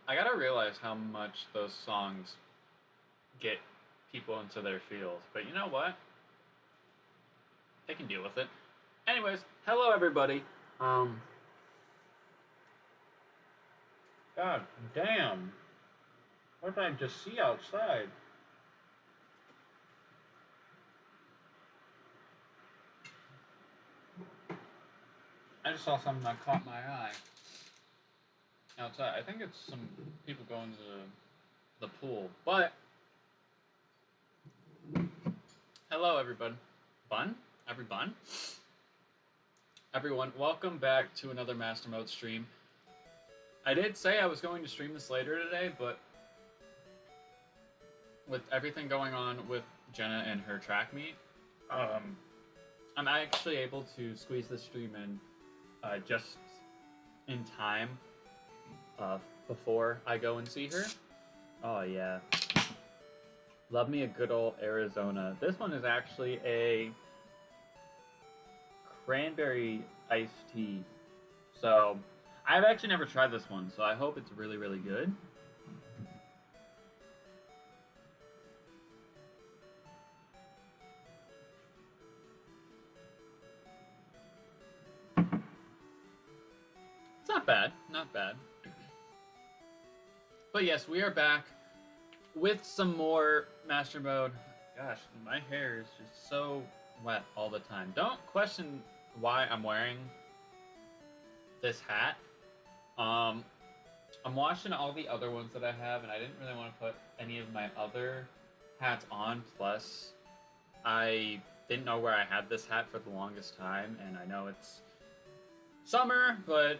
I gotta realize how much those songs get people into their feels. But you know what? They can deal with it. Anyways, hello everybody. Um. God damn. What did I just see outside? I just saw something that caught my eye outside. I think it's some people going to the pool. But hello everybody. Everyone, welcome back to another Mastermode stream. I did say I was going to stream this later today, but with everything going on with Jenna and her track meet, I'm actually able to squeeze this stream in just in time before I go and see her. Oh yeah. Love me a good old Arizona. This one is actually a cranberry iced tea. So, I've actually never tried this one, so I hope it's really, really good. It's not bad, not bad. But yes, we are back with some more Mastermode. Gosh, my hair is just so wet all the time. Don't question why I'm wearing this hat. I'm watching all the other ones that I have, and I didn't really want to put any of my other hats on. Plus, I didn't know where I had this hat for the longest time, and I know it's summer, but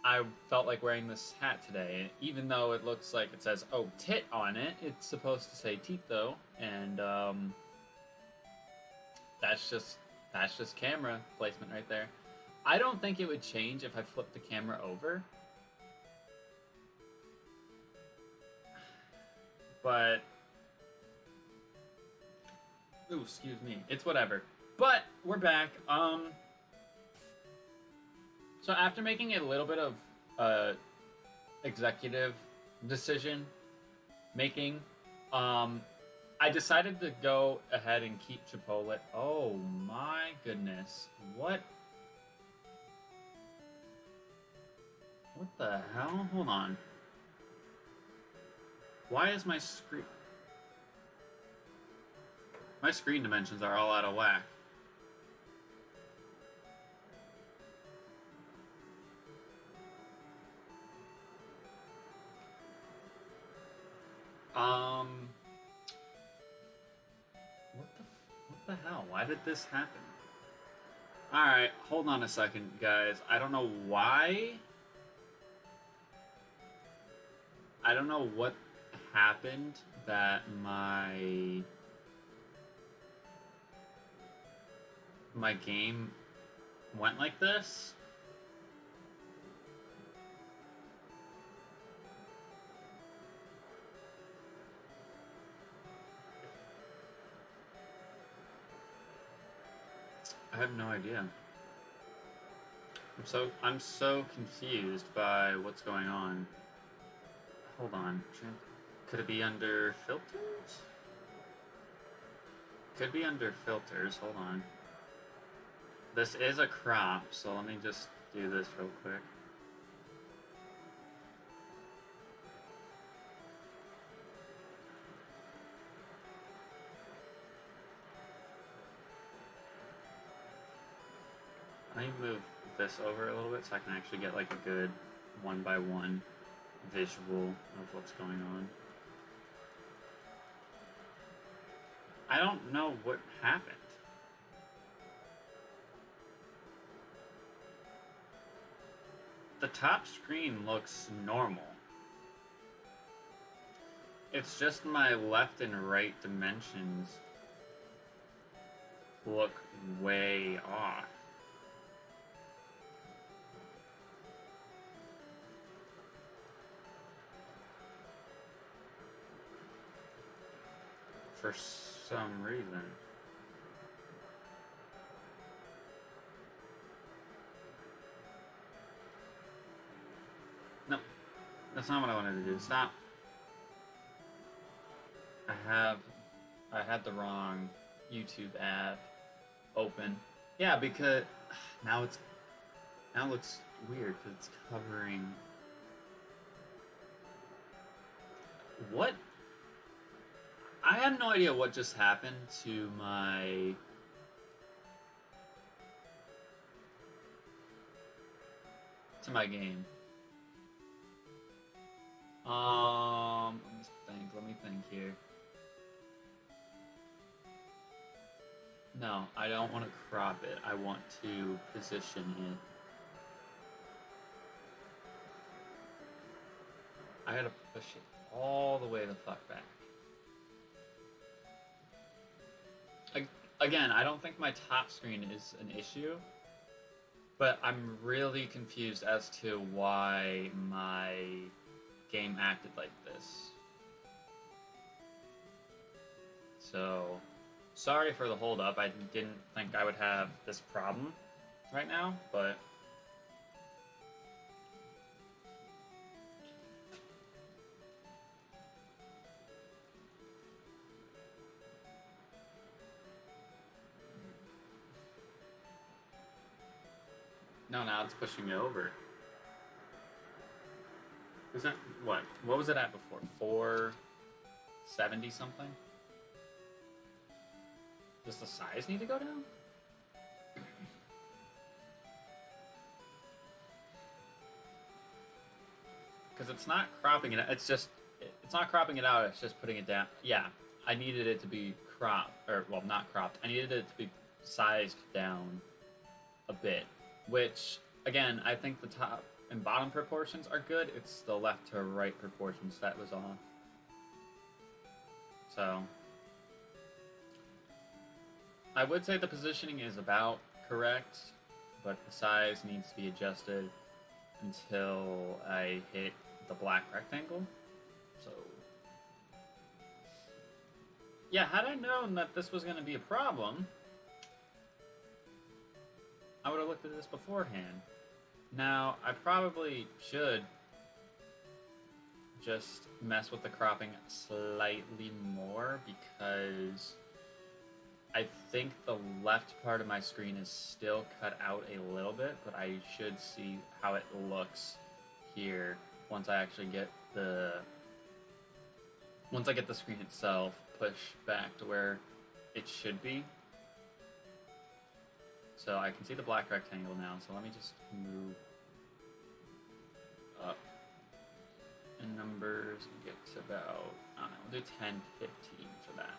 I felt like wearing this hat today. Even though it looks like it says, oh, tit on it, it's supposed to say teeth, though, and that's just camera placement right there. I don't think it would change if I flipped the camera over. But, ooh, excuse me. It's whatever. But we're back. So after making a little bit of executive decision making, I decided to go ahead and keep Chipotle. Oh my goodness. What the hell? Hold on. Why is my screen... My screen dimensions are all out of whack. What the hell? Why did this happen? Alright, hold on a second, guys. I don't know why. I don't know what happened that my game went like this. I have no idea. I'm so confused by what's going on. Hold on. Could it be under filters? Could be under filters. Hold on. This is a crop, so let me just do this real quick. Let me move this over a little bit so I can actually get like a good one-by-one visual of what's going on. I don't know what happened. The top screen looks normal. It's just my left and right dimensions look way off. For some reason. No. That's not what I wanted to do. Stop. I had the wrong YouTube app open. Yeah, because now it looks weird because it's covering. What? I have no idea what just happened to my game. Let me think here. No, I don't want to crop it. I want to position it. I gotta push it all the way the fuck back. Again, I don't think my top screen is an issue, but I'm really confused as to why my game acted like this. So, sorry for the hold up. I didn't think I would have this problem right now, but no, now it's pushing me over. Is that what? What was it at before? 470 something? Does the size need to go down? Because it's not cropping it. It's not cropping it out. It's just putting it down. Yeah, I needed it to be cropped, or well, not cropped. I needed it to be sized down a bit. Which, again, I think the top and bottom proportions are good. It's the left to right proportions that was off. So, I would say the positioning is about correct, but the size needs to be adjusted until I hit the black rectangle. So, yeah, had I known that this was going to be a problem, I would have looked at this beforehand. Now, I probably should just mess with the cropping slightly more because I think the left part of my screen is still cut out a little bit, but I should see how it looks here once I actually get the screen itself pushed back to where it should be. So I can see the black rectangle now, so let me just move up in numbers and get to about, I don't know, we'll do 10, 15 for that.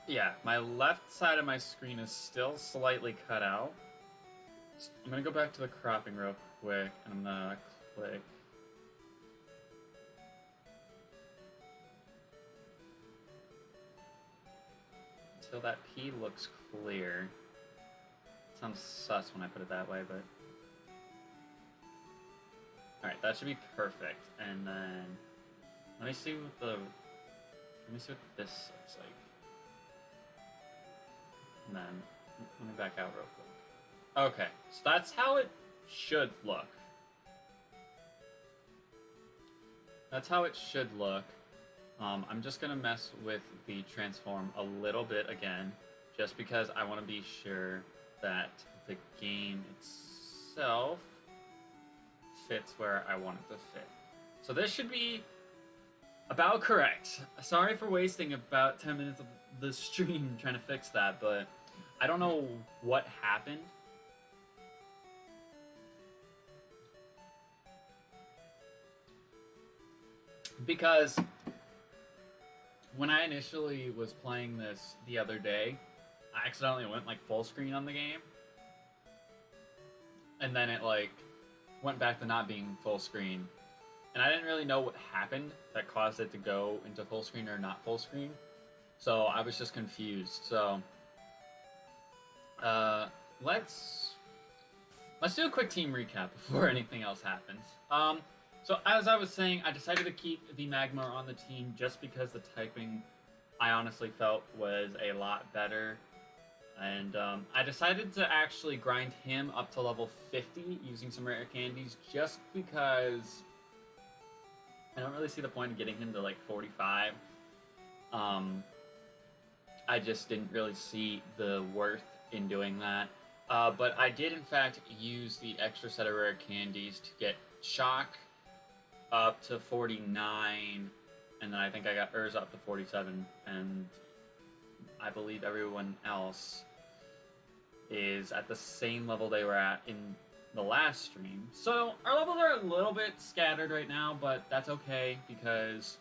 Yeah, my left side of my screen is still slightly cut out. So I'm going to go back to the cropping real quick, and I'm going to click. Until that P looks clear. It sounds sus when I put it that way, but... Alright, that should be perfect. And then... Let me see what this looks like. And then, let me back out real quick. Okay, so that's how it should look. That's how it should look. I'm just going to mess with the transform a little bit again, just because I want to be sure that the game itself fits where I want it to fit. So this should be about correct. Sorry for wasting about 10 minutes of the stream trying to fix that, but I don't know what happened. Because when I initially was playing this the other day, I accidentally went like full screen on the game. And then it like went back to not being full screen. And I didn't really know what happened that caused it to go into full screen or not full screen. So I was just confused. So let's do a quick team recap before anything else happens. So as I was saying, I decided to keep the Magmar on the team just because the typing I honestly felt was a lot better And I decided to actually grind him up to level 50 using some rare candies just because I don't really see the point of getting him to like 45. I just didn't really see the worth in doing that. But I did in fact use the extra set of rare candies to get Shock up to 49, and then I think I got Urza up to 47, and I believe everyone else is at the same level they were at in the last stream. So our levels are a little bit scattered right now, but that's okay because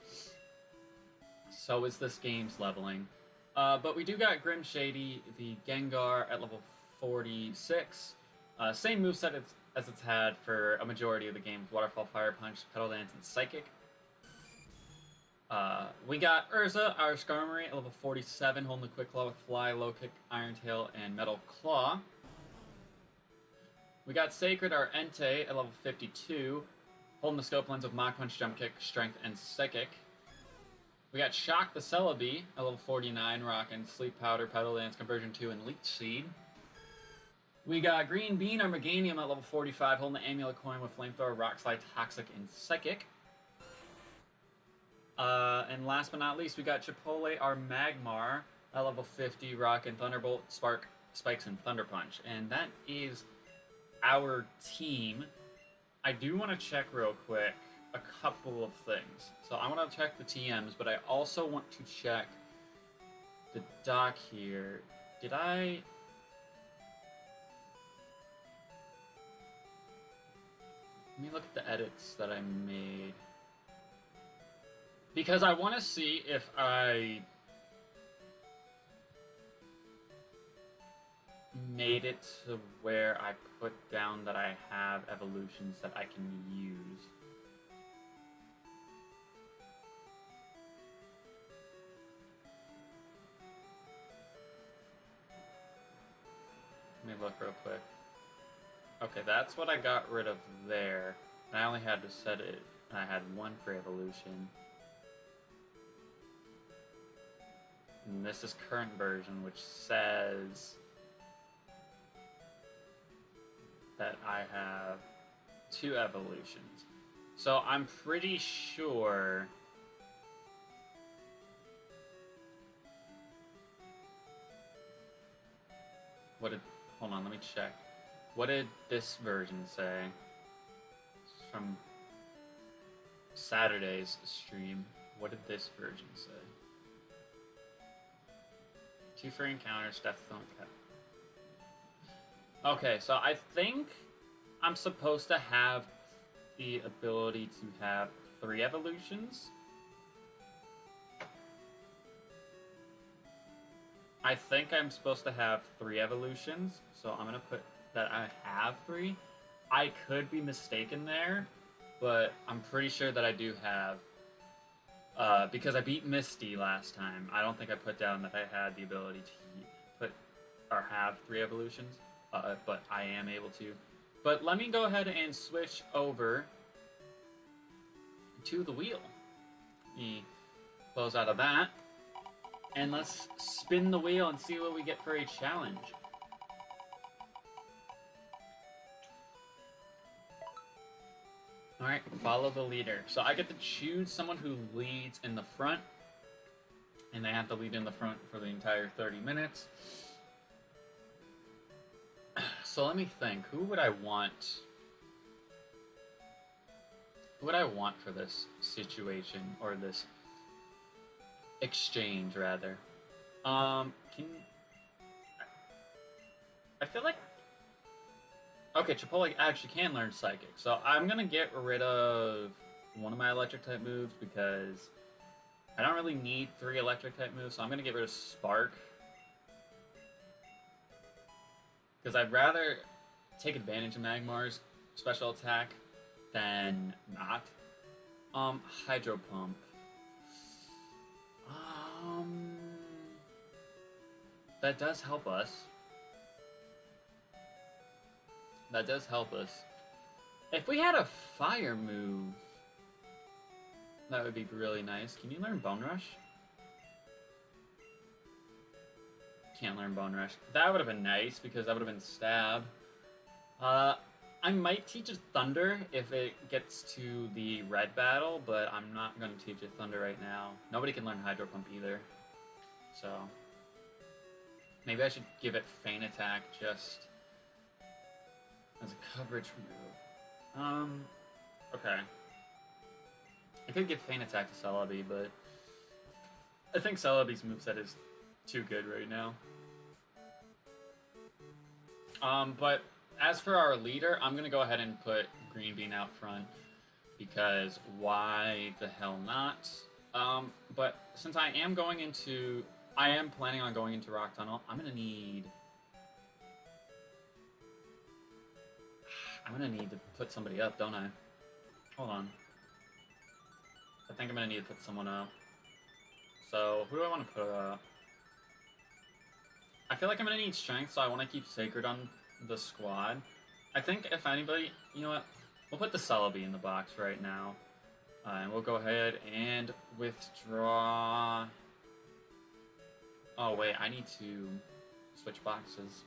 so is this game's leveling. But we do got Grim Shady, the Gengar at level 46. Same moveset as it's had for a majority of the games: Waterfall, Fire Punch, Petal Dance, and Psychic. We got Urza, our Skarmory, at level 47, holding the Quick Claw with Fly, Low Kick, Iron Tail, and Metal Claw. We got Sacred, our Entei, at level 52, holding the Scope Lens with Mach Punch, Jump Kick, Strength, and Psychic. We got Shock, the Celebi, at level 49, rocking Sleep Powder, Petal Dance, Conversion 2, and Leech Seed. We got Green Bean, our Meganium, at level 45, holding the Amulet Coin with Flamethrower, Rock Slide, Toxic, and Psychic. And last but not least, we got Chipotle, our Magmar, at level 50, rocking Thunderbolt, Spark, Spikes, and Thunder Punch. And that is our team. I do want to check real quick a couple of things. So I want to check the TMs, but I also want to check the doc here. Did I... Let me look at the edits that I made. Because I want to see if I made it to where I put down that I have evolutions that I can use. Let me look real quick. Okay, that's what I got rid of there. And I only had to set it, and I had one for evolution. And this is current version, which says that I have 2 evolutions. So I'm pretty sure hold on, let me check. What did this version say? It's from Saturday's stream. What did this version say? 2 free encounters, death don't count. Okay, so I think I'm supposed to have the ability to have 3 evolutions. I think I'm supposed to have 3 evolutions, so I'm gonna put that I have 3. I could be mistaken there, but I'm pretty sure that I do have. Because I beat Misty last time, I don't think I put down that I had the ability to put or have 3 evolutions, but I am able to. But let me go ahead and switch over to the wheel. Let me close out of that, and let's spin the wheel and see what we get for a challenge. Alright, follow the leader. So I get to choose someone who leads in the front, and they have to lead in the front for the entire 30 minutes. So let me think. Who would I want? Who would I want for this situation, or this exchange, rather? I feel like... Okay, Chipotle actually can learn Psychic, so I'm gonna get rid of one of my electric type moves because I don't really need 3 electric type moves, so I'm gonna get rid of Spark. Because I'd rather take advantage of Magmar's special attack than not. Hydro Pump. That does help us. That does help us. If we had a fire move, that would be really nice. Can you learn Bone Rush? Can't learn Bone Rush. That would have been nice because that would have been stab. I might teach it Thunder if it gets to the red battle, but I'm not going to teach it Thunder right now. Nobody can learn Hydro Pump either. So, maybe I should give it Feint Attack just as a coverage move. Okay. I could give Feint Attack to Celebi, but I think Celebi's moveset is too good right now. But as for our leader, I'm going to go ahead and put Green Bean out front because why the hell not? But since I am planning on going into Rock Tunnel, I'm going to need to put somebody up, don't I? Hold on. I think I'm going to need to put someone up. So, who do I want to put up? I feel like I'm going to need strength, so I want to keep Sacred on the squad. I think if anybody, you know what? We'll put the Celebi in the box right now. And we'll go ahead and withdraw. Oh, wait, I need to switch boxes.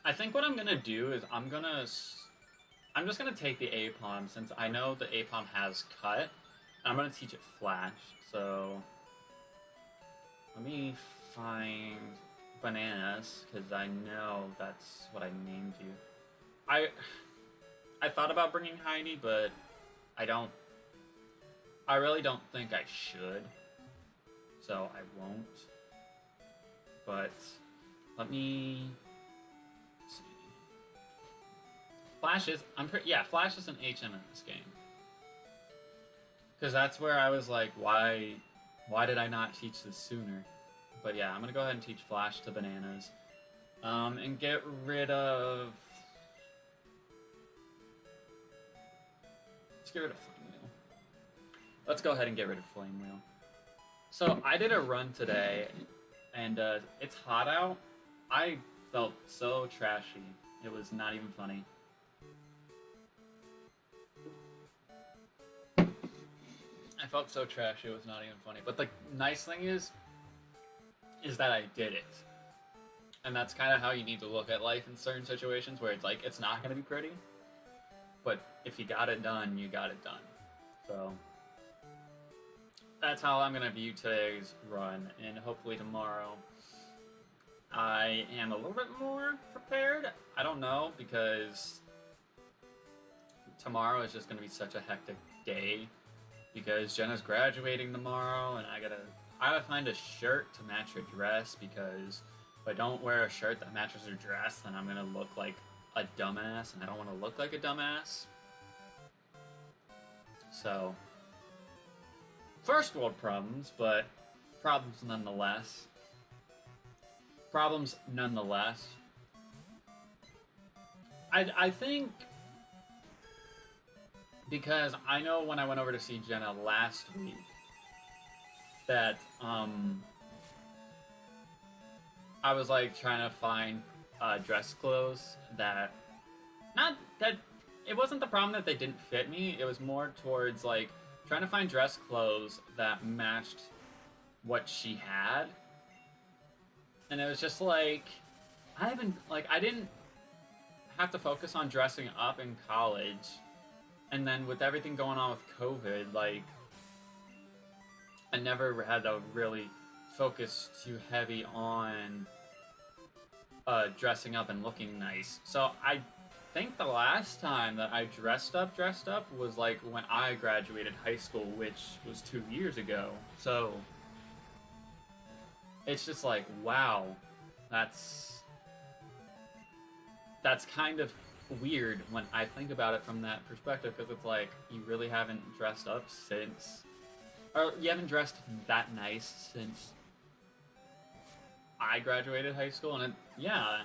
I think what I'm going to do is I'm just going to take the Aipom since I know the Aipom has cut. I'm going to teach it Flash, so let me find Bananas, because I know that's what I named you. I thought about bringing Heidi, but I really don't think I should, so I won't. But let me see. Flash is, Flash is an HM in this game. Because that's where I was like, why did I not teach this sooner? But yeah, I'm going to go ahead and teach Flash to Bananas. And get rid of... Let's get rid of Flame Wheel. Let's go ahead and get rid of Flame Wheel. So, I did a run today, and it's hot out. I felt so trashy. It was not even funny. I felt so trashy, it was not even funny. But the nice thing is that I did it. And that's kind of how you need to look at life in certain situations where it's like, it's not going to be pretty. But if you got it done, you got it done. So, that's how I'm going to view today's run. And hopefully tomorrow, I am a little bit more prepared. I don't know, because tomorrow is just going to be such a hectic day. Because Jenna's graduating tomorrow, and I gotta find a shirt to match her dress, because if I don't wear a shirt that matches her dress, then I'm gonna look like a dumbass, and I don't want to look like a dumbass. So, first world problems, but problems nonetheless. Problems nonetheless. I think, because I know when I went over to see Jenna last week, that, I was, like, trying to find, dress clothes that, it wasn't the problem that they didn't fit me, it was more towards, like, trying to find dress clothes that matched what she had, and it was just, like, I didn't have to focus on dressing up in college, and then with everything going on with COVID, like, I never had to really focus too heavy on dressing up and looking nice. So I think the last time that I dressed up was like when I graduated high school, which was 2 years ago. So it's just like, wow, that's kind of weird when I think about it from that perspective, because it's like, you really haven't dressed up since, or you haven't dressed that nice since I graduated high school, and yeah,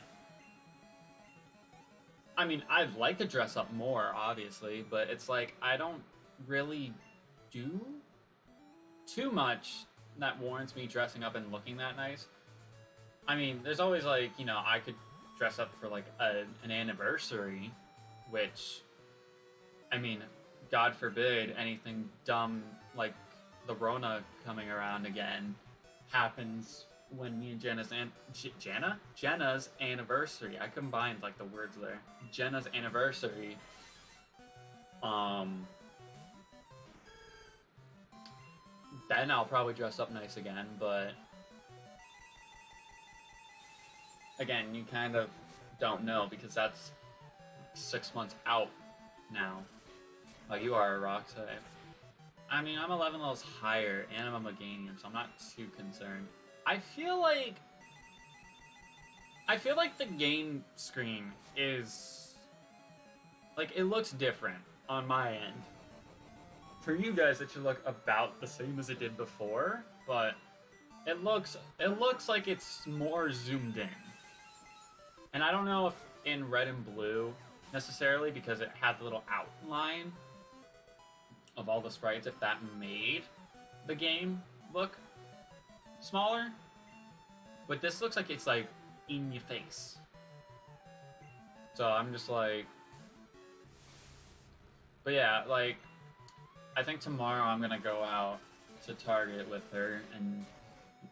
I mean, I'd like to dress up more, obviously, but it's like, I don't really do too much that warrants me dressing up and looking that nice. I mean, there's always, like, you know, I could dress up for, like, an anniversary, which, I mean, God forbid anything dumb like the Rona coming around again happens when me and Jenna's anniversary. I combined like the words there. Jenna's anniversary. Then I'll probably dress up nice again, but again, you kind of don't know because that's 6 months out now. Like you are a rock type. I mean, I'm 11 levels higher, and I'm a Meganium, so I'm not too concerned. I feel like the game screen is like it looks different on my end. For you guys, it should look about the same as it did before, but it looks like it's more zoomed in. And I don't know if in red and blue necessarily because it had the little outline of all the sprites, if that made the game look smaller. But this looks like it's like in your face. So I'm just like, but yeah, like I think tomorrow I'm gonna go out to Target with her and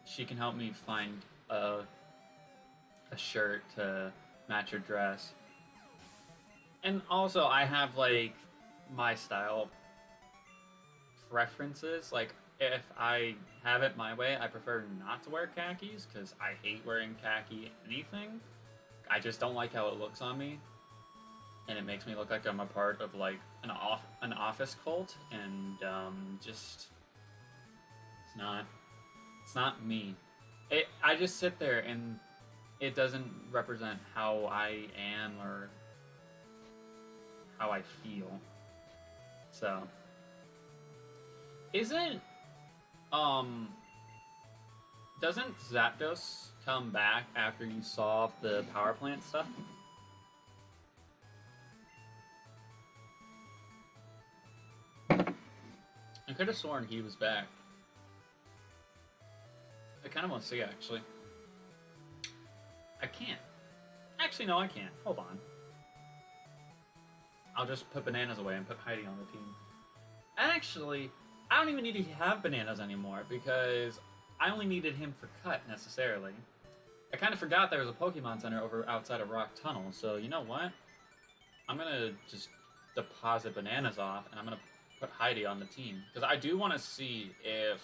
she can help me find a shirt to match her dress. And also I have like my style preferences. Like if I have it my way, I prefer not to wear khakis because I hate wearing khaki anything. I just don't like how it looks on me, and it makes me look like I'm a part of like an office cult, and just it's not me. I just sit there and it doesn't represent how I am or how I feel. So doesn't Zapdos come back after you solve the power plant stuff? I could have sworn he was back. I kind of want to see, actually. I can't. Actually, no, I can't. Hold on. I'll just put bananas away and put Heidi on the team. Actually, I don't even need to have bananas anymore because I only needed him for cut, necessarily. I kind of forgot there was a Pokemon Center over outside of Rock Tunnel, so you know what? I'm going to just deposit bananas off, and I'm going to put Heidi on the team. Because I do want to see if...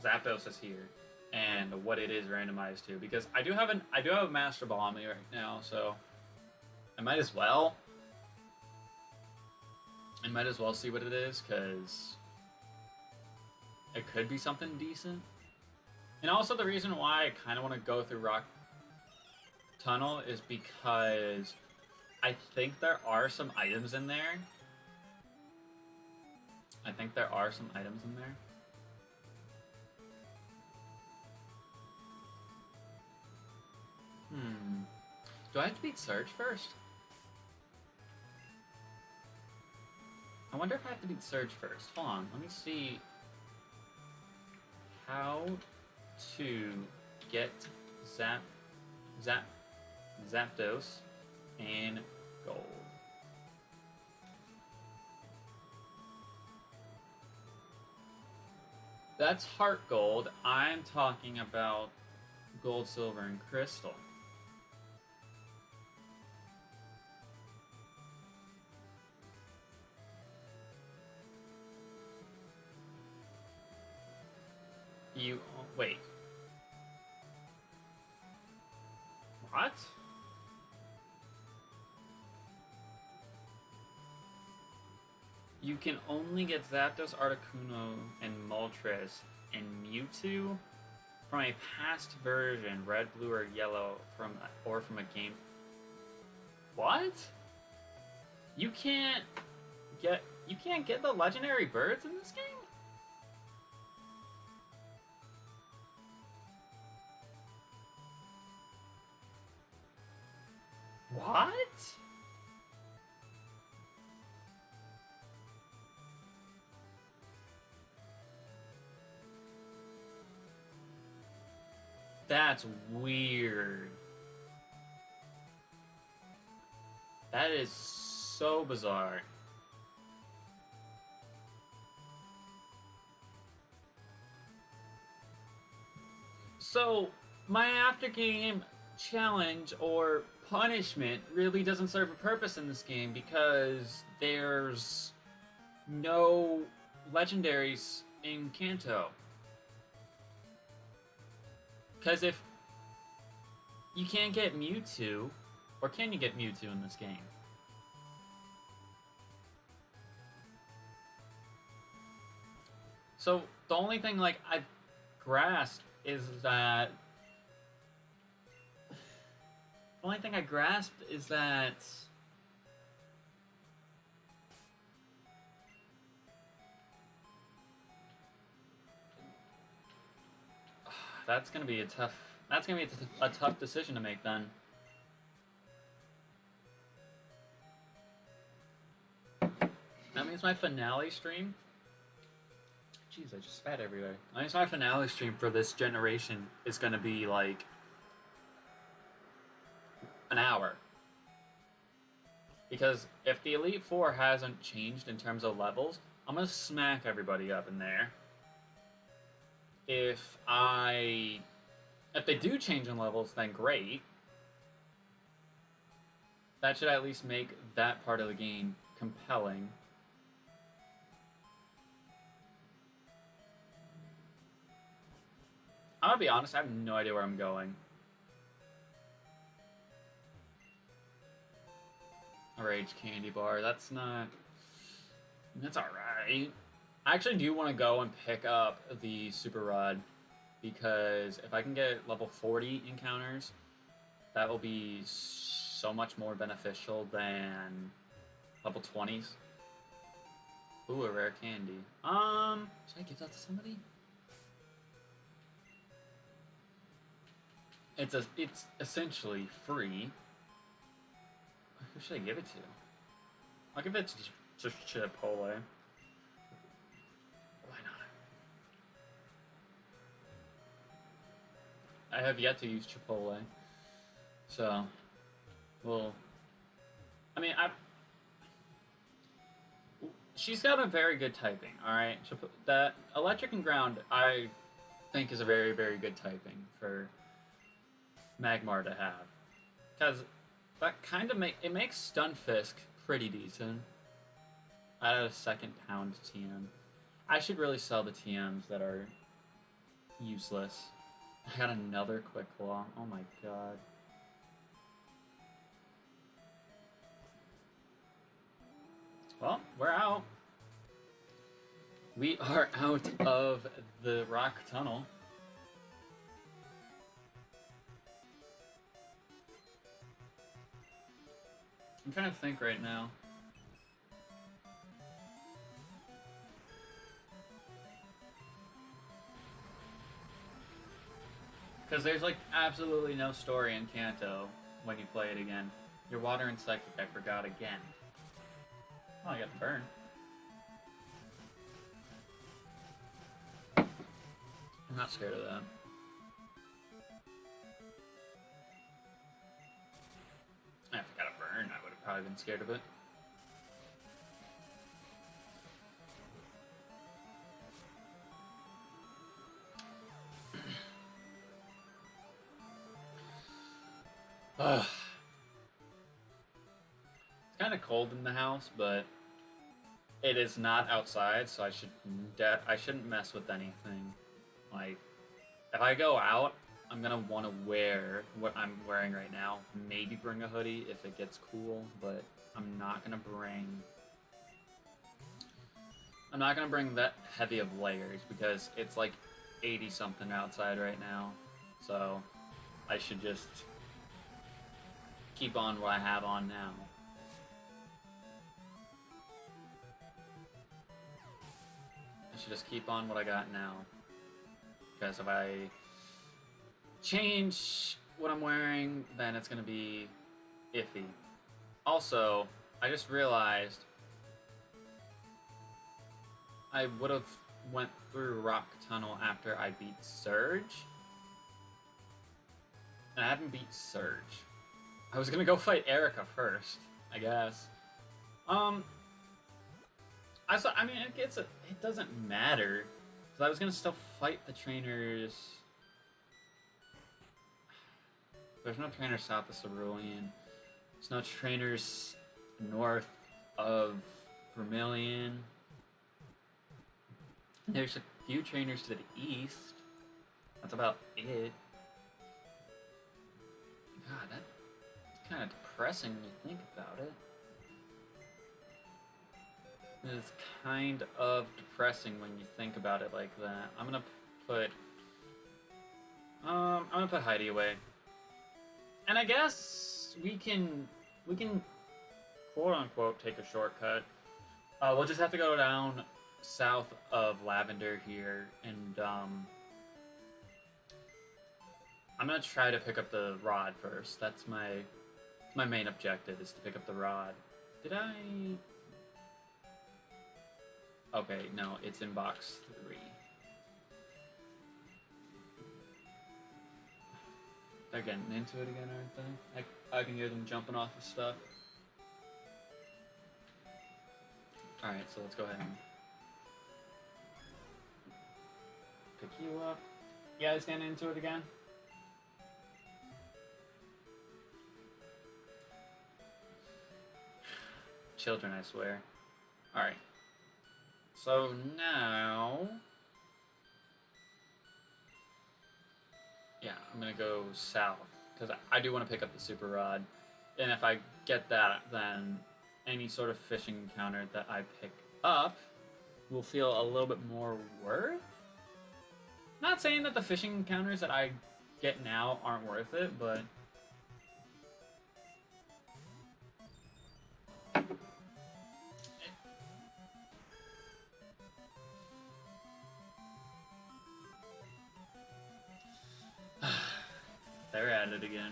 Zapdos is here, and what it is randomized to. Because I do have a Master Ball on me right now, so... I might as well see what it is, because it could be something decent. And also the reason why I kind of want to go through Rock Tunnel is because I think there are some items in there. Do I have to beat Surge first? I wonder if I have to beat Surge first. Hold on, let me see how to get Zapdos in gold. That's Heart Gold. I'm talking about Gold, Silver, and Crystal. Wait. What? You can only get Zapdos, Articuno, and Moltres and Mewtwo from a past version, red, blue, or yellow, from a game. What? You can't get the legendary birds in this game? What? That's weird. That is so bizarre. So, my after game challenge or punishment really doesn't serve a purpose in this game because there's no legendaries in Kanto. Because if you can't get Mewtwo, or can you get Mewtwo in this game? So the only thing like I've grasped is that that's gonna be a tough decision to make then. That means my finale stream. Jeez, I just spat everywhere. That means my finale stream for this generation is gonna be like an hour. Because if the Elite Four hasn't changed in terms of levels, I'm gonna smack everybody up in there. If they do change in levels, then great. That should at least make that part of the game compelling. I'm gonna be honest, I have no idea where I'm going. A Rage Candy Bar, that's alright. I actually do want to go and pick up the Super Rod, because if I can get level 40 encounters, that will be so much more beneficial than level 20s. Ooh, a rare candy. Should I give that to somebody? It's essentially free. Who should I give it to? I'll give it to Chipotle. Why not? I have yet to use Chipotle. So, well, I mean, she's got a very good typing, alright? That Electric and Ground, I think, is a very, very good typing for Magmar to have. Because that kind of makes Stunfisk pretty decent. I had a second pound TM. I should really sell the TMs that are useless. I got another Quick Claw. Oh my god. Well, we're out. We are out of the rock tunnel. I'm trying to think right now. Because there's like absolutely no story in Kanto when you play it again. Your Water and Psychic, I forgot again. Oh, I got the burn. I'm not scared of that. If I got a burn, I would have probably been scared of it. Ugh. It's kind of cold in the house, but it is not outside, so I shouldn't mess with anything. Like, if I go out, I'm gonna want to wear what I'm wearing right now. Maybe bring a hoodie if it gets cool, but I'm not gonna bring that heavy of layers because it's like 80 something outside right now. So I should just keep on what I have on now. I should just keep on what I got now. Because if I change what I'm wearing, then it's gonna be iffy. Also, I just realized I would have went through Rock Tunnel after I beat Surge. And I haven't beat Surge. I was gonna go fight Erica first, I guess. I mean, it doesn't matter. Because I was gonna still fight the trainers There's no trainers south of Cerulean. There's no trainers north of Vermilion. There's a few trainers to the east. That's about it. God, that's kind of depressing when you think about it. It's kind of depressing when you think about it like that. I'm gonna put Heidi away. And I guess we can quote unquote take a shortcut. We'll just have to go down south of Lavender here, and I'm gonna try to pick up the rod first. That's my main objective, is to pick up the rod. Did I? Okay, no, it's in box 3. They're getting into it again, aren't they? I can hear them jumping off of stuff. Alright, so let's go ahead and pick you up. You guys getting into it again? Children, I swear. Alright. So now... yeah, I'm gonna go south, because I do want to pick up the super rod. And if I get that, then any sort of fishing encounter that I pick up will feel a little bit more worth. Not saying that the fishing encounters that I get now aren't worth it, but... they're at it again.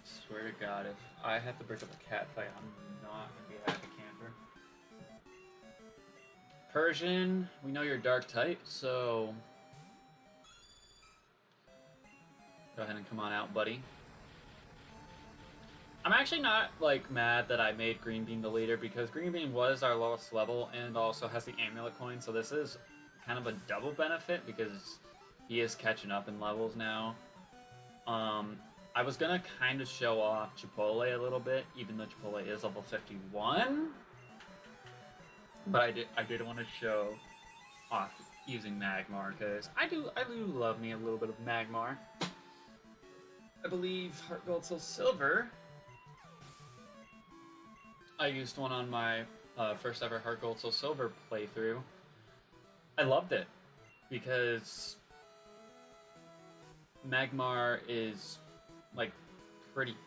Swear to God, if I have to break up a cat fight, I'm not gonna be a happy camper. Persian, we know you're dark type, so go ahead and come on out, buddy. I'm actually not, like, mad that I made Green Bean the leader, because Green Bean was our lowest level and also has the amulet coin, so this is kind of a double benefit because he is catching up in levels now. I was gonna kind of show off Chipotle a little bit, even though Chipotle is level 51, but I did want to show off using Magmar, because I do love me a little bit of Magmar. I believe Heart Gold Soul Silver, I used one on my first ever Heart Gold Soul Silver playthrough. I loved it because Magmar is, like, pretty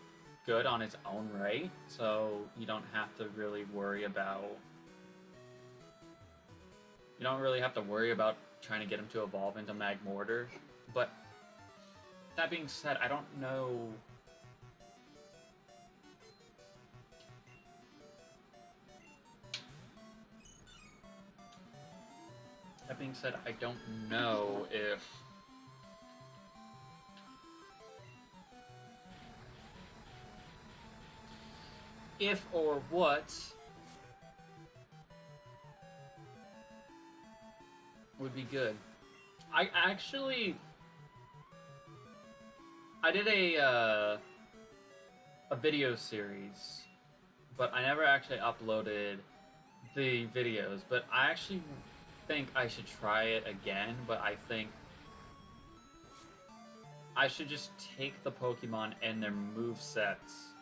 good on its own right, so you don't have to really worry about trying to get him to evolve into Magmortar. But that being said, I don't know. That being said, I don't know if or what would be good. I did a video series, but I never actually uploaded the videos, but I actually think I should try it again, but I think I should just take the Pokemon and their movesets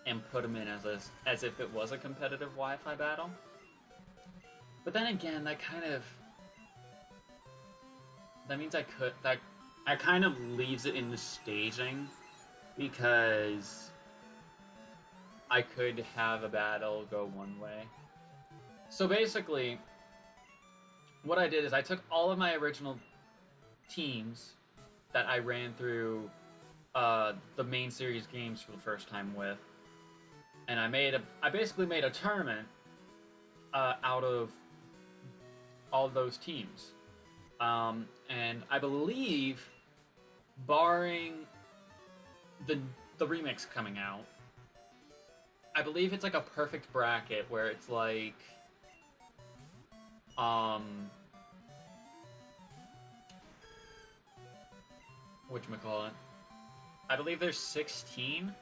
and put them in as if it was a competitive Wi-Fi battle. But then again, that means that kind of leaves it in the staging, because I could have a battle go one way. So basically, what I did is I took all of my original teams that I ran through the main series games for the first time with, and I basically made a tournament out of all of those teams. And I believe, barring the remix coming out, I believe it's like a perfect bracket where it's like whatchamacallit. I believe there's 16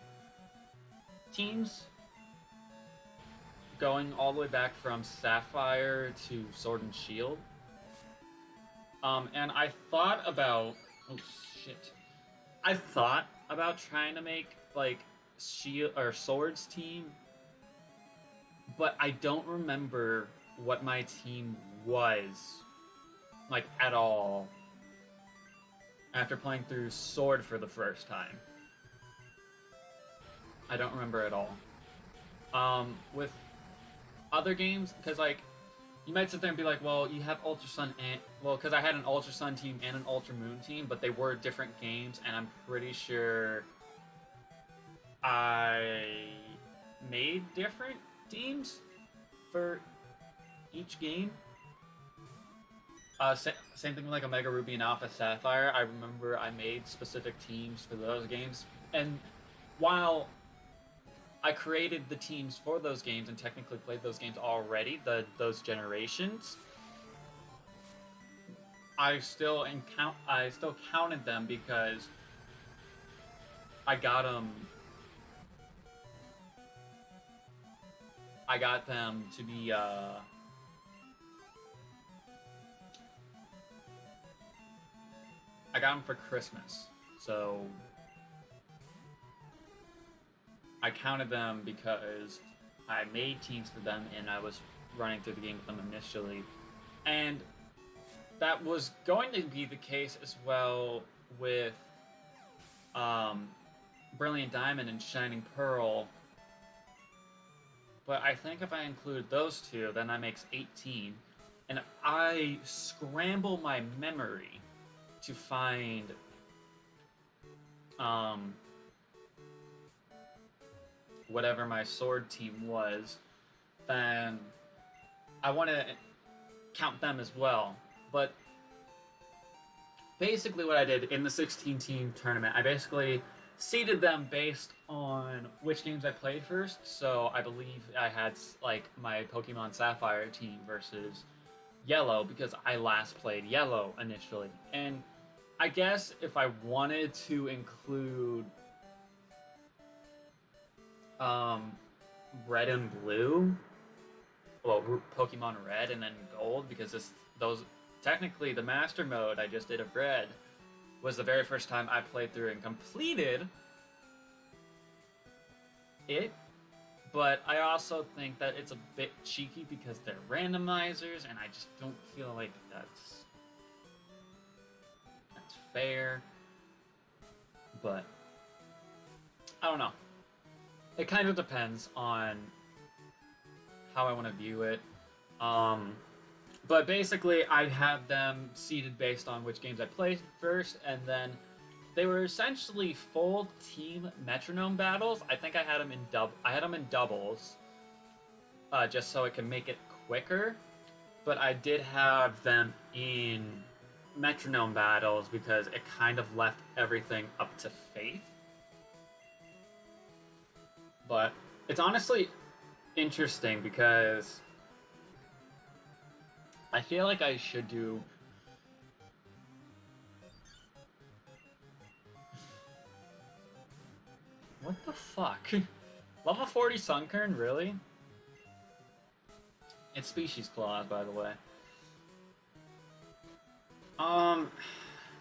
teams going all the way back from Sapphire to Sword and Shield. And I thought about... Oh, shit. I thought about trying to make, like, Shield or Swords team, but I don't remember what my team was, like, at all, after playing through Sword for the first time. I don't remember at all. With other games, because, like, you might sit there and be like, well, you have Ultra Sun and... Well, because I had an Ultra Sun team and an Ultra Moon team, but they were different games, and I'm pretty sure I made different teams for each game. Same thing with, like, Omega Ruby and Alpha Sapphire. I remember I made specific teams for those games, and while I created the teams for those games and technically played those games already, those generations, I still counted them because I got them to be I got them for Christmas, so I counted them because I made teams for them and I was running through the game with them initially. And that was going to be the case as well with Brilliant Diamond and Shining Pearl. But I think if I include those two, then that makes 18. And I scramble my memory to find whatever my Sword team was, then I want to count them as well. But basically what I did in the 16-team tournament, I basically seeded them based on which games I played first. So I believe I had, like, my Pokemon Sapphire team versus Yellow because I last played Yellow initially. And I guess if I wanted to include Red and Blue, well, Pokemon Red and then Gold, because those technically the Master Mode I just did of Red was the very first time I played through and completed it. But I also think that it's a bit cheeky because they're randomizers, and I just don't feel like that's fair. But I don't know. It kind of depends on how I want to view it. But basically, I have them seeded based on which games I played first, and then they were essentially full team metronome battles. I think I had them in doubles, just so it could make it quicker. But I did have them in metronome battles because it kind of left everything up to faith. But it's honestly interesting because I feel like I should do... What the fuck? Level 40 Sunkern, really? It's Species Clause, by the way.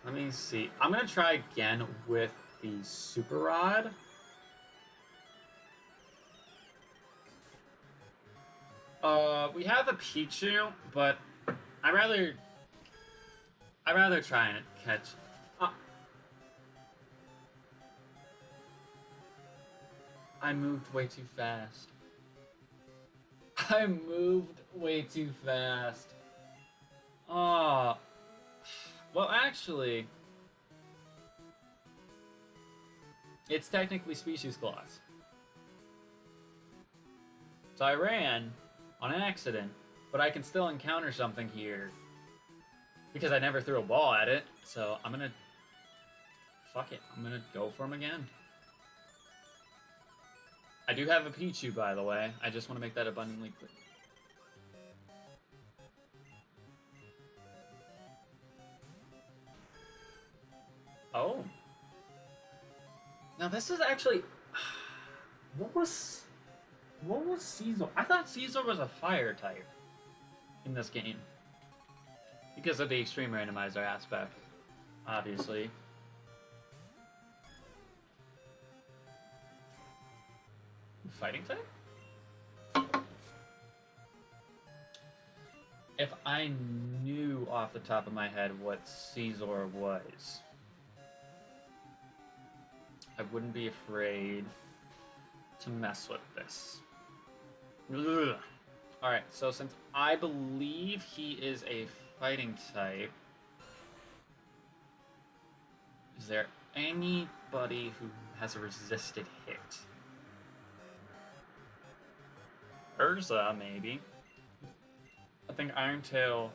Let me see. I'm gonna try again with the Super Rod. We have a Pichu, but I'd rather try and catch. I moved way too fast. I moved way too fast. Oh. Well, actually, it's technically Species Clause. So I ran on an accident, but I can still encounter something here because I never threw a ball at it. So I'm gonna... Fuck it. I'm gonna go for him again. I do have a Pichu, by the way. I just want to make that abundantly clear. Oh, Now this is actually... What was Caesar? I thought Caesar was a fire type in this game. Because of the extreme randomizer aspect, obviously. Fighting type? If I knew off the top of my head what Caesar was, I wouldn't be afraid to mess with this. Ugh. Alright, so since I believe he is a fighting type, is there anybody who has a resisted hit? Urza, maybe. I think Irontail...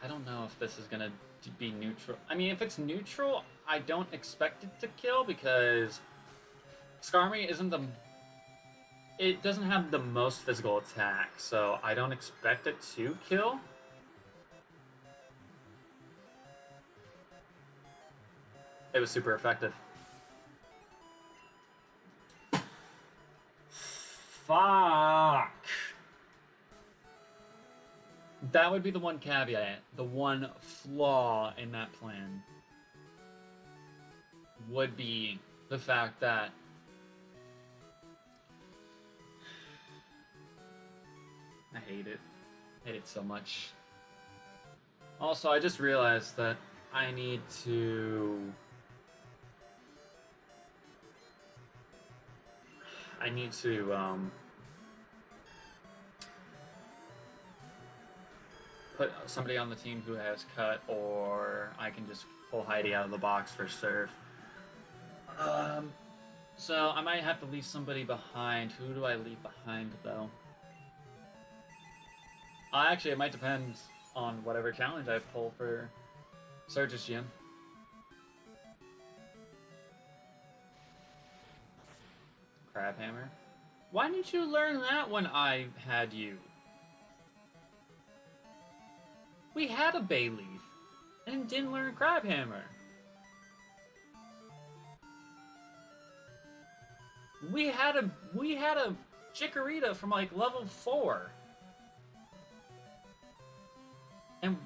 I don't know if this is gonna be neutral. I mean, if it's neutral, I don't expect it to kill because Skarmy isn't the... It doesn't have the most physical attack, so I don't expect it to kill. It was super effective. Fuck! That would be the one caveat, the one flaw in that plan. Would be the fact that I hate it. I hate it so much. Also, I just realized that I need to... put somebody on the team who has cut, or I can just pull Heidi out of the box for serve. So I might have to leave somebody behind. Who do I leave behind, though? Actually, it might depend on whatever challenge I pull for Surge's Gym. Crabhammer. Why didn't you learn that when I had you? We had a Bayleaf and didn't learn Crabhammer. We had a Chikorita from like level 4. And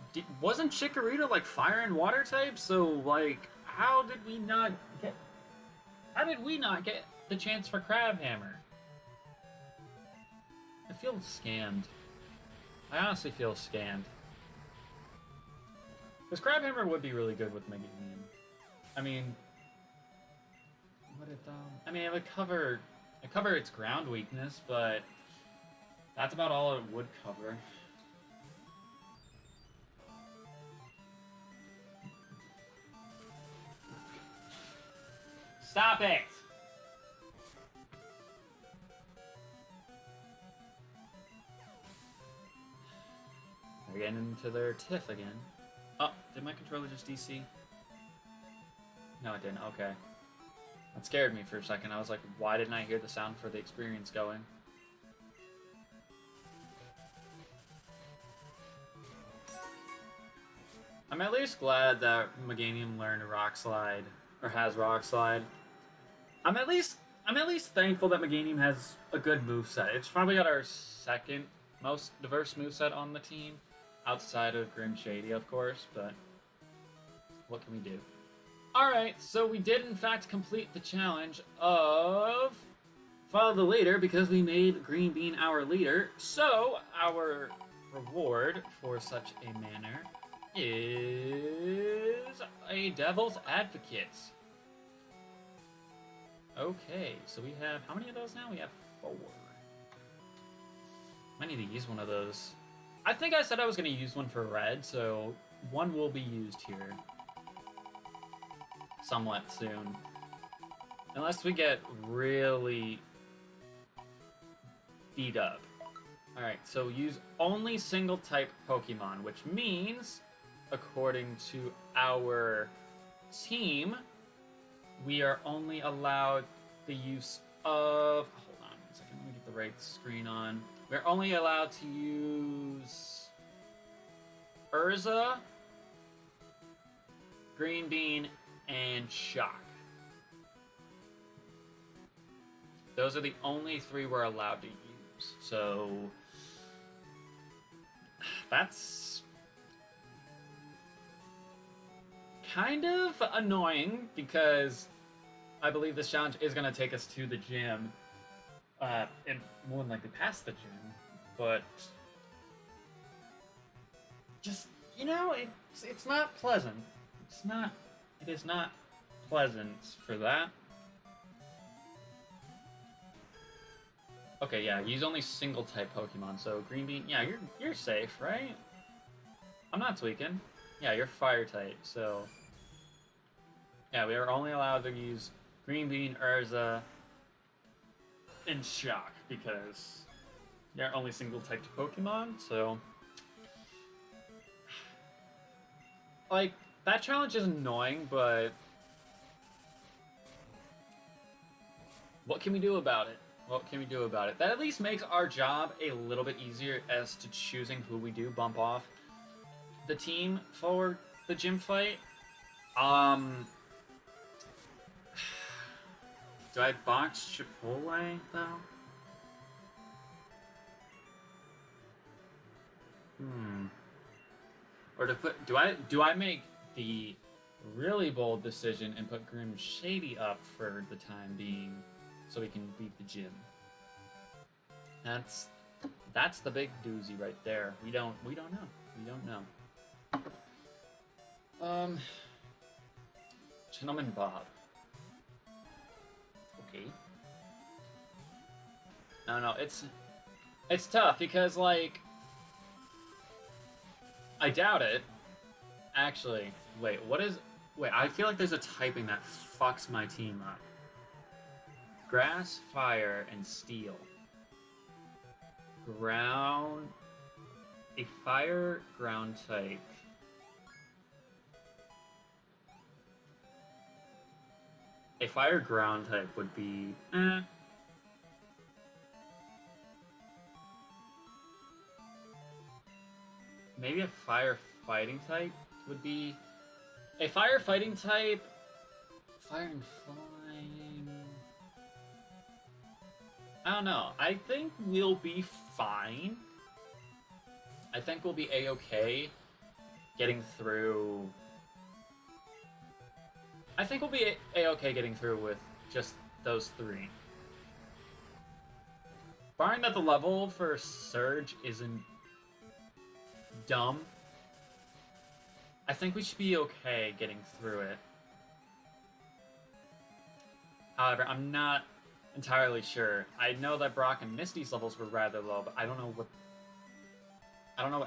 wasn't Chikorita like fire and water type? So like how did we not get the chance for Crabhammer? I feel scammed. I honestly feel scammed. Because Crabhammer would be really good with Meganium. I mean, it would cover its ground weakness, but that's about all it would cover. Stop it! They're getting into their tiff again. Oh, did my controller just DC? No, it didn't. Okay. That scared me for a second. I was like, why didn't I hear the sound for the experience going? I'm at least glad that Meganium learned Rock Slide, or has Rock Slide. I'm at least thankful that Meganium has a good moveset. It's probably got our second most diverse moveset on the team, outside of Grim Shady, of course, but what can we do? Alright, so we did in fact complete the challenge of Follow the Leader because we made Green Bean our leader. So, our reward for such a manner is a Devil's Advocate. Okay, so we have, how many of those now? We have 4. I need to use one of those. I think I said I was going to use one for red, so one will be used here. Somewhat soon. Unless we get really beat up. Alright, so use only single type Pokemon, which means, according to our team, we are only allowed the use of... Hold on one second, let me get the right screen on. We're only allowed to use Urza, Green Bean, and Shock. Those are the only 3 we're allowed to use. So that's kind of annoying because I believe this challenge is going to take us to the gym. And more than likely past the gym. But just, you know, it's not pleasant. It is not pleasant for that. Okay, yeah, use only single type Pokemon, so Green Bean, yeah, you're safe, right? I'm not tweaking. Yeah, you're fire type, so yeah, we are only allowed to use Green Bean, Urza, and Shock because they're only single typed Pokemon, so like that challenge is annoying, but what can we do about it? What can we do about it? That at least makes our job a little bit easier as to choosing who we do bump off the team for the gym fight. Do I box Chipotle though? Or do I make the really bold decision and put Grim Shady up for the time being so we can beat the gym? That's the big doozy right there. We don't know. Gentleman Bob. Okay. No, it's tough because like I doubt it. Actually, wait, I feel like there's a typing that fucks my team up. Grass, fire, and steel. Ground. A fire ground type. A fire ground type would be maybe a fire fighting type would be a fire fighting type. Fire and flame. I don't know. I think we'll be fine. I think we'll be a-okay getting through. I think we'll be a-okay getting through with just those 3. Barring that the level for Surge isn't dumb, I think we should be okay getting through it. However, I'm not entirely sure. I know that Brock and Misty's levels were rather low, but I don't know what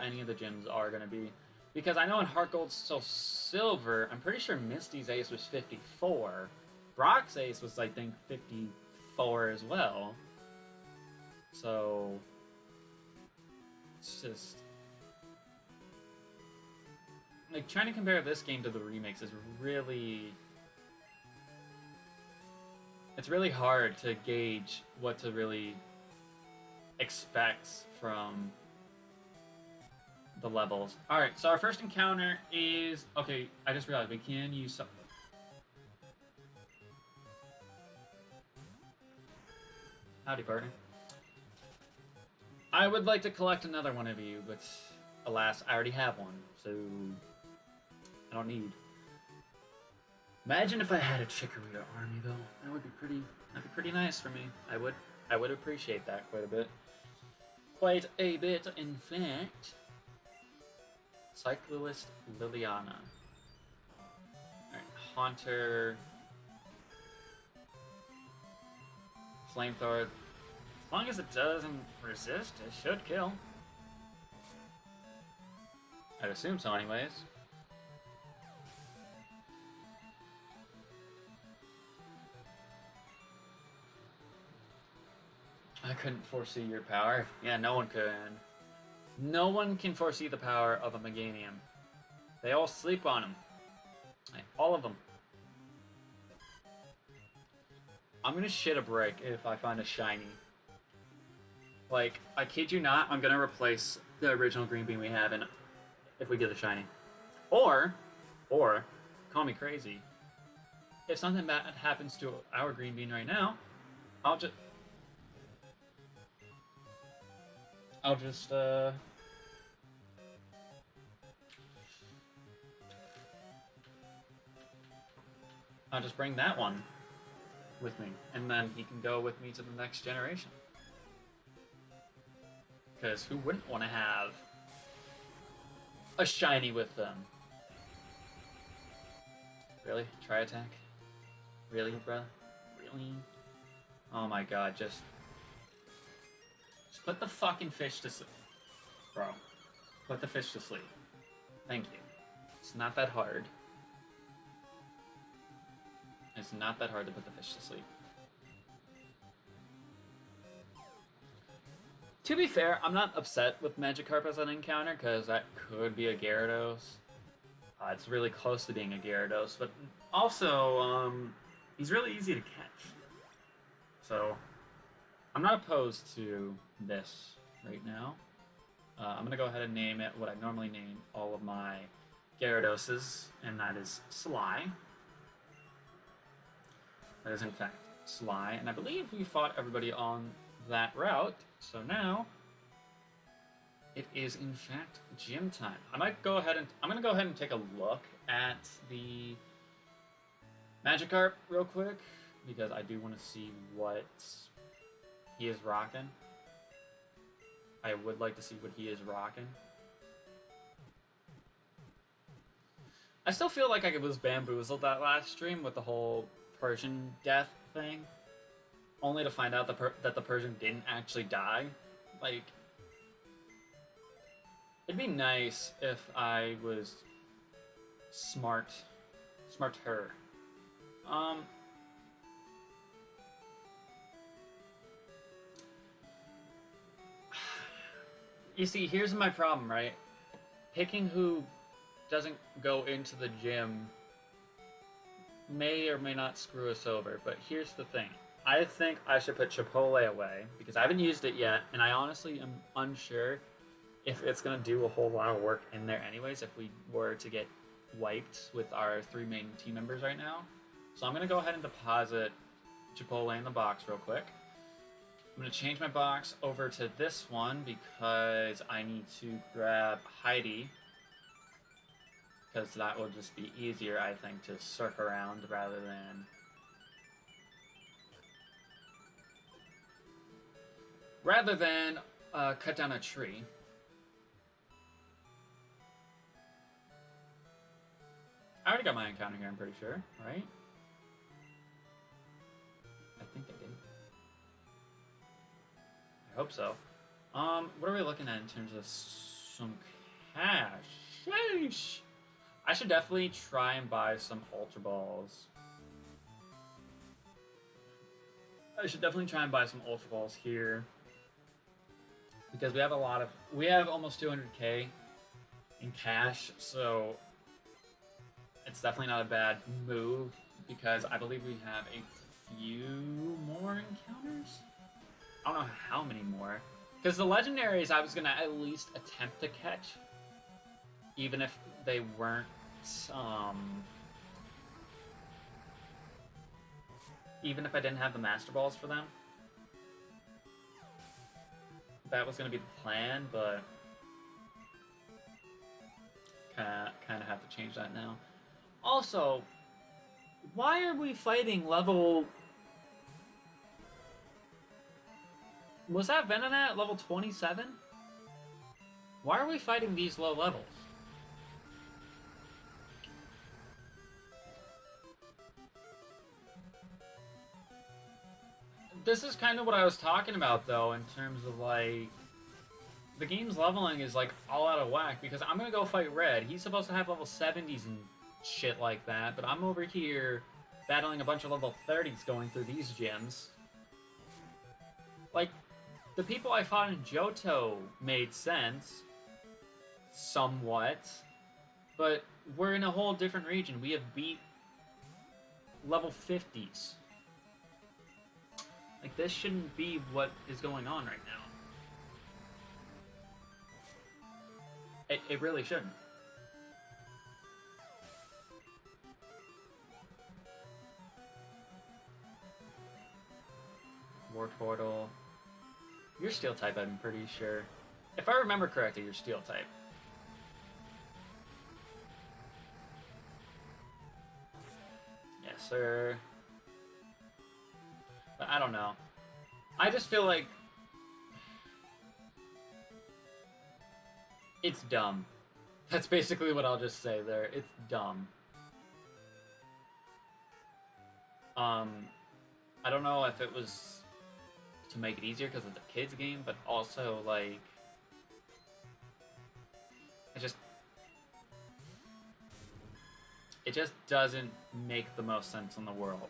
any of the gyms are going to be. Because I know in Heart Gold Soul Silver, I'm pretty sure Misty's ace was 54. Brock's ace was, I think, 54 as well. So it's just like trying to compare this game to the remakes is really hard to gauge what to really expect from the levels. Alright, so our first encounter is... Okay, I just realized we can use some... Howdy, partner. I would like to collect another one of you, but alas, I already have one, so I don't need. Imagine if I had a Chikorita army, though. That would be pretty nice for me. I would appreciate that quite a bit. Quite a bit, in fact. Cyclist Liliana. Alright, Haunter. Flamethrower. As long as it doesn't resist, it should kill. I'd assume so anyways. I couldn't foresee your power. Yeah, no one could. No one can foresee the power of a Meganium. They all sleep on him. Like, all of them. I'm gonna shit a brick if I find a shiny. Like, I kid you not, I'm gonna replace the original green bean we have in if we get a shiny. Or, call me crazy. If something bad happens to our green bean right now, I'll just bring that one with me, and then he can go with me to the next generation. Because who wouldn't want to have a shiny with them? Really? Try attack? Really, bro? Really? Oh my god, just put the fucking fish to sleep. Bro. Put the fish to sleep. Thank you. It's not that hard. It's not that hard to put the fish to sleep. To be fair, I'm not upset with Magikarp as an encounter, because that could be a Gyarados. It's really close to being a Gyarados, but also, he's really easy to catch. So, I'm not opposed to this right now. I'm going to go ahead and name it what I normally name all of my Gyaradoses, and that is Sly. That is in fact Sly, and I believe we fought everybody on that route, so now it is in fact gym time. I'm gonna go ahead and take a look at the Magikarp real quick, because I do want to see what he is rocking. I would like to see what he is rocking. I still feel like I was bamboozled that last stream with the whole Persian death thing, only to find out that the Persian didn't actually die. Like, it'd be nice if I was smarter. You see, here's my problem, right? Picking who doesn't go into the gym may or may not screw us over, but here's the thing. I think I should put Chipotle away, because I haven't used it yet, and I honestly am unsure if it's going to do a whole lot of work in there anyways if we were to get wiped with our 3 main team members right now. So I'm going to go ahead and deposit Chipotle in the box real quick. I'm going to change my box over to this one because I need to grab Heidi, because that will just be easier, I think, to circle around rather than cut down a tree. I already got my encounter here, I'm pretty sure, right? I think I did. I hope so. What are we looking at in terms of some cash? Sheesh! I should definitely try and buy some Ultra Balls. I should definitely try and buy some Ultra Balls here, because we have almost 200k in cash, so it's definitely not a bad move, because I believe we have a few more encounters. I don't know how many more, because the legendaries I was gonna at least attempt to catch, even if they weren't, even if I didn't have the Master Balls for them. That was gonna be the plan, but kind of have to change that now. Also, why are we fighting level... Was that Venonat level 27? Why are we fighting these low levels? This is kind of what I was talking about, though, in terms of, like, the game's leveling is, like, all out of whack, because I'm gonna go fight Red. He's supposed to have level 70s and shit like that, but I'm over here battling a bunch of level 30s going through these gyms. Like, the people I fought in Johto made sense, somewhat, but we're in a whole different region. We have beat level 50s. Like, this shouldn't be what is going on right now. It really shouldn't. War Turtle. You're Steel type, I'm pretty sure. If I remember correctly, you're Steel type. Yes, sir. But I don't know. I just feel like it's dumb. That's basically what I'll just say there. It's dumb. I don't know if it was to make it easier because it's a kid's game, but also, like, it just doesn't make the most sense in the world.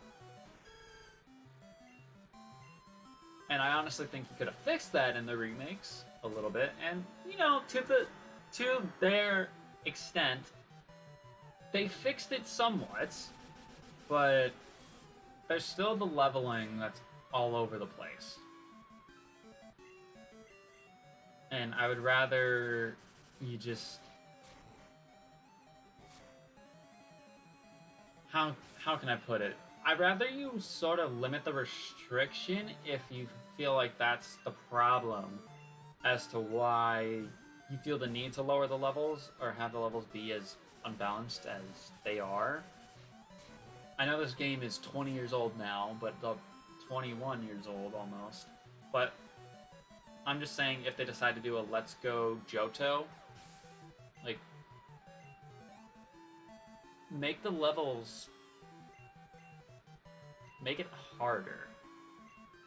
And I honestly think you could have fixed that in the remakes a little bit, and you know, to their extent, they fixed it somewhat, but there's still the leveling that's all over the place. And I would rather you just... How can I put it? I'd rather you sort of limit the restriction if you feel like that's the problem as to why you feel the need to lower the levels or have the levels be as unbalanced as they are. I know this game is 20 years old now, but 21 years old almost. But I'm just saying if they decide to do a Let's Go Johto, like, make the levels... make it harder.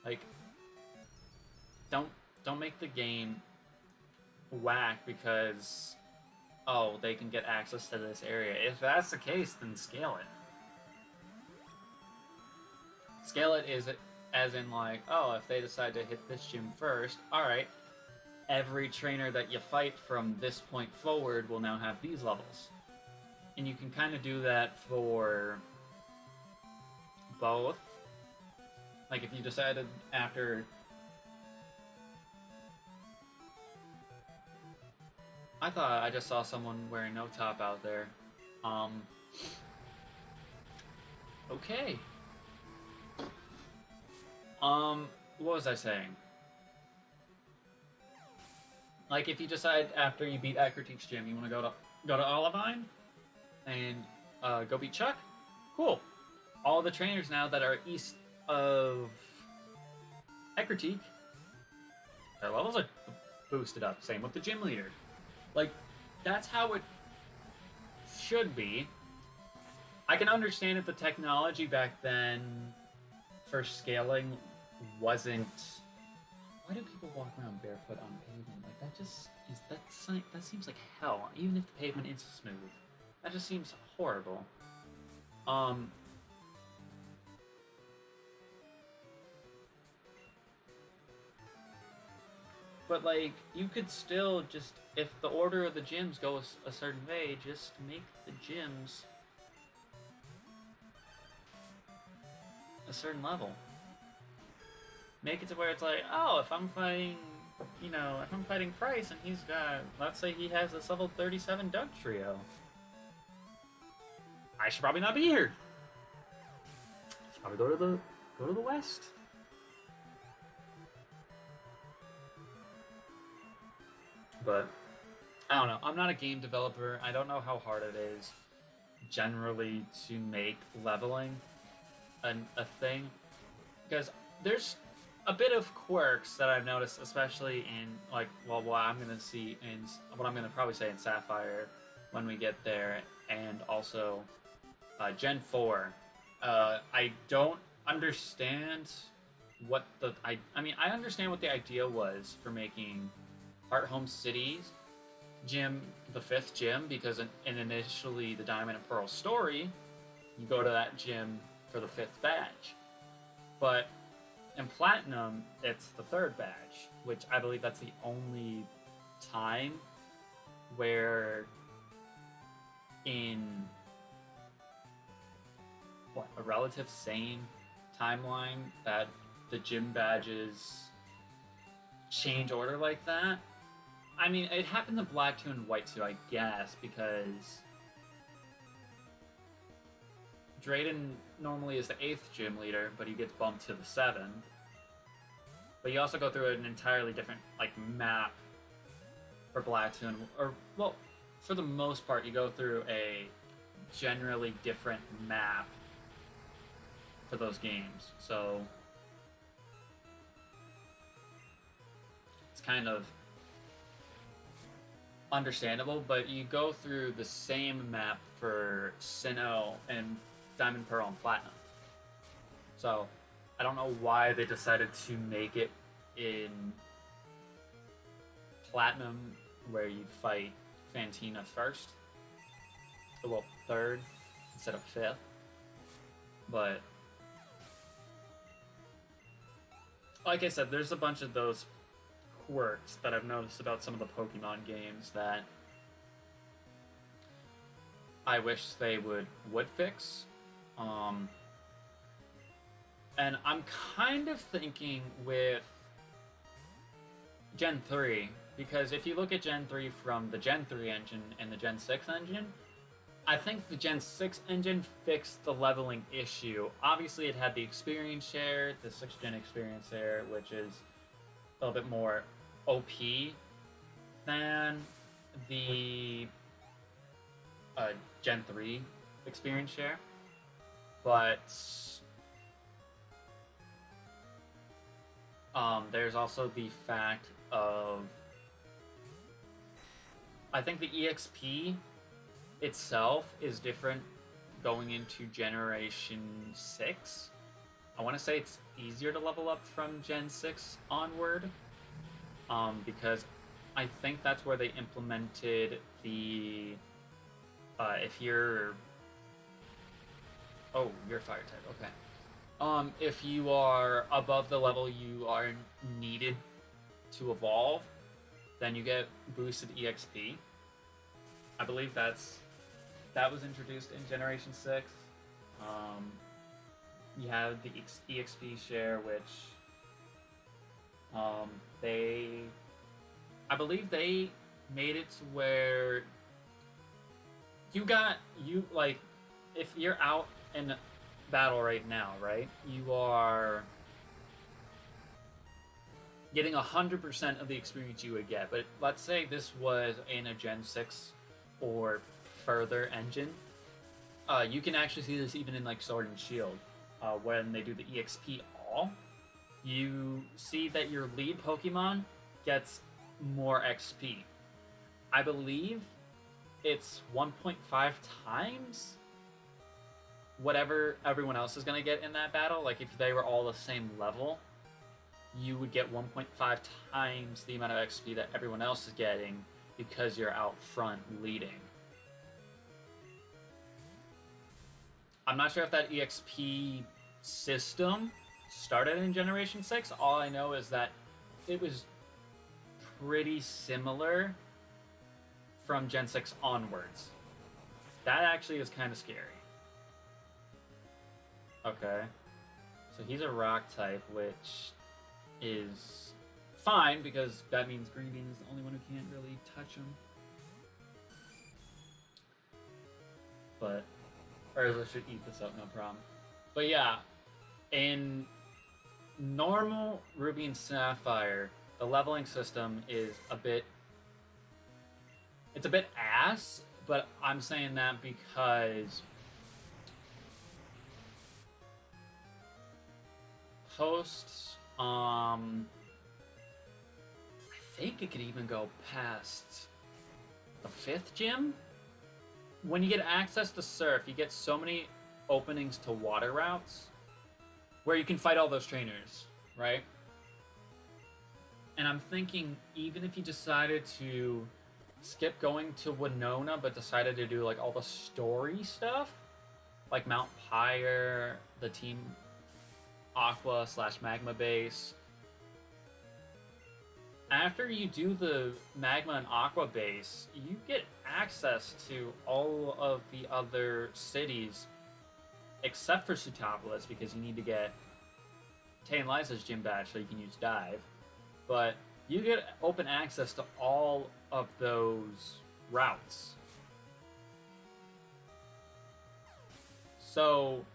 Like, don't make the game whack because, oh, they can get access to this area. If that's the case, then scale it. Scale it is as in, like, oh, if they decide to hit this gym first, alright, every trainer that you fight from this point forward will now have these levels. And you can kind of do that for both. Like, if you decided after... I thought I just saw someone wearing no top out there. Okay. What was I saying? Like, if you decide after you beat Acritique's gym, you want to go to Olivine and go beat Chuck, cool. All the trainers now that are east of Acritique, their levels are boosted up. Same with the gym leader. Like, that's how it should be. I can understand if the technology back then for scaling wasn't... Why do people walk around barefoot on pavement? Like, that just is... That seems like hell. Even if the pavement is smooth. That just seems horrible. But, like, you could still just... If the order of the gyms goes a certain way, just make the gyms a certain level. Make it to where it's like, oh, if I'm fighting, you know, if I'm fighting Price and he's got, let's say he has this level 37 Doug Trio, I should probably not be here. I should probably go to the West. But I don't know. I'm not a game developer. I don't know how hard it is generally to make leveling a thing, because there's a bit of quirks that I've noticed, especially in, like, well, what I'm gonna see in what I'm gonna probably say in Sapphire when we get there, and also Gen 4. I don't understand what the I mean I understand what the idea was for making Heart Home City's gym the 5th gym, because in initially the Diamond and Pearl story, you go to that gym for the 5th badge. But in Platinum, it's the 3rd badge, which I believe that's the only time where in a relative same timeline that the gym badges change order like that. I mean, it happened to Black 2 and White 2, I guess, because Drayden normally is the 8th gym leader, but he gets bumped to the 7th. But you also go through an entirely different, like, map for Black 2 and... Or, well, for the most part, you go through a generally different map for those games. So it's kind of understandable, but you go through the same map for Sinnoh and Diamond, Pearl, and Platinum. So I don't know why they decided to make it in Platinum where you fight Fantina first. Well, third instead of 5th. But like I said, there's a bunch of those quirks that I've noticed about some of the Pokemon games that I wish they would fix. And I'm kind of thinking with Gen 3, because if you look at Gen 3 from the Gen 3 engine and the Gen 6 engine, I think the Gen 6 engine fixed the leveling issue. Obviously, it had the experience share, the 6th Gen experience share, which is a little bit more OP than the Gen 3 experience share. But there's also the fact of, I think the EXP itself is different going into Generation 6. I want to say it's easier to level up from Gen 6 onward, because I think that's where they implemented the, if you're, oh, you're fire type, okay. If you are above the level you are needed to evolve, then you get boosted EXP. I believe that was introduced in Generation 6. You have the EXP share, which I believe they made it to where if you're out in battle right now, right, you are getting 100% of the experience you would get. But let's say this was in a Gen 6 or further engine. You can actually see this even in like Sword and Shield. When they do the EXP all, you see that your lead Pokemon gets more XP. I believe it's 1.5 times whatever everyone else is going to get in that battle. Like if they were all the same level, you would get 1.5 times the amount of XP that everyone else is getting because you're out front leading. I'm not sure if that EXP system started in Generation 6. All I know is that it was pretty similar from Gen 6 onwards. That actually is kind of scary. Okay. So he's a rock type, which is fine because that means Greeding is the only one who can't really touch him. But Urza should eat this up, no problem. But yeah, in normal Ruby and Sapphire, the leveling system is it's a bit ass, but I'm saying that because I think it could even go past the 5th gym. When you get access to Surf, you get so many openings to water routes where you can fight all those trainers, right? And I'm thinking, even if you decided to skip going to Winona, but decided to do like all the story stuff, like Mount Pyre, the Team Aqua / Magma base. After you do the Magma and Aqua base, you get access to all of the other cities except for Sootopolis, because you need to get Tay and Liza's gym badge so you can use Dive. But you get open access to all of those routes. So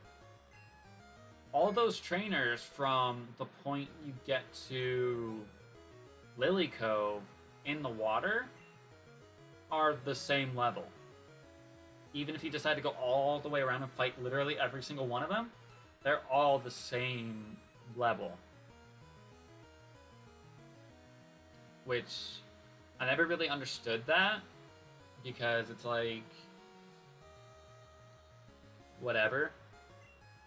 all those trainers from the point you get to Lily Cove in the water are the same level. Even if you decide to go all the way around and fight literally every single one of them, they're all the same level. Which I never really understood that, because it's like whatever.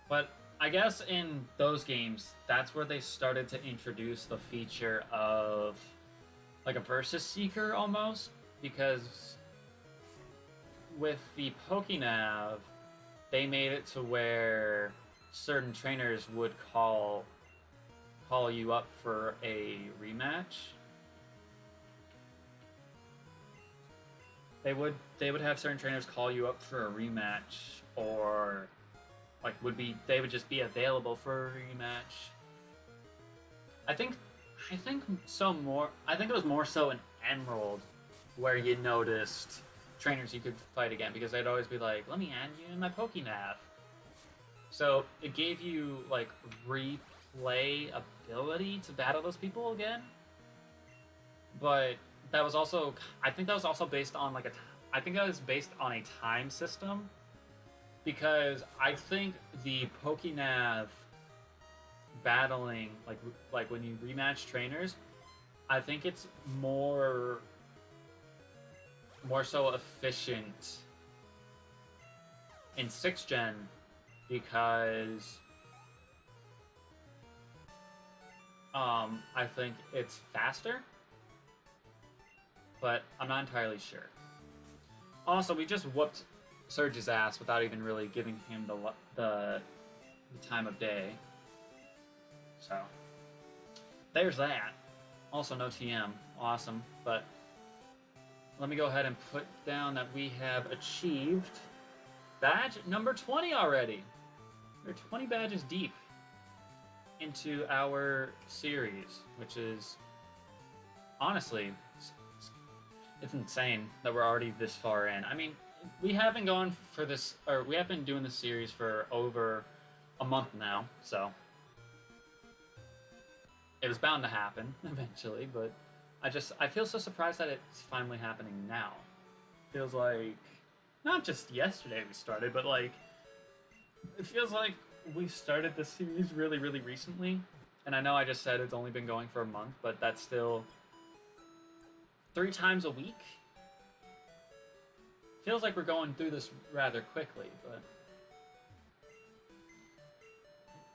But I guess in those games, that's where they started to introduce the feature of like a versus seeker almost, because with the Pokénav, they made it to where certain trainers would call you up for a rematch. They would have certain trainers call you up for a rematch, or like they would just be available for a rematch. I think it was more so in Emerald where you noticed trainers you could fight again, because they'd always be like, let me add you in my Pokénav. So it gave you like replay ability to battle those people again. But that was also, I think that was also based on like I think that was based on a time system, because I think the Pokénav battling, like when you rematch trainers, I think it's more so efficient in 6th gen, because I think it's faster, but I'm not entirely sure. Also, we just whooped Surge's ass without even really giving him the time of day. So, there's that. Also, no TM. Awesome. But let me go ahead and put down that we have achieved badge number 20 already. We're 20 badges deep into our series, which is honestly, it's insane that we're already this far in. I mean, we have been going for this, or we have been doing this series for over a month now, so it was bound to happen eventually, but I feel so surprised that it's finally happening now. Feels like, not just yesterday we started, but like, it feels like we started this series really, really recently. And I know I just said it's only been going for a month, but that's still 3 times a week. Feels like we're going through this rather quickly, but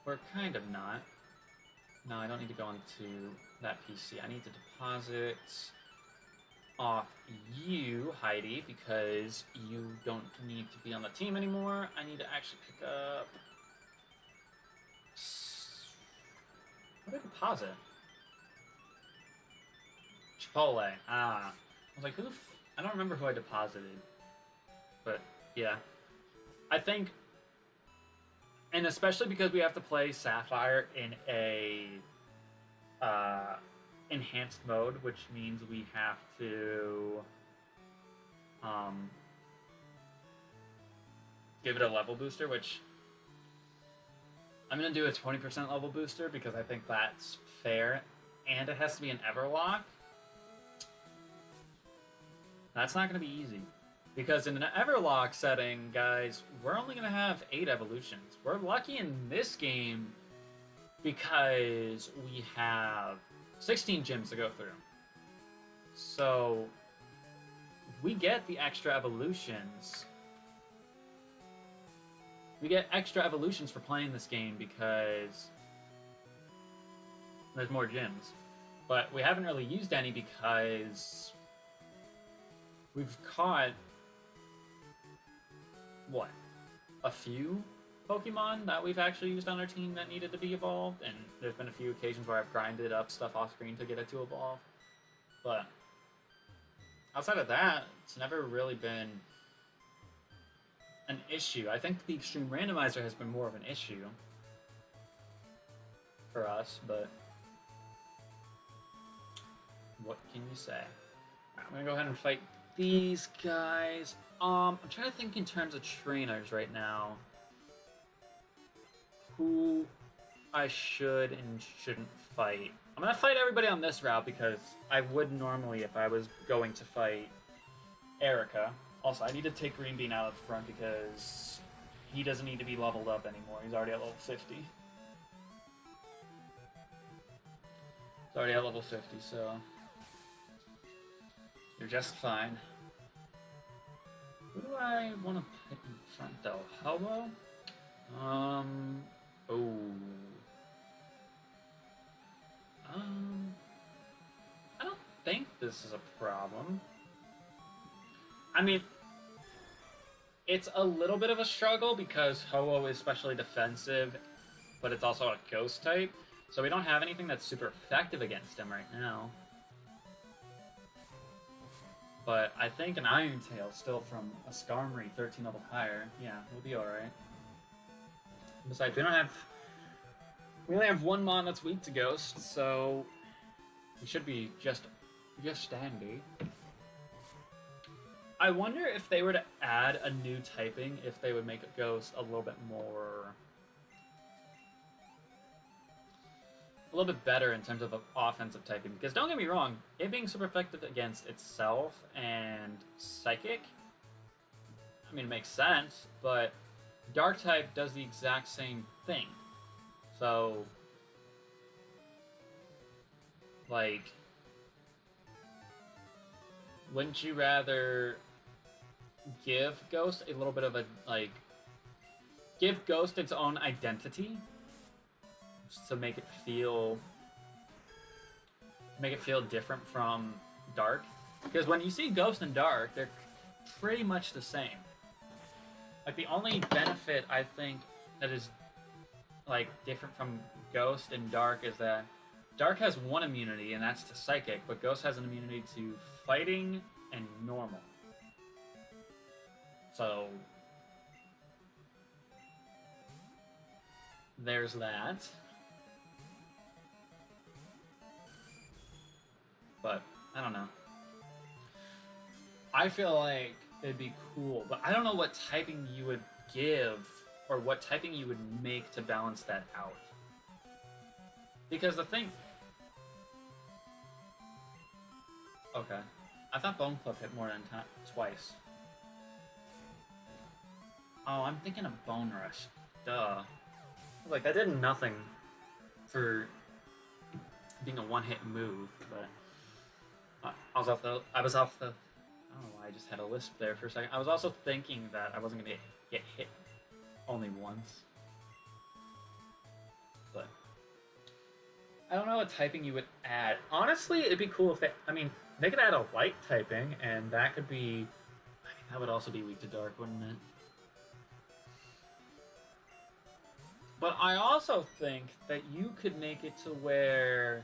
we're kind of not. No, I don't need to go into that PC. I need to deposit off you, Heidi, because you don't need to be on the team anymore. I need to actually pick up... What did I deposit? Chipotle. Ah. I was like, I don't remember who I deposited. But, yeah. I think... And especially because we have to play Sapphire in a enhanced mode, which means we have to give it a level booster, which I'm going to do a 20% level booster because I think that's fair, and it has to be an Everlock. That's not going to be easy. Because in an Everlock setting, guys, we're only going to have 8 evolutions. We're lucky in this game because we have 16 gyms to go through. So, we get the extra evolutions. We get extra evolutions for playing this game because there's more gyms. But we haven't really used any because we've caught... what? A few Pokemon that we've actually used on our team that needed to be evolved, and there's been a few occasions where I've grinded up stuff off screen to get it to evolve. But outside of that, it's never really been an issue. I think the Extreme Randomizer has been more of an issue for us, but What can you say? Right, I'm gonna go ahead and fight these guys. I'm trying to think in terms of trainers right now. Who I should and shouldn't fight. I'm gonna fight everybody on this route because I would normally if I was going to fight Erica. Also, I need to take Green Bean out of the front because he doesn't need to be leveled up anymore. He's already at level 50. He's already at level 50, so you're just fine. Who do I want to put in front though? Hello? Oh. I don't think this is a problem. I mean, it's a little bit of a struggle because Ho-Oh is especially defensive, but it's also a ghost type, so we don't have anything that's super effective against him right now. But I think an Iron Tail still from a Skarmory 13 level higher, yeah, we'll be alright. Besides, we only have one mon that's weak to Ghost, so we should be just dandy. I wonder if they were to add a new typing, if they would make a Ghost a little bit better in terms of offensive typing. Because don't get me wrong, it being super effective against itself and Psychic, I mean, it makes sense, but Dark type does the exact same thing. So, like, wouldn't you rather give Ghost a little bit of a, like, give Ghost its own identity to make it feel different from Dark? Because when you see Ghost and Dark, they're pretty much the same. Like, the only benefit I think that is, like, different from Ghost and Dark is that Dark has one immunity, and that's to Psychic, but Ghost has an immunity to Fighting and Normal. So, there's that. But, I don't know. I feel like it'd be cool, but I don't know what typing you would give or what typing you would make to balance that out. Because the thing... Okay. I thought Bone Club hit more than twice. Oh, I'm thinking of Bone Rush. Duh. Like, that did nothing for being a one-hit move, but... I was off the... I don't know why I just had a lisp there for a second. I was also thinking that I wasn't going to get hit only once. But I don't know what typing you would add. Honestly, it'd be cool if they... I mean, they could add a light typing, and that could be... I mean, that would also be weak to Dark, wouldn't it? But I also think that you could make it to where...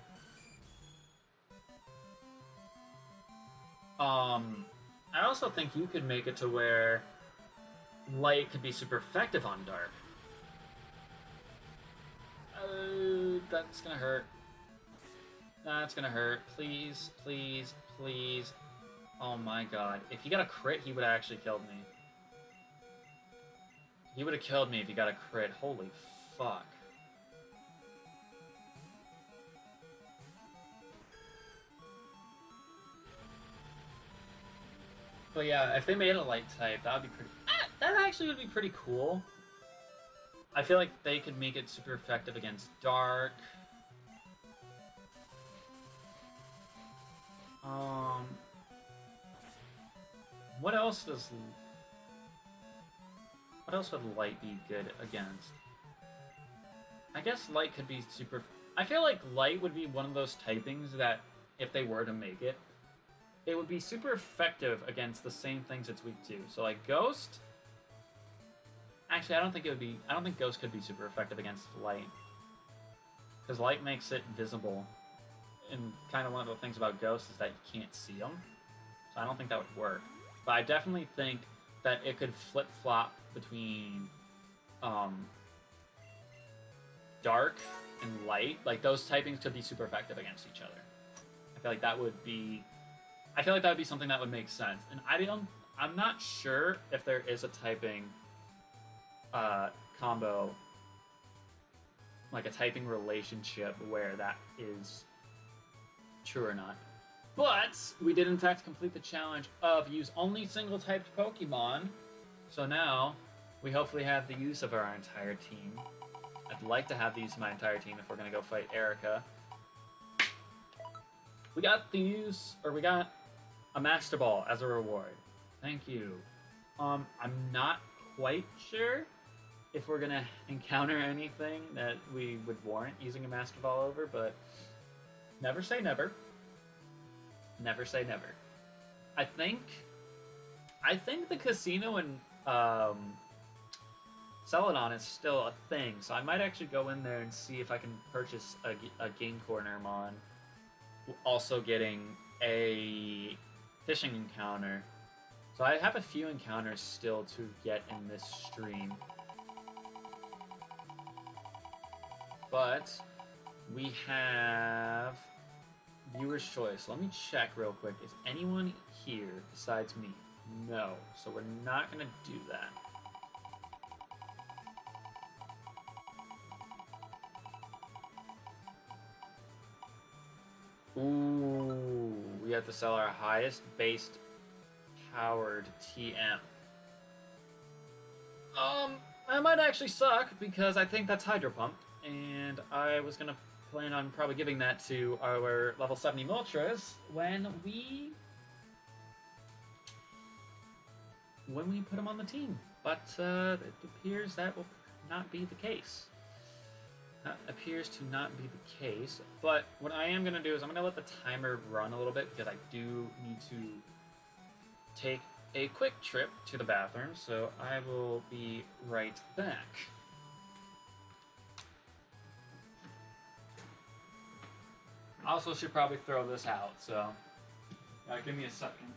I also think you could make it to where Light could be super effective on Dark. That's gonna hurt. That's gonna hurt. Please, please, please. Oh my god. If he got a crit, he would have actually killed me. He would have killed me if he got a crit. Holy fuck. But yeah, if they made a light type, that would be pretty... that actually would be pretty cool. I feel like they could make it super effective against Dark. What else does... What else would Light be good against? I guess Light could be super... I feel like Light would be one of those typings that, if they were to make it, it would be super effective against the same things it's weak to. So, like, Ghost... Actually, I don't think Ghost could be super effective against Light. Because Light makes it visible. And kind of one of the things about Ghost is that you can't see them. So I don't think that would work. But I definitely think that it could flip-flop between Dark and Light. Like, those typings could be super effective against each other. I feel like that would be. I feel like that would be something that would make sense. And I'm not sure if there is a typing combo, like a typing relationship where that is true or not. But we did in fact complete the challenge of use only single typed Pokemon. So now we hopefully have the use of our entire team. I'd like to have the use of my entire team if we're gonna go fight Erica. We got we got a Master Ball as a reward. Thank you. I'm not quite sure if we're gonna encounter anything that we would warrant using a Master Ball over, but never say never. Never say never. I think the casino in Celadon is still a thing, so I might actually go in there and see if I can purchase a Game Cornermon, also getting a fishing encounter. So I have a few encounters still to get in this stream. But we have viewer's choice. Let me check real quick. Is anyone here besides me? No. So we're not going to do that. Ooh, we have to sell our highest based powered TM. That might actually suck because I think that's Hydro Pump, and I was gonna plan on probably giving that to our level 70 Moltres when we put them on the team. But it appears that will not be the case. Appears to not be the case, but what I am going to do is I'm going to let the timer run a little bit because I do need to take a quick trip to the bathroom, so I will be right back. I also should probably throw this out, so give me a second.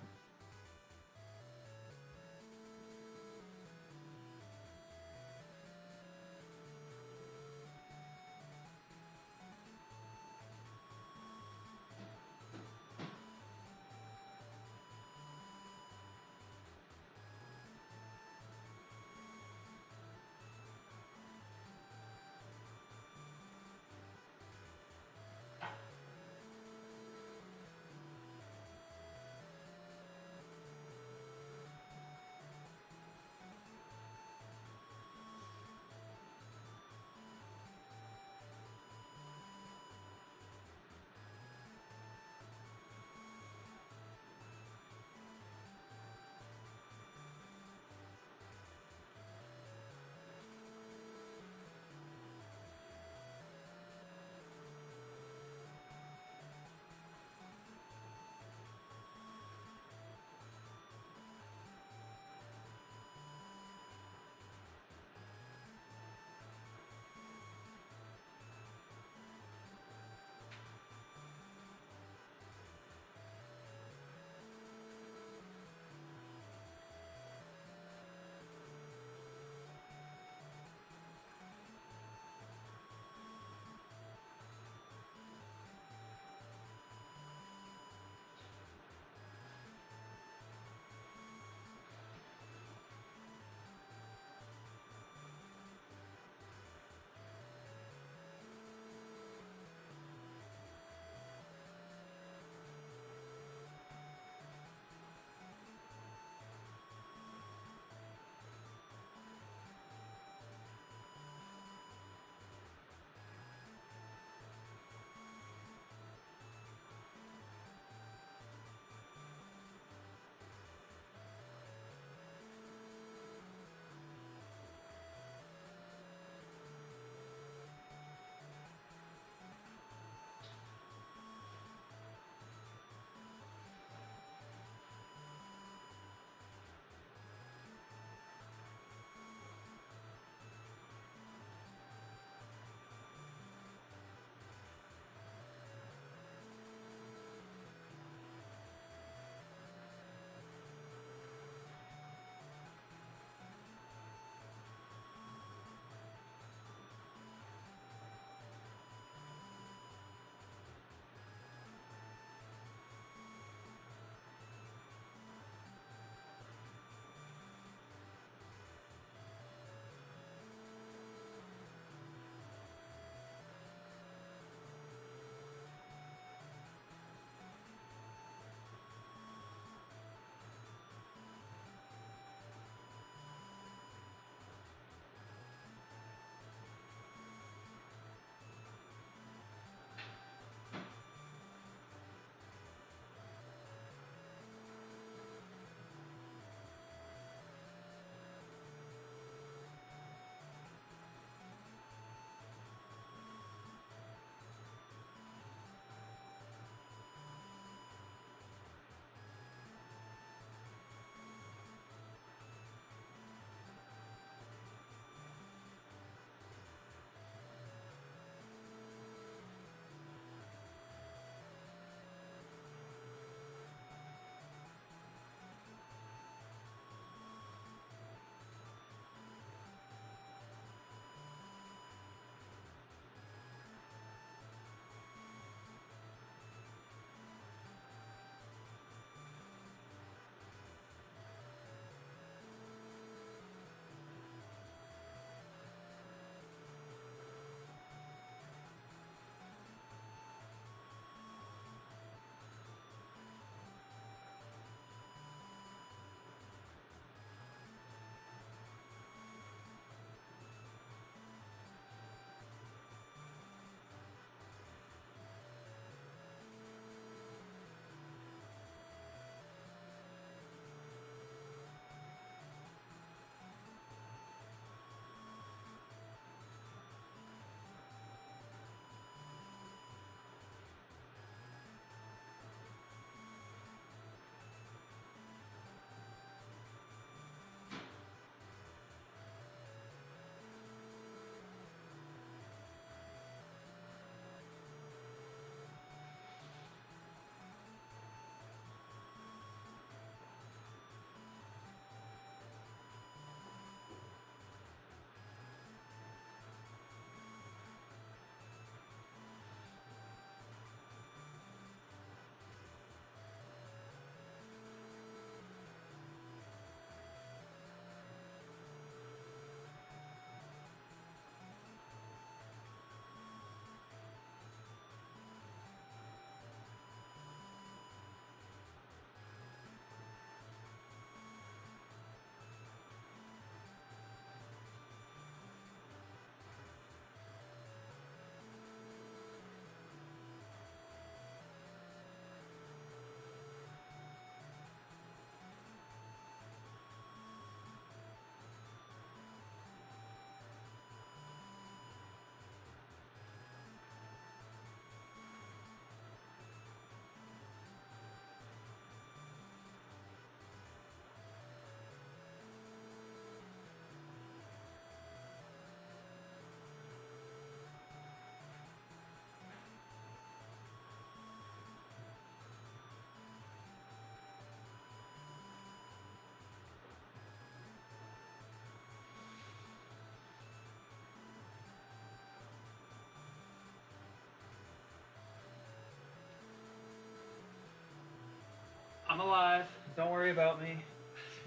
I'm alive. Don't worry about me.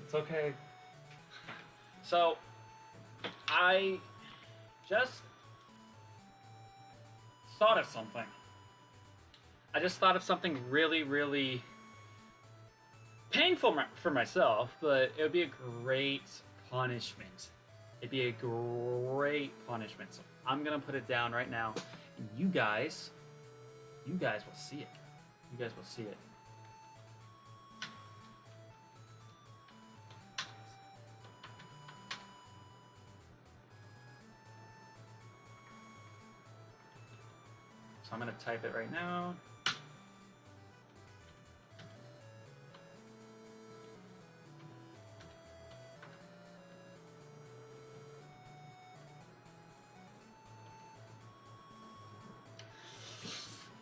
It's okay. So, I just thought of something. I just thought of something really, really painful for myself, but it would be a great punishment. It'd be a great punishment. So I'm gonna put it down right now, and you guys will see it. You guys will see it. So I'm gonna type it right now.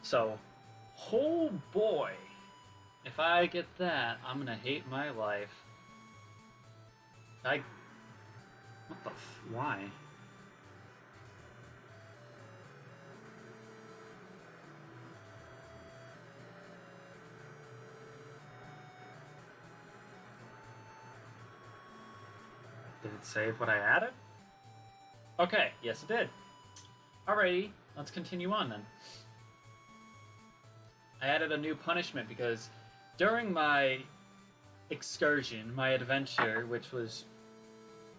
So, oh boy, if I get that, I'm gonna hate my life. What the why? Did it save what I added? Okay, yes it did. Alrighty, let's continue on then. I added a new punishment because during my excursion, my adventure, which was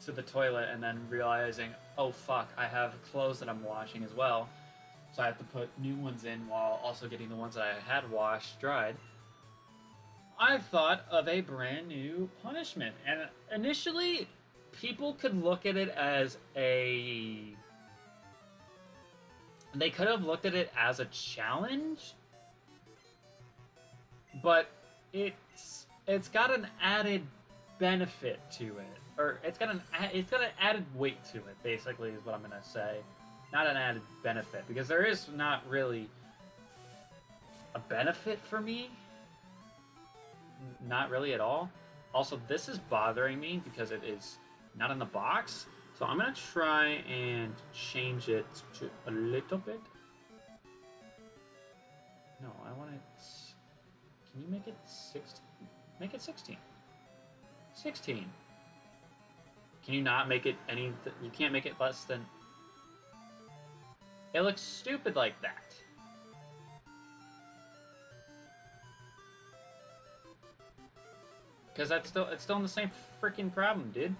to the toilet and then realizing, oh fuck, I have clothes that I'm washing as well, so I have to put new ones in while also getting the ones that I had washed dried, I thought of a brand new punishment. And initially, people could look at it as they could have looked at it as a challenge, but it's got an added benefit to it, or it's got an added weight to it. Basically, is what I'm gonna say, not an added benefit, because there is not really a benefit for me, not really at all. Also, this is bothering me because it is not in the box, so I'm gonna try and change it to a little bit. No, I want it. Can you make it 16? Make it 16. 16. Can you not make it any... You can't make it less than... It looks stupid like that. Because it's still in the same freaking problem, dude.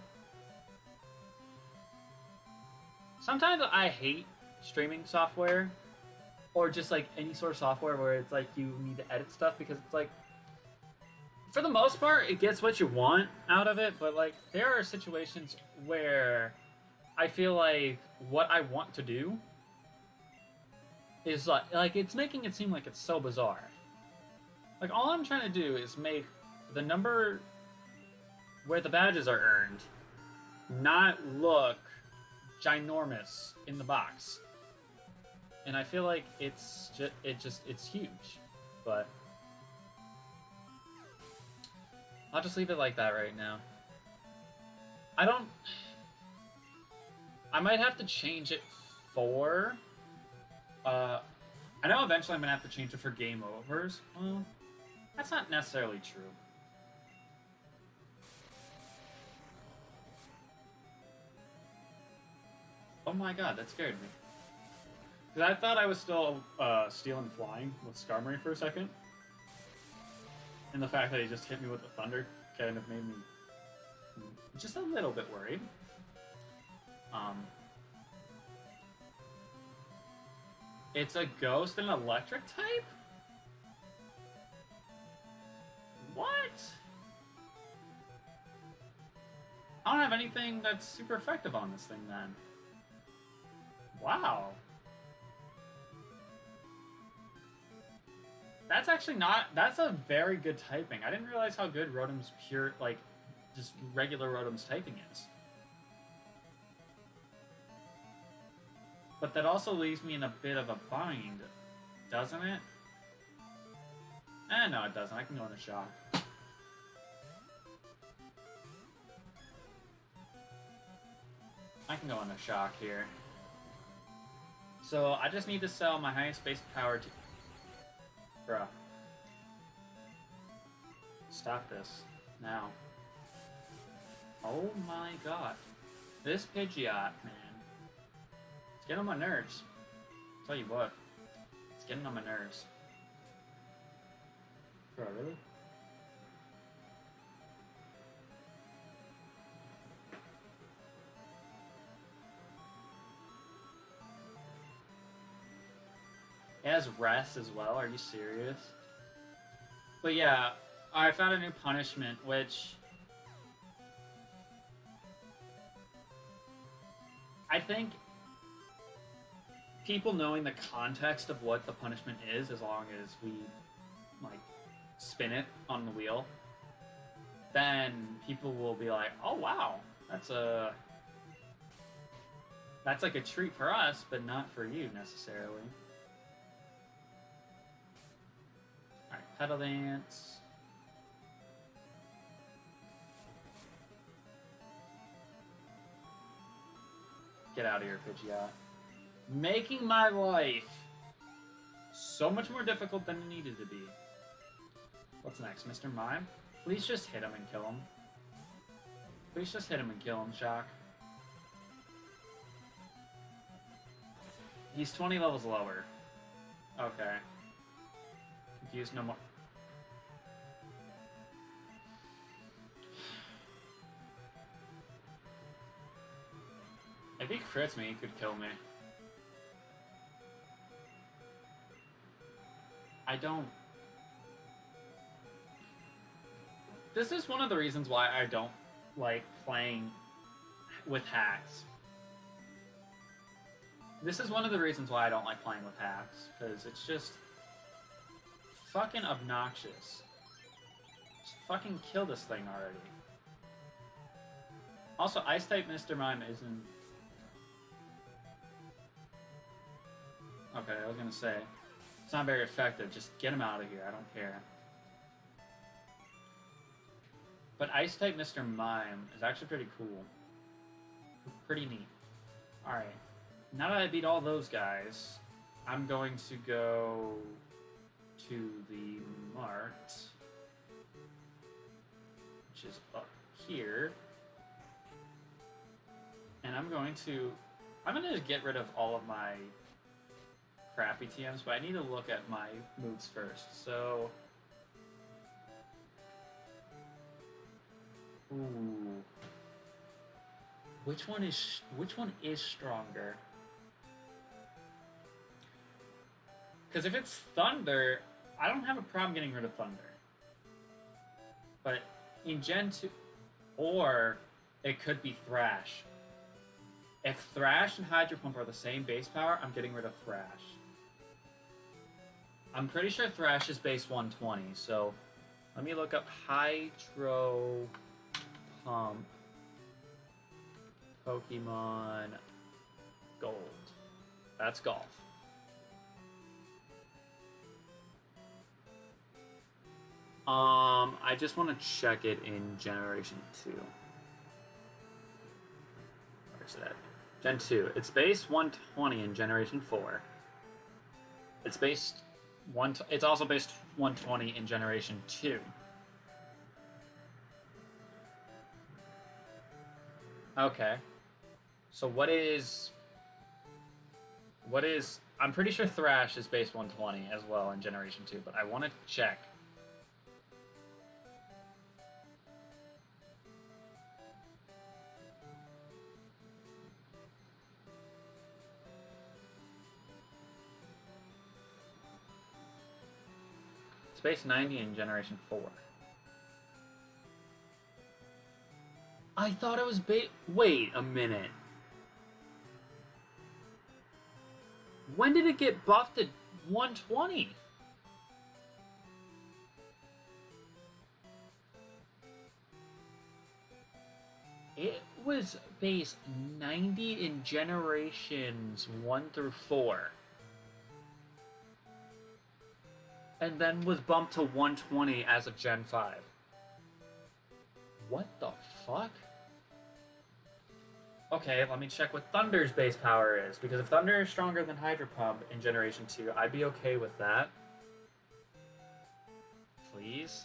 Sometimes I hate streaming software, or just like any sort of software where it's like you need to edit stuff, because it's like, for the most part, it gets what you want out of it, but like there are situations where I feel like what I want to do is like it's making it seem like it's so bizarre. Like all I'm trying to do is make the number where the badges are earned not look ginormous in the box. And I feel like it's huge, but I'll just leave it like that right now. I might have to change it for, I know eventually I'm gonna have to change it for game overs. Well, that's not necessarily true. Oh my god, that scared me. Because I thought I was still stealing flying with Skarmory for a second. And the fact that he just hit me with the thunder kind of made me just a little bit worried. It's a ghost and electric type? What? I don't have anything that's super effective on this thing then. Wow. That's actually not... That's a very good typing. I didn't realize how good Rotom's pure, like, just regular Rotom's typing is. But that also leaves me in a bit of a bind, doesn't it? No, it doesn't. I can go into shock. I can go into shock here. So I just need to sell my highest base power to... Bruh. Stop this. Now. Oh my god. This Pidgeot, man. It's getting on my nerves. I'll tell you what. It's getting on my nerves. Bro, really? It has rest as well, are you serious? But yeah, I found a new punishment, which... I think people knowing the context of what the punishment is, as long as we, like, spin it on the wheel, then people will be like, oh wow, that's like a treat for us, but not for you necessarily. Alright, Pedal Dance. Get out of here, Pidgeot. Making my life so much more difficult than it needed to be. What's next, Mr. Mime? Please just hit him and kill him. Please just hit him and kill him, Shock. He's 20 levels lower. Okay. Confused no more. If he crits me, he could kill me. I don't... This is one of the reasons why I don't like playing with hacks. This is one of the reasons why I don't like playing with hacks, because it's just fucking obnoxious. Just fucking kill this thing already. Also, Ice-type Mr. Mime isn't... Okay, I was gonna say, it's not very effective. Just get him out of here. I don't care. But Ice-type Mr. Mime is actually pretty cool. Pretty neat. Alright. Now that I beat all those guys, I'm going to go to the Mart, which is up here. And I'm going to get rid of all of my crappy TMs, but I need to look at my moves first. So, ooh, which one is stronger? Because if it's Thunder, I don't have a problem getting rid of Thunder. But in Gen 2, or it could be Thrash. If Thrash and Hydro Pump are the same base power, I'm getting rid of Thrash. I'm pretty sure Thrash is base 120, so let me look up Hydro Pump Pokemon Gold. That's Golf. I just want to check it in Generation 2. Where's it at? Gen 2. It's base 120 in Generation 4. It's also based 120 in Generation 2. Okay. So what is... I'm pretty sure Thrash is base 120 as well in Generation 2, but I want to check. Base 90 in Generation 4. I thought it was wait a minute. When did it get buffed to 120? It was base 90 in Generations 1 through 4. And then was bumped to 120 as of Gen 5. What the fuck? Okay, let me check what Thunder's base power is, because if Thunder is stronger than Hydro Pump in Generation 2, I'd be okay with that. Please?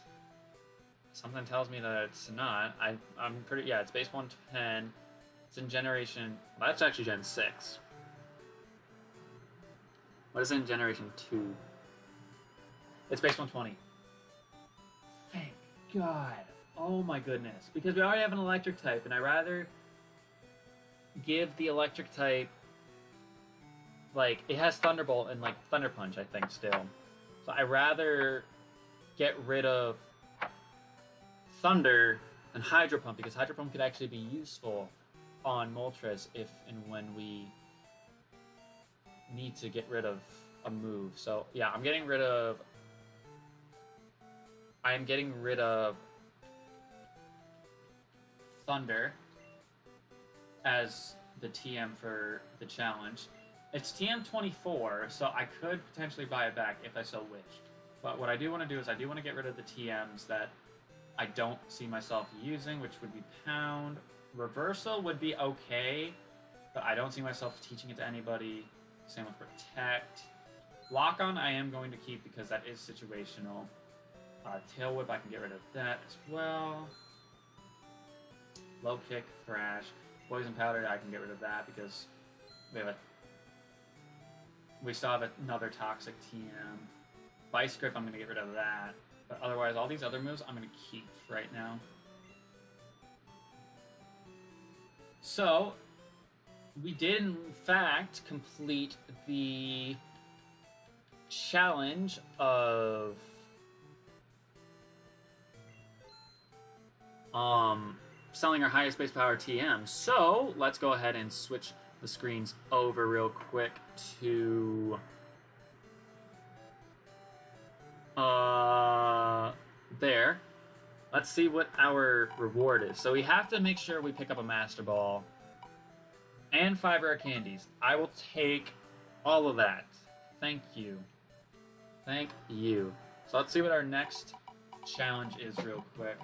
Something tells me that it's not. I'm pretty, yeah, it's base 110. It's in generation, well, that's actually Gen 6. What is it in generation 2? It's base 120. Thank God. Oh my goodness. Because we already have an electric type, and I rather give the electric type, like, it has Thunderbolt and, like, Thunder Punch, I think, still. So I rather get rid of Thunder than Hydro Pump, because Hydro Pump could actually be useful on Moltres if and when we need to get rid of a move. So yeah, I'm getting rid of Thunder as the TM for the challenge. It's TM 24, so I could potentially buy it back if I so wished. But what I do want to do is I do want to get rid of the TMs that I don't see myself using, which would be Pound. Reversal would be okay, but I don't see myself teaching it to anybody. Same with Protect. Lock On I am going to keep because that is situational. Tail Whip, I can get rid of that as well. Low Kick, Thrash. Poison Powder, I can get rid of that because we still have another Toxic TM. Vice Grip, I'm going to get rid of that. But otherwise, all these other moves I'm going to keep right now. So, we did in fact complete the challenge of selling our highest base power TM. So, let's go ahead and switch the screens over real quick to there. Let's see what our reward is. So we have to make sure we pick up a Master Ball and 5 rare candies. I will take all of that. Thank you. Thank you. So let's see what our next challenge is real quick.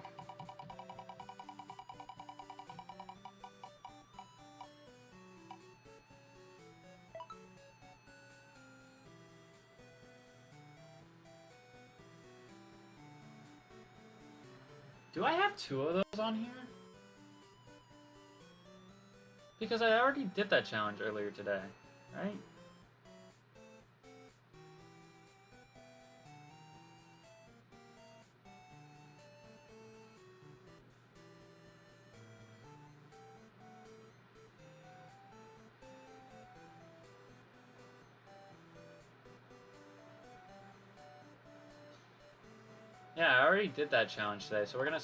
Do I have 2 of those on here? Because I already did that challenge earlier today, right? Yeah, I already did that challenge today, so we're gonna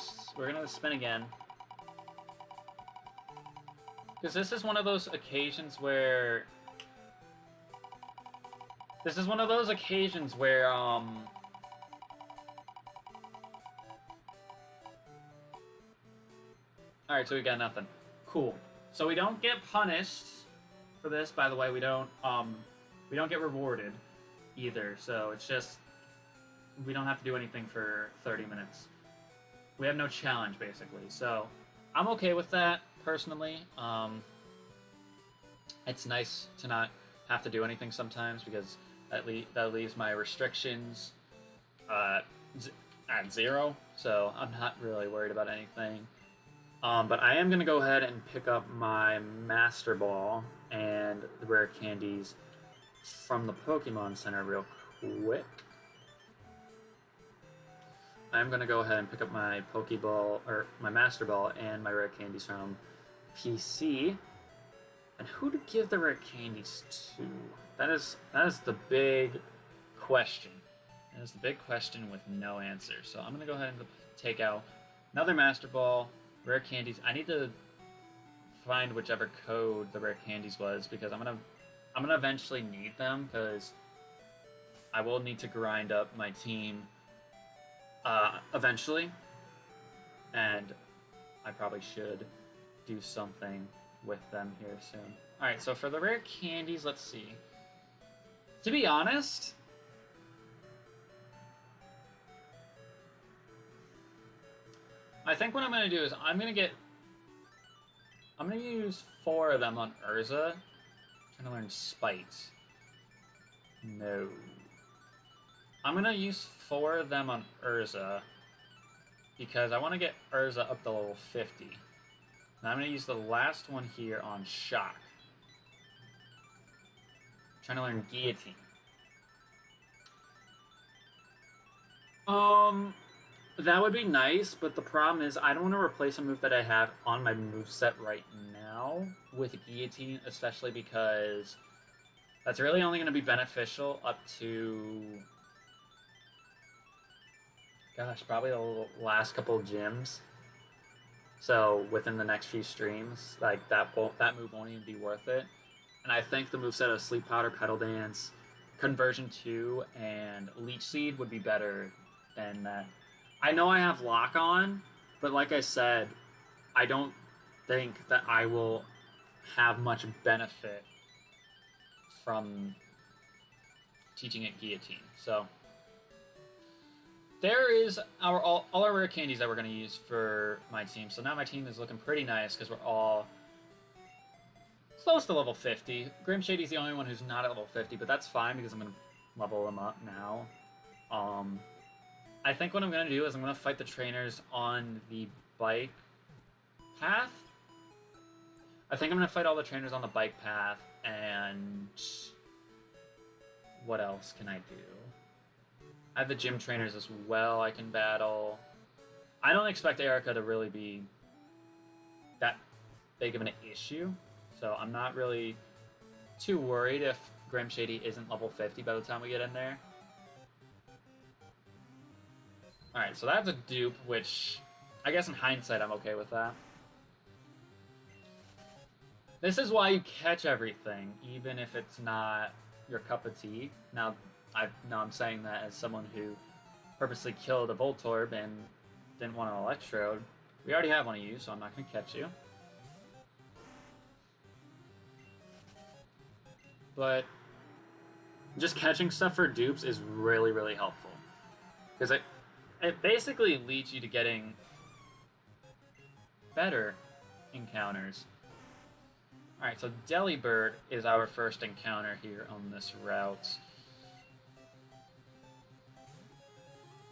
spin again. Because this is one of those occasions where Alright, so we got nothing. Cool. So we don't get punished for this, by the way, we don't get rewarded either, so it's just we don't have to do anything for 30 minutes. We have no challenge, basically. So, I'm okay with that, personally. It's nice to not have to do anything sometimes, because that leaves my restrictions at 0, so I'm not really worried about anything. But I am going to go ahead and pick up my Master Ball and the rare candies from the Pokemon Center real quick. I'm going to go ahead and pick up my Pokeball, or my Master Ball, and my rare candies from PC. And who to give the rare candies to? That is the big question. That is the big question with no answer. So I'm going to go ahead and take out another Master Ball, rare candies. I need to find whichever code the rare candies was, because I'm gonna eventually need them, because I will need to grind up my team eventually, and I probably should do something with them here soon. Alright, so for the rare candies, let's see. To be honest, I think what I'm going to do is I'm going to use 4 of them on Urza. I'm trying to learn Spite. No. I'm going to use 4 of them on Urza. because I want to get Urza up to level 50. Now I'm going to use the last one here on Shock. Trying to learn Guillotine. That would be nice, but the problem is I don't want to replace a move that I have on my moveset right now with Guillotine, especially because that's really only going to be beneficial up to... Gosh, probably the last couple of gyms. So within the next few streams, like that move won't even be worth it. And I think the moveset of Sleep Powder, Pedal Dance, Conversion 2, and Leech Seed would be better than that. I know I have Lock on, but like I said, I don't think that I will have much benefit from teaching it Guillotine. So there is all our rare candies that we're going to use for my team. So now my team is looking pretty nice because we're all close to level 50. Grim Shady's the only one who's not at level 50, but that's fine because I'm going to level him up now. I think what I'm going to do is I'm going to fight the trainers on the bike path. I think I'm going to fight all the trainers on the bike path, and what else can I do? I have the gym trainers as well I can battle. I don't expect Erica to really be that big of an issue, so I'm not really too worried if Grim Shady isn't level 50 by the time we get in there. Alright, so that's a dupe, which I guess in hindsight I'm okay with that. This is why you catch everything, even if it's not your cup of tea. Now I'm saying that as someone who purposely killed a Voltorb and didn't want an Electrode. We already have one of you, so I'm not going to catch you. But just catching stuff for dupes is really, really helpful. Because it basically leads you to getting better encounters. Alright, so Delibird is our first encounter here on this route.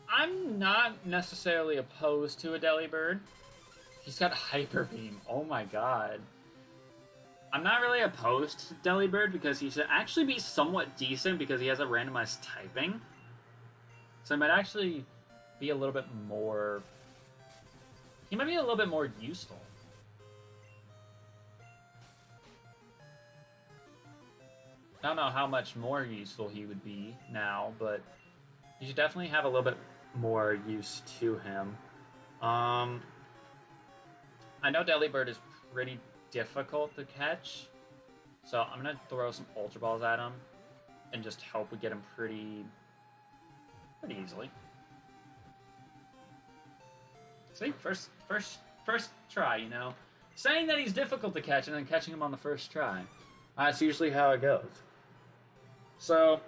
I'm not necessarily opposed to a Delibird. He's got Hyper Beam. Oh my god. I'm not really opposed to Delibird because he should actually be somewhat decent because he has a randomized typing. So it might actually be a little bit more... He might be a little bit more useful. I don't know how much more useful he would be now, but you should definitely have a little bit more use to him. I know Delibird is pretty difficult to catch, so I'm going to throw some Ultra Balls at him and just hope we get him pretty easily. See, first try, you know? Saying that he's difficult to catch and then catching him on the first try. That's usually how it goes. So,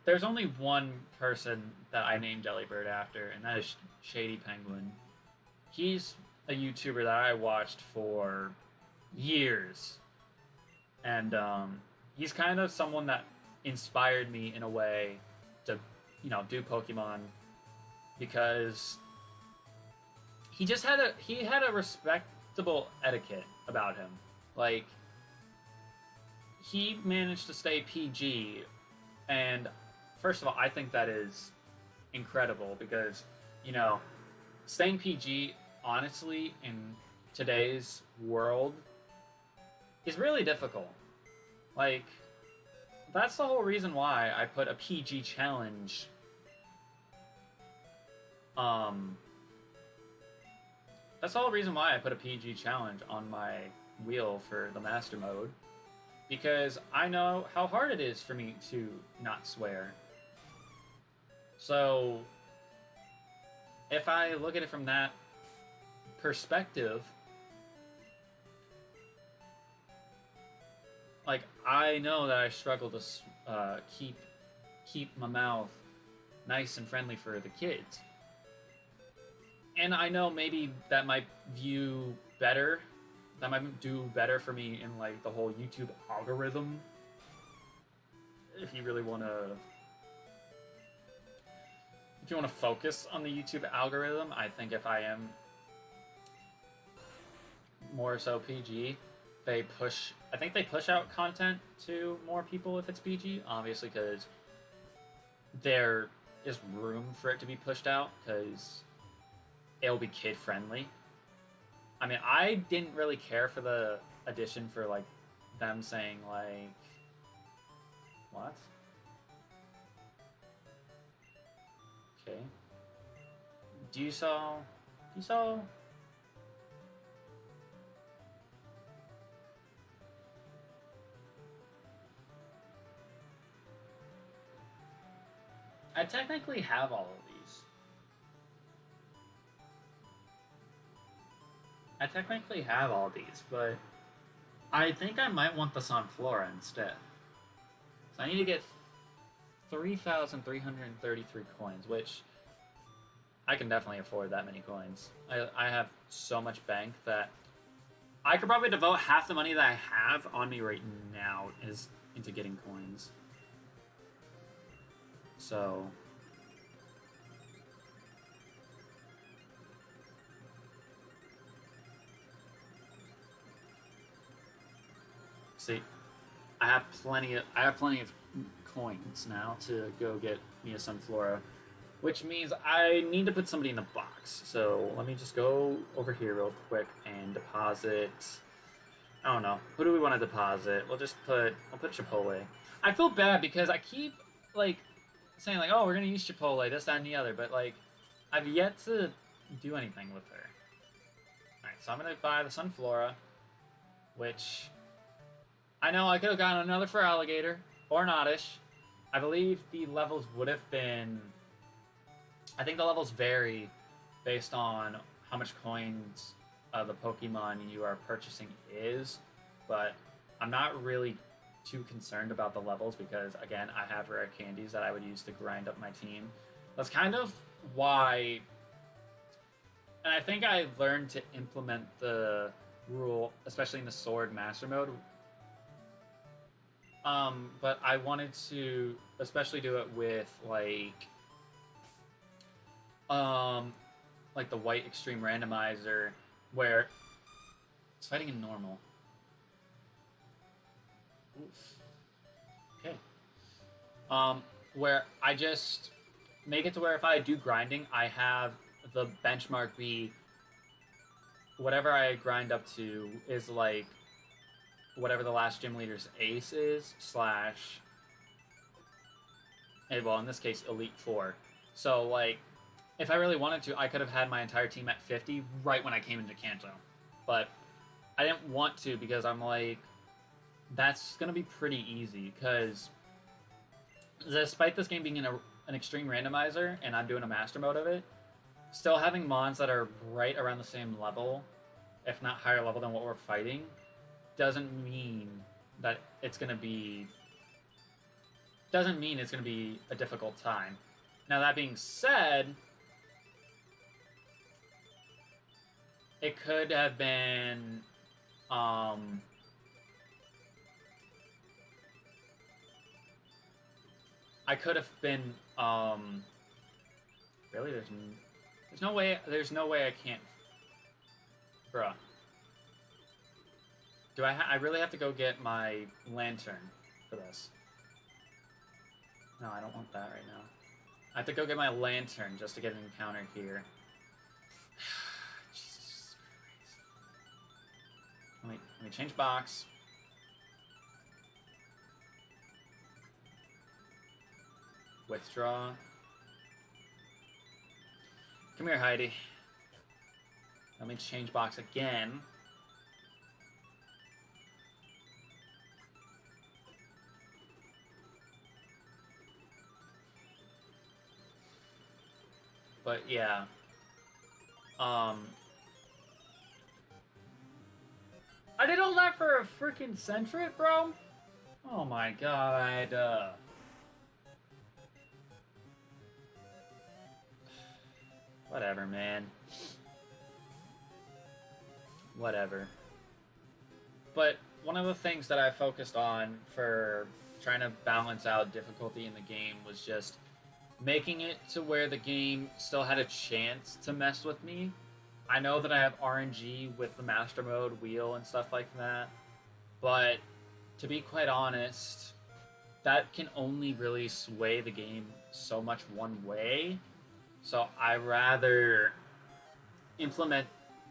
there's only one person that I named Delibird after, and that is Shady Penguin. He's a YouTuber that I watched for years. And he's kind of someone that inspired me in a way to, you know, do Pokemon, because he just had a respectable etiquette about him. Like, he managed to stay PG, and first of all, I think that is incredible because, you know, staying PG, honestly, in today's world is really difficult. Like, that's the whole reason why I put a PG challenge that's the whole reason why I put a PG challenge on my wheel for the Master Mode. Because I know how hard it is for me to not swear. So, if I look at it from that perspective, like, I know that I struggle to keep my mouth nice and friendly for the kids. And I know maybe that might do better for me in, like, the whole YouTube algorithm. If you really want to, if you want to focus on the YouTube algorithm, I think if I am more so PG, I think they push out content to more people if it's PG, obviously, because there is room for it to be pushed out, because it'll be kid friendly. I mean, I didn't really care for the addition for like them saying like, what? Okay. Do you saw? I technically have all of these. But I think I might want the Sunflora instead. So I need to get 3,333 coins, which I can definitely afford that many coins. I have so much bank that I could probably devote half the money that I have on me right now into getting coins. So see, I have plenty of coins now to go get me a Sunflora, which means I need to put somebody in the box. So let me just go over here real quick and deposit. I don't know. Who do we want to deposit? I'll put Chipotle. I feel bad because I keep like saying like, oh, we're gonna use Chipotle, this, that, and the other, but like I've yet to do anything with her. Alright, so I'm gonna buy the Sunflora, which I know I could have gotten another for Alligator or Oddish. I believe the levels would have been. I think the levels vary based on how much coins the Pokemon you are purchasing is, but I'm not really too concerned about the levels because, again, I have rare candies that I would use to grind up my team. That's kind of why, and I think I learned to implement the rule, especially in the Sword Master Mode. But I wanted to especially do it with like the white extreme randomizer, where it's fighting in normal. Oof. Okay. Where I just make it to where if I do grinding, I have the benchmark be whatever I grind up to is like whatever the last gym leader's ace is, slash, well, in this case, Elite 4. So, like, if I really wanted to, I could have had my entire team at 50 right when I came into Kanto. But I didn't want to because I'm like, that's going to be pretty easy. Because despite this game being an extreme randomizer, and I'm doing a master mode of it, still having mons that are right around the same level, if not higher level than what we're fighting, doesn't mean that it's going to be a difficult time. Now, that being said, it could have been I could have been really there's no way I can't, bruh. Do I really have to go get my lantern for this? No, I don't want that right now. I have to go get my lantern just to get an encounter here. Jesus Christ. Let me change box. Withdraw. Come here, Heidi. Let me change box again. But yeah, I did all that for a freaking Sentret, bro? Oh my god. Whatever, man. Whatever. But one of the things that I focused on for trying to balance out difficulty in the game was just making it to where the game still had a chance to mess with me. I know that I have RNG with the Master Mode wheel and stuff like that, but to be quite honest, that can only really sway the game so much one way. So I rather implement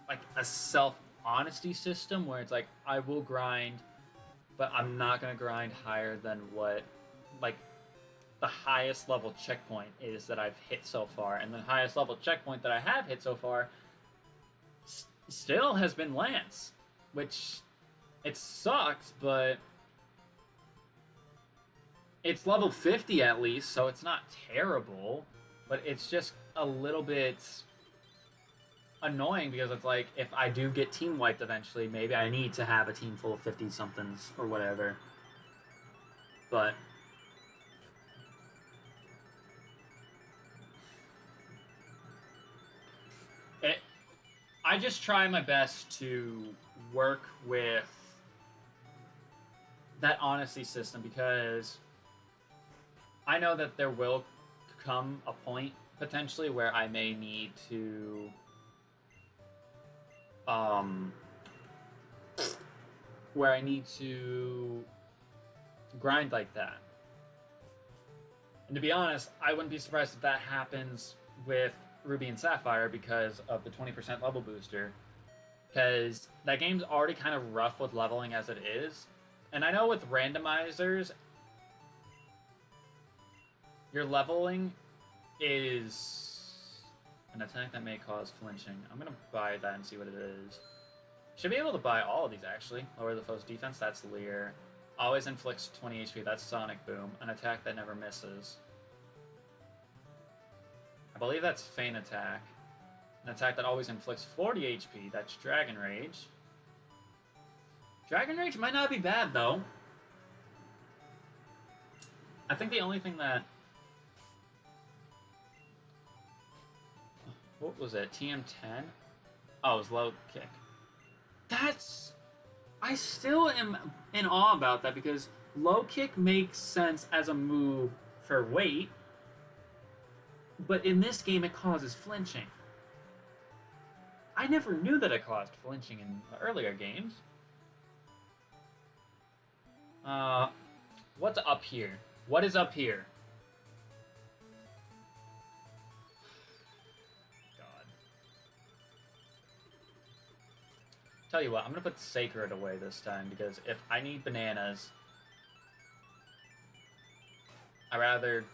like a self honesty system where it's like I will grind, but I'm not gonna grind higher than what like the highest level checkpoint is that I've hit so far, and the highest level checkpoint that I have hit so far still has been Lance, which it sucks, but it's level 50 at least, so it's not terrible, but it's just a little bit annoying because it's like if I do get team wiped eventually, maybe I need to have a team full of 50 somethings or whatever. But I just try my best to work with that honesty system because I know that there will come a point potentially where I may need to where I need to grind like that. And to be honest, I wouldn't be surprised if that happens with Ruby and Sapphire because of the 20% level booster. Because that game's already kind of rough with leveling as it is. And I know with randomizers, your leveling is an attack that may cause flinching. I'm going to buy that and see what it is. Should be able to buy all of these, actually. Lower the foe's defense, that's Leer. Always inflicts 20 HP, that's Sonic Boom. An attack that never misses. I believe that's Feint Attack. An attack that always inflicts 40 HP, that's Dragon Rage. Dragon Rage might not be bad, though. I think the only thing that... What was it? TM10? Oh, it was Low Kick. That's... I still am in awe about that because Low Kick makes sense as a move for weight, but in this game it causes flinching. I never knew that it caused flinching in the earlier games. What's up here? What is up here? God. Tell you what, I'm gonna put Sacred away this time because if I need bananas, I rather...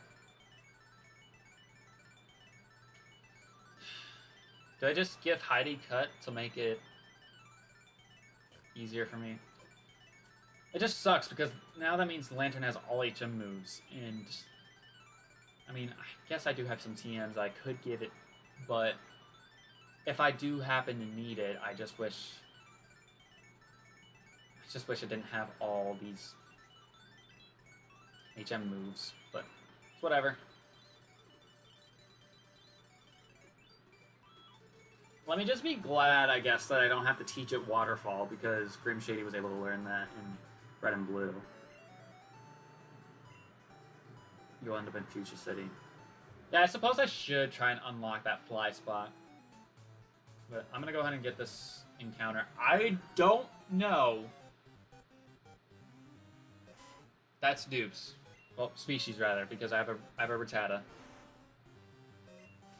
Do I just give Heidi Cut to make it easier for me? It just sucks because now that means Lantern has all HM moves, and I mean, I guess I do have some TMs I could give it, but if I do happen to need it, I just wish it didn't have all these HM moves, but it's whatever. Let me just be glad, I guess, that I don't have to teach it Waterfall, because Grim Shady was able to learn that in Red and Blue. You'll end up in Fuchsia City. Yeah, I suppose I should try and unlock that fly spot. But I'm gonna go ahead and get this encounter. I don't know. That's dupes. Well, species, rather, because I have a Rattata.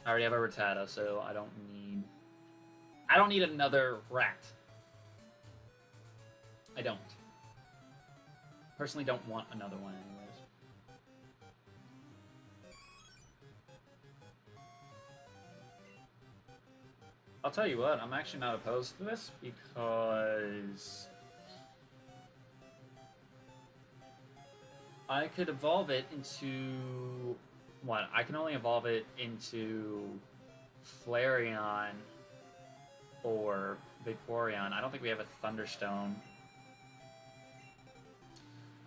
I already have a Rattata, so I don't need another rat. I don't. Personally don't want another one anyways. I'll tell you what, I'm actually not opposed to this because I could evolve it into what? I can only evolve it into Flareon or Vaporeon. I don't think we have a Thunderstone.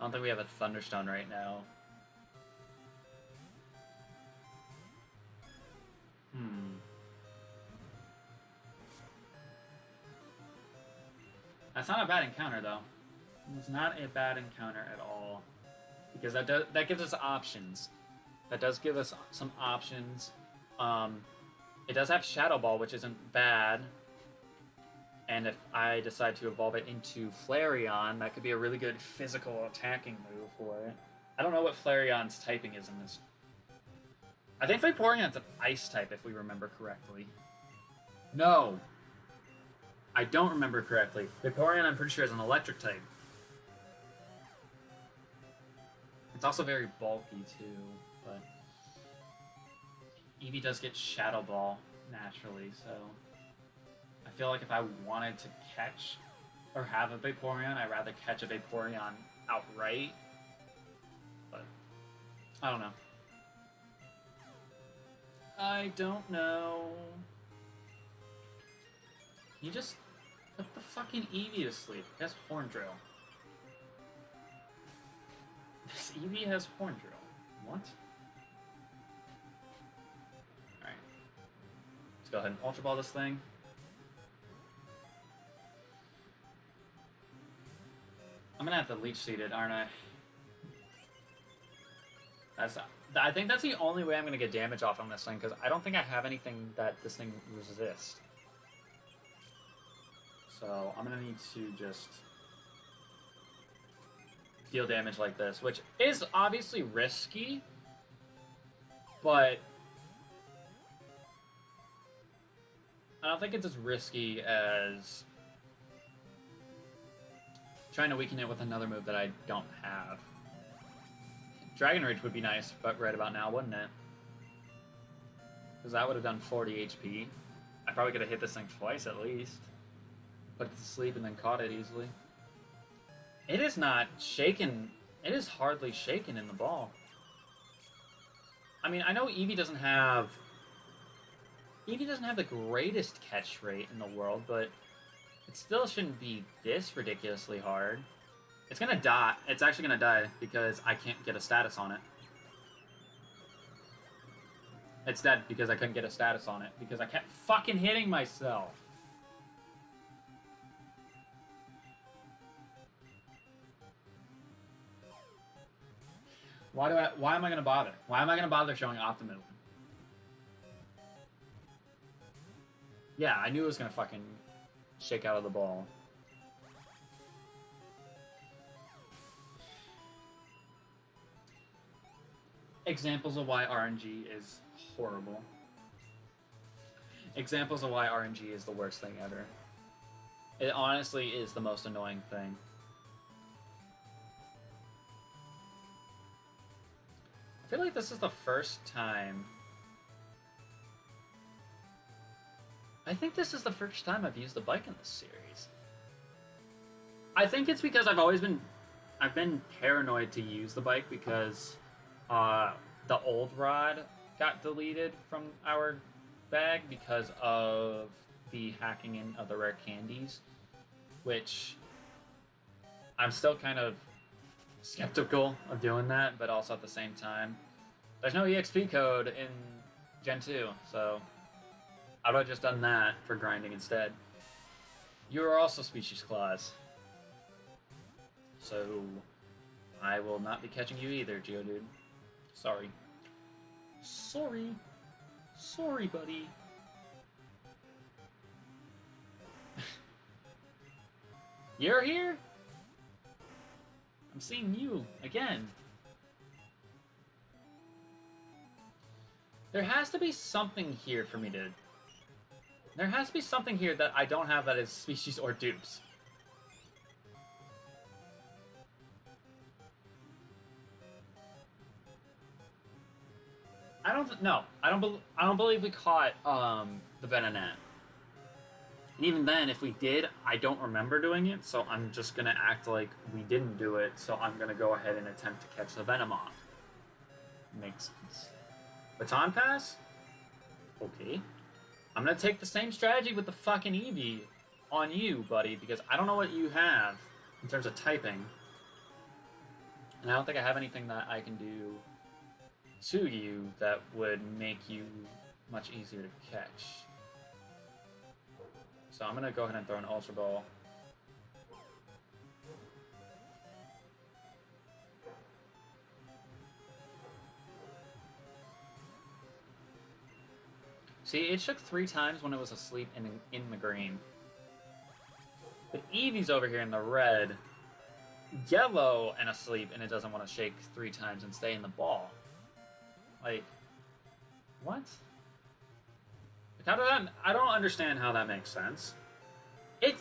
I don't think we have a Thunderstone right now. That's not a bad encounter, though. It's not a bad encounter at all. Because that gives us options. That does give us some options. It does have Shadow Ball, which isn't bad. And if I decide to evolve it into Flareon, that could be a really good physical attacking move for it. I don't know what Flareon's typing is in this. I think Vaporeon's an Ice type, if we remember correctly. No. I don't remember correctly. Vaporeon, I'm pretty sure, is an Electric type. It's also very bulky, too, but Eevee does get Shadow Ball naturally, so I feel like if I wanted to catch or have a Vaporeon, I'd rather catch a Vaporeon outright, but I don't know. I don't know. You just put the fucking Eevee to sleep. It has Horn Drill. This Eevee has Horn Drill. What? Alright. Let's go ahead and Ultra Ball this thing. I'm gonna have to Leech Seed it, aren't I? I think that's the only way I'm gonna get damage off on this thing, because I don't think I have anything that this thing resists. So I'm gonna need to just deal damage like this, which is obviously risky, but I don't think it's as risky as trying to weaken it with another move that I don't have. Dragon Rage would be nice, but right about now, wouldn't it? Because that would have done 40 HP. I probably could have hit this thing twice at least. Put it to sleep and then caught it easily. It is not shaken. It is hardly shaken in the ball. I mean, I know Eevee doesn't have the greatest catch rate in the world, but it still shouldn't be this ridiculously hard. It's gonna die. It's actually gonna die because I can't get a status on it. It's dead because I couldn't get a status on it because I kept fucking hitting myself. Why am I gonna bother? Why am I gonna bother showing optimism? Yeah, I knew it was gonna fucking shake out of the ball. Examples of why RNG is horrible. Examples of why RNG is the worst thing ever. It honestly is the most annoying thing. I feel like this is the first time... I think this is the first time I've used the bike in this series. I think it's because I've been paranoid to use the bike because the old rod got deleted from our bag because of the hacking in of the rare candies, which I'm still kind of skeptical of doing that, but also at the same time, there's no EXP code in Gen 2, so I would have just done that for grinding instead. You are also Species Claws, so I will not be catching you either, Geodude. Sorry. Sorry. Sorry, buddy. You're here? I'm seeing you again. There has to be something here for me to... There has to be something here that I don't have that is species or dupes. I don't believe we caught the Venonat. And even then, if we did, I don't remember doing it, so I'm just gonna act like we didn't do it, so I'm gonna go ahead and attempt to catch the Venomoth. Makes sense. Baton Pass? Okay. I'm gonna take the same strategy with the fucking Eevee on you, buddy, because I don't know what you have in terms of typing. And I don't think I have anything that I can do to you that would make you much easier to catch. So I'm gonna go ahead and throw an Ultra Ball. See, it shook 3 times when it was asleep in the green. But Eevee's over here in the red, yellow, and asleep, and it doesn't want to shake 3 times and stay in the ball. Like, what? Like, how did that... I don't understand how that makes sense. It...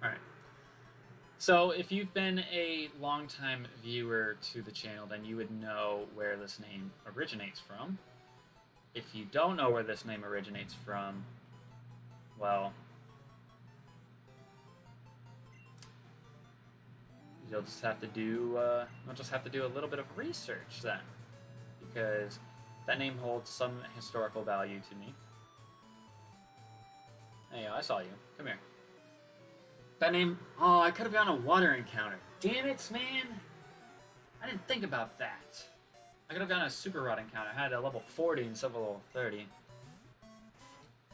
Alright. So, if you've been a long-time viewer to the channel, then you would know where this name originates from. If you don't know where this name originates from, well, you'll just have to do a little bit of research then, because that name holds some historical value to me. Hey, I saw you. Come here. That name... Oh, I could have gotten a water encounter. Damn it, man! I didn't think about that. I could have gotten a super rod encounter. I had a level 40 instead of a level 30.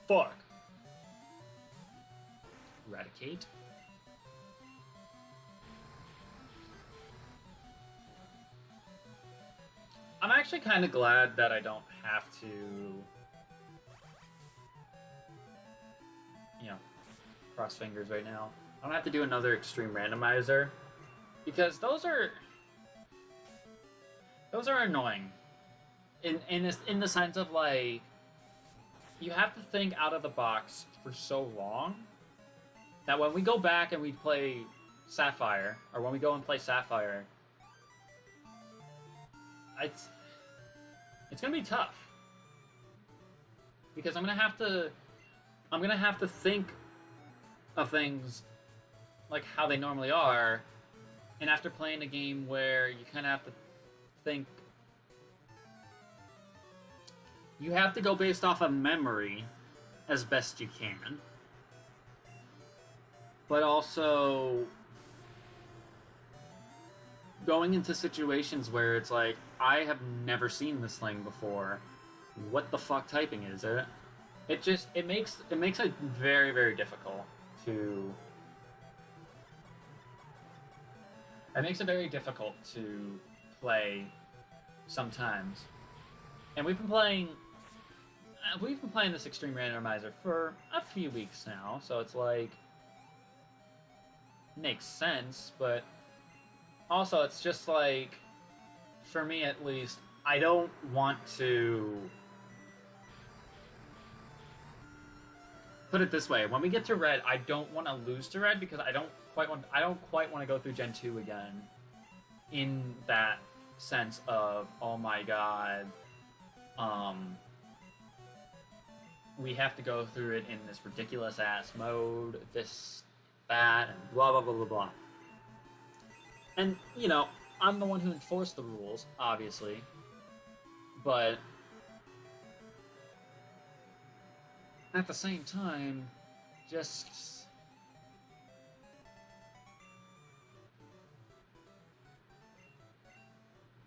Fuck. Eradicate. I'm actually kind of glad that I don't have to, you know, cross fingers right now. I don't have to do another extreme randomizer, because those are annoying. In the sense of, like, you have to think out of the box for so long that when we go back and we play Sapphire, or when we go and play Sapphire, it's gonna be tough, because I'm gonna have to think of things like how they normally are, and after playing a game where you kind of have to think, you have to go based off of memory as best you can, but also going into situations where it's like, I have never seen this thing before. What the fuck typing is it? It makes it very, very difficult to... It makes it very difficult to play sometimes. And we've been playing this extreme randomizer for a few weeks now, so it's like, makes sense, but also it's just like, for me at least, I don't want to... Put it this way, when we get to red, I don't want to lose to red, because I don't quite want to go through Gen 2 again, in that sense of, oh my god, we have to go through it in this ridiculous ass mode, this, that, and blah blah blah blah blah. And, you know, I'm the one who enforced the rules, obviously, but at the same time, just...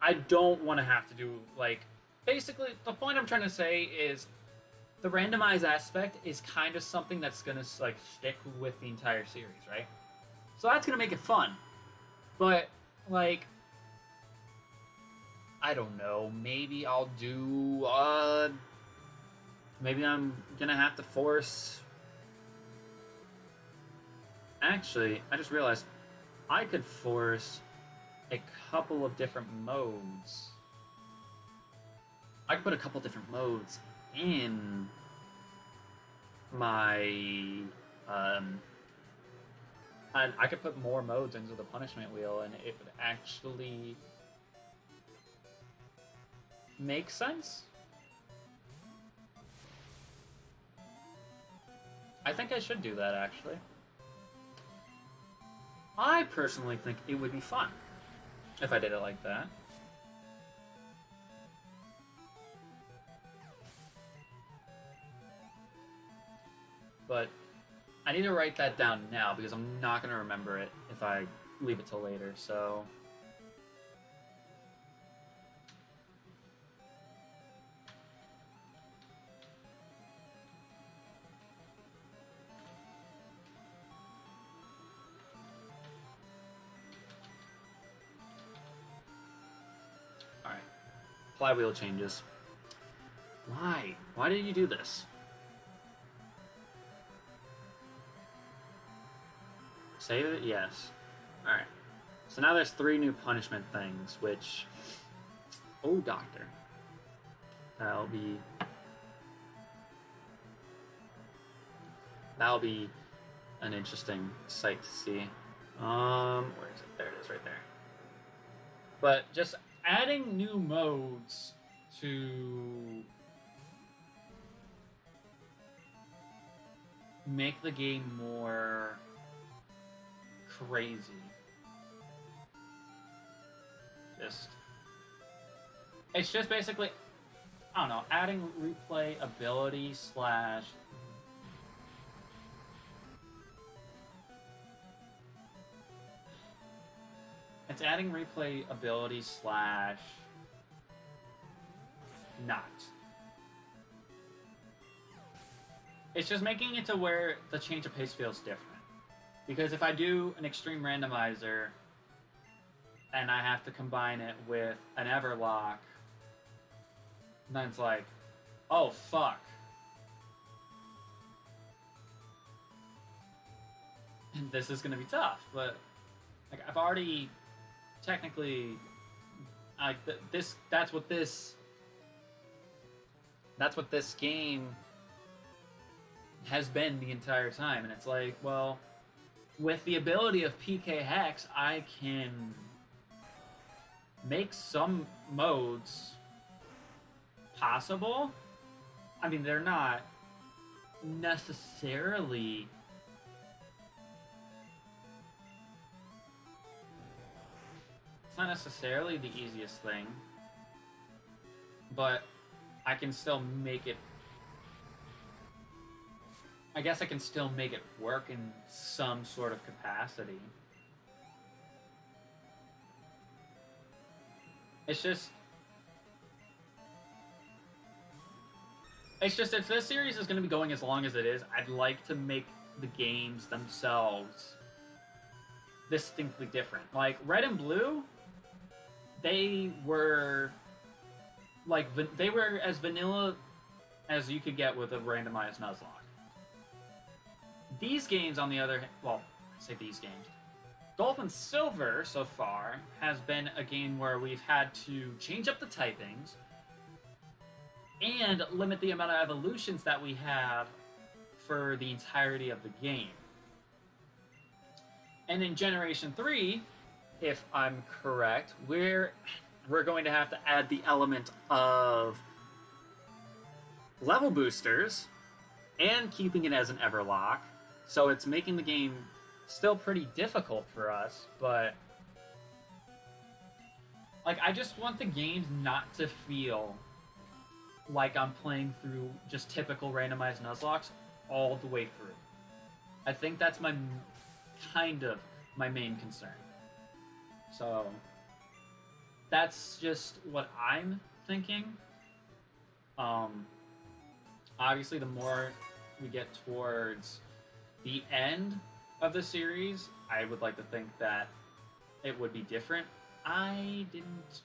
I don't want to have to do, like... Basically, the point I'm trying to say is, the randomized aspect is kind of something that's gonna, like, stick with the entire series, right? So that's gonna make it fun. But, like... I don't know, maybe I'll do, maybe I'm gonna have to force... Actually, I just realized I could force a couple of different modes. I could put a couple different modes in my... and I could put more modes into the punishment wheel, and it would actually make sense. I think I should do that, actually. I personally think it would be fun if I did it like that. But I need to write that down now, because I'm not going to remember it if I leave it till later, so... Flywheel changes. Why? Why did you do this? Save it? Yes. Alright. So now there's 3 new punishment things, which... Oh, doctor. That'll be an interesting sight to see. Where is it? There it is, right there. But just adding new modes to make the game more crazy. It's just basically, I don't know, adding replay ability slash... It's adding replay ability slash... not. It's just making it to where the change of pace feels different. Because if I do an extreme randomizer and I have to combine it with an everlock, then it's like, oh fuck. And this is gonna be tough, but like I've already technically that's what this game has been the entire time, and it's like, well, with the ability of PK Hex, I can make some modes possible. I mean, they're not necessarily the easiest thing, but I can still make it. I guess I can still make it work in some sort of capacity. It's just if this series is going to be going as long as it is, I'd like to make the games themselves distinctly different. Like Red and Blue, they were as vanilla as you could get with a randomized nuzlocke. These games, on the other hand, well, I say these games. Gold and Silver, so far, has been a game where we've had to change up the typings and limit the amount of evolutions that we have for the entirety of the game. And in Generation 3, if I'm correct, we're going to have to add the element of level boosters and keeping it as an everlock. So it's making the game still pretty difficult for us, but like I just want the games not to feel like I'm playing through just typical randomized nuzlocks all the way through. I think that's my main concern. So that's just what I'm thinking. Obviously, the more we get towards the end of the series, I would like to think that it would be different. I didn't...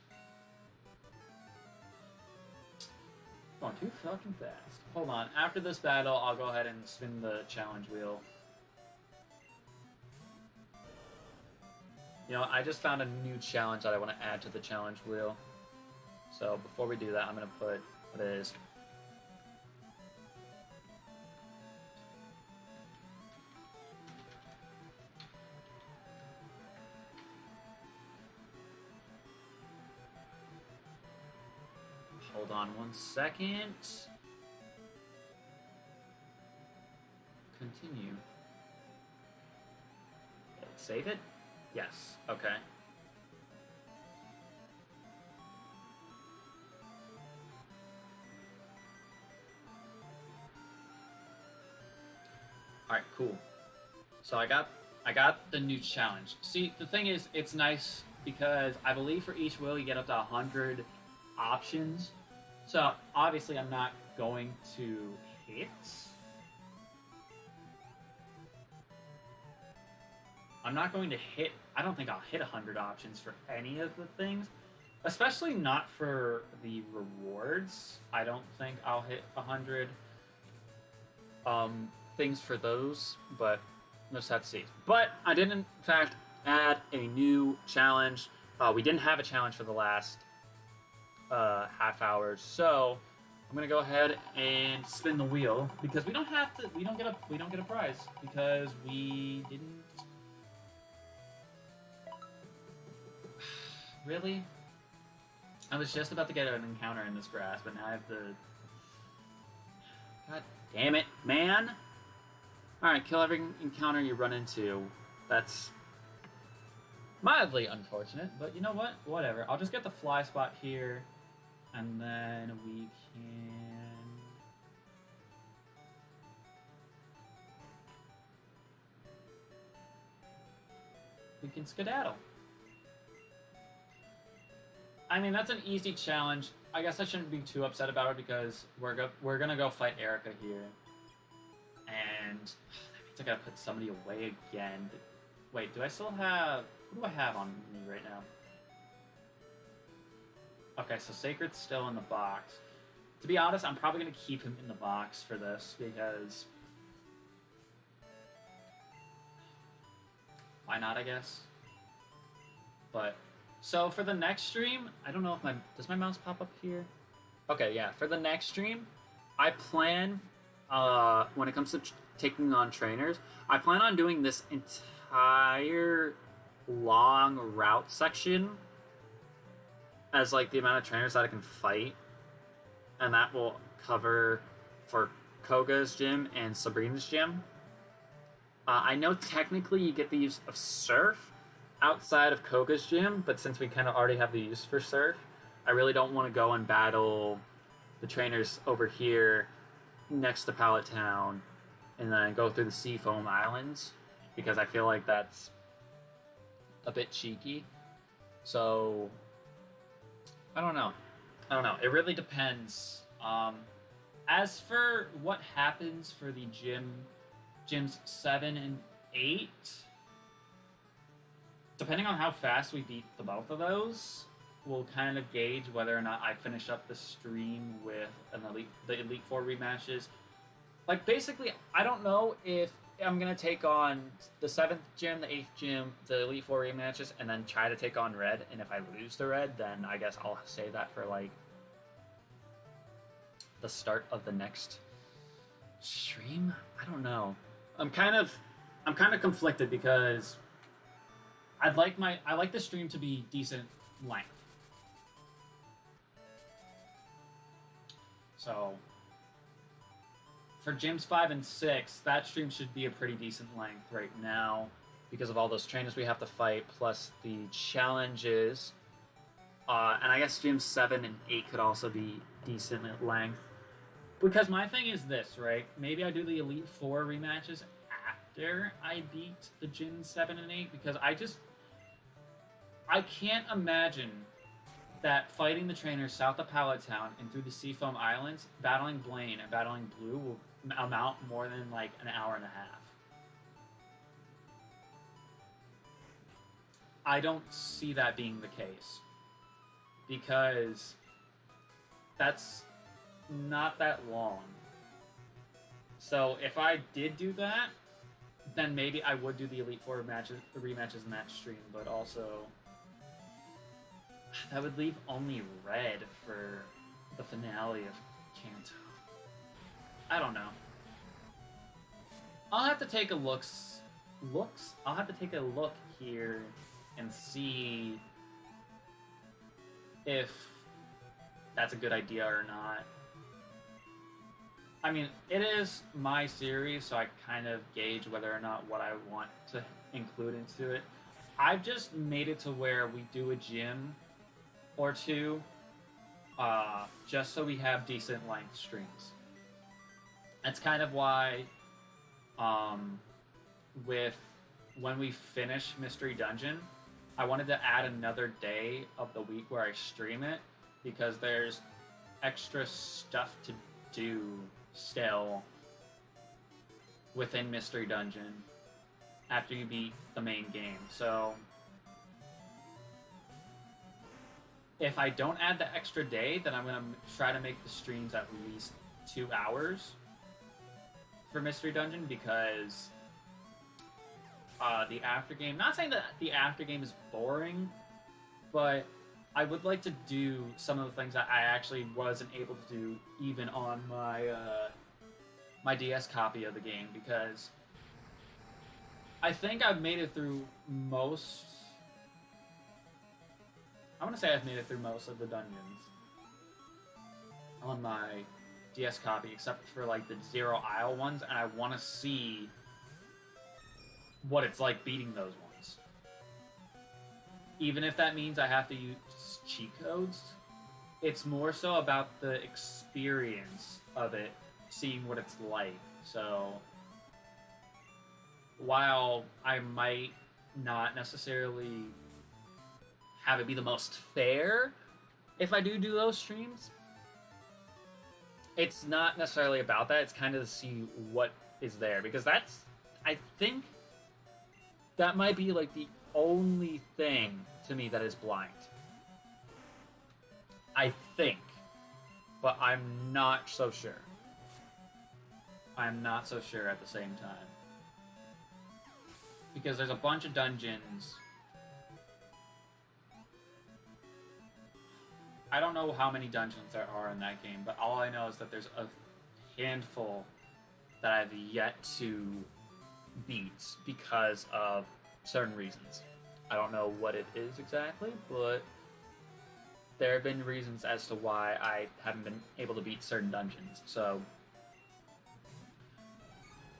Going too fucking fast. Hold on. After this battle, I'll go ahead and spin the challenge wheel. You know, I just found a new challenge that I want to add to the challenge wheel. So before we do that, I'm going to put what it is. Hold on 1 second. Continue. Okay, save it? Yes. Okay. Alright, cool. So I got the new challenge. See, the thing is, it's nice because I believe for each wheel you get up to 100 options. So obviously I'm not going to hit. I don't think I'll hit 100 options for any of the things, Especially not for the rewards. I don't think I'll hit 100 things for those, but let's have to see. But I did, in fact, add a new challenge. We didn't have a challenge for the last half hour, so I'm gonna go ahead and spin the wheel because we don't have to. We don't get a prize because we didn't. Really? I was just about to get an encounter in this grass, but now I have to. God damn it, man! Alright, kill every encounter you run into. That's mildly unfortunate, but you know what? Whatever. I'll just get the fly spot here, and then we can skedaddle. I mean, that's an easy challenge. I guess I shouldn't be too upset about it because we're gonna go fight Erica here, and that means I gotta put somebody away again. Wait, do I still have? Who do I have on me right now? Okay, so Sacred's still in the box. To be honest, I'm probably gonna keep him in the box for this because why not? I guess, but. So for the next stream, I don't know if does my mouse pop up here? Okay, yeah. For the next stream, I plan when it comes to taking on trainers, I plan on doing this entire long route section as like the amount of trainers that I can fight, and that will cover for Koga's gym and Sabrina's gym. I know technically you get the use of Surf outside of Koga's gym, but since we kind of already have the use for Surf, I really don't want to go and battle the trainers over here next to Pallet Town and then go through the Seafoam Islands because I feel like that's a bit cheeky. So I don't know. It really depends. As for what happens for the gyms 7 and 8, depending on how fast we beat the both of those, we'll kind of gauge whether or not I finish up the stream with the Elite Four rematches. Like, basically, I don't know if I'm going to take on the 7th gym, the 8th gym, the Elite Four rematches, and then try to take on Red. And if I lose to Red, then I guess I'll save that for, like, the start of the next stream? I don't know. I'm kind of conflicted because I like the stream to be decent length. So for gyms 5 and 6, that stream should be a pretty decent length right now because of all those trainers we have to fight, plus the challenges. And I guess gyms 7 and 8 could also be decent at length. Because my thing is this, right? Maybe I do the Elite Four rematches after I beat the Gym 7 and 8, because I can't imagine that fighting the trainers south of Pallet Town and through the Seafoam Islands, battling Blaine and battling Blue will amount more than like an hour and a half. I don't see that being the case because that's not that long. So if I did do that, then maybe I would do the Elite Four rematches in that stream, but also that would leave only Red for the finale of Kanto. I don't know. I'll have to take a look. I'll have to take a look here and see if that's a good idea or not. I mean, it is my series, so I kind of gauge whether or not what I want to include into it. I've just made it to where we do a gym or two, just so we have decent length streams. That's kind of why, when we finish Mystery Dungeon, I wanted to add another day of the week where I stream it, because there's extra stuff to do still within Mystery Dungeon after you beat the main game. So if I don't add the extra day, then I'm gonna try to make the streams at least 2 hours for Mystery Dungeon, because the after game. Not saying that the after game is boring, but I would like to do some of the things that I actually wasn't able to do even on my my DS copy of the game, because I think I've made it through most. I want to say I've made it through most of the dungeons on my DS copy, except for like the Zero Isle ones, and I want to see what it's like beating those ones. Even if that means I have to use cheat codes, it's more so about the experience of it, seeing what it's like. So, while I might not necessarily have it be the most fair if I do those streams, it's not necessarily about that. It's kind of to see what is there, because that's, I think, that might be like the only thing to me that is blind. I think, but I'm not so sure. I'm not so sure at the same time, because there's a bunch of dungeons. I don't know how many dungeons there are in that game, but all I know is that there's a handful that I've yet to beat because of certain reasons. I don't know what it is exactly, but there have been reasons as to why I haven't been able to beat certain dungeons. So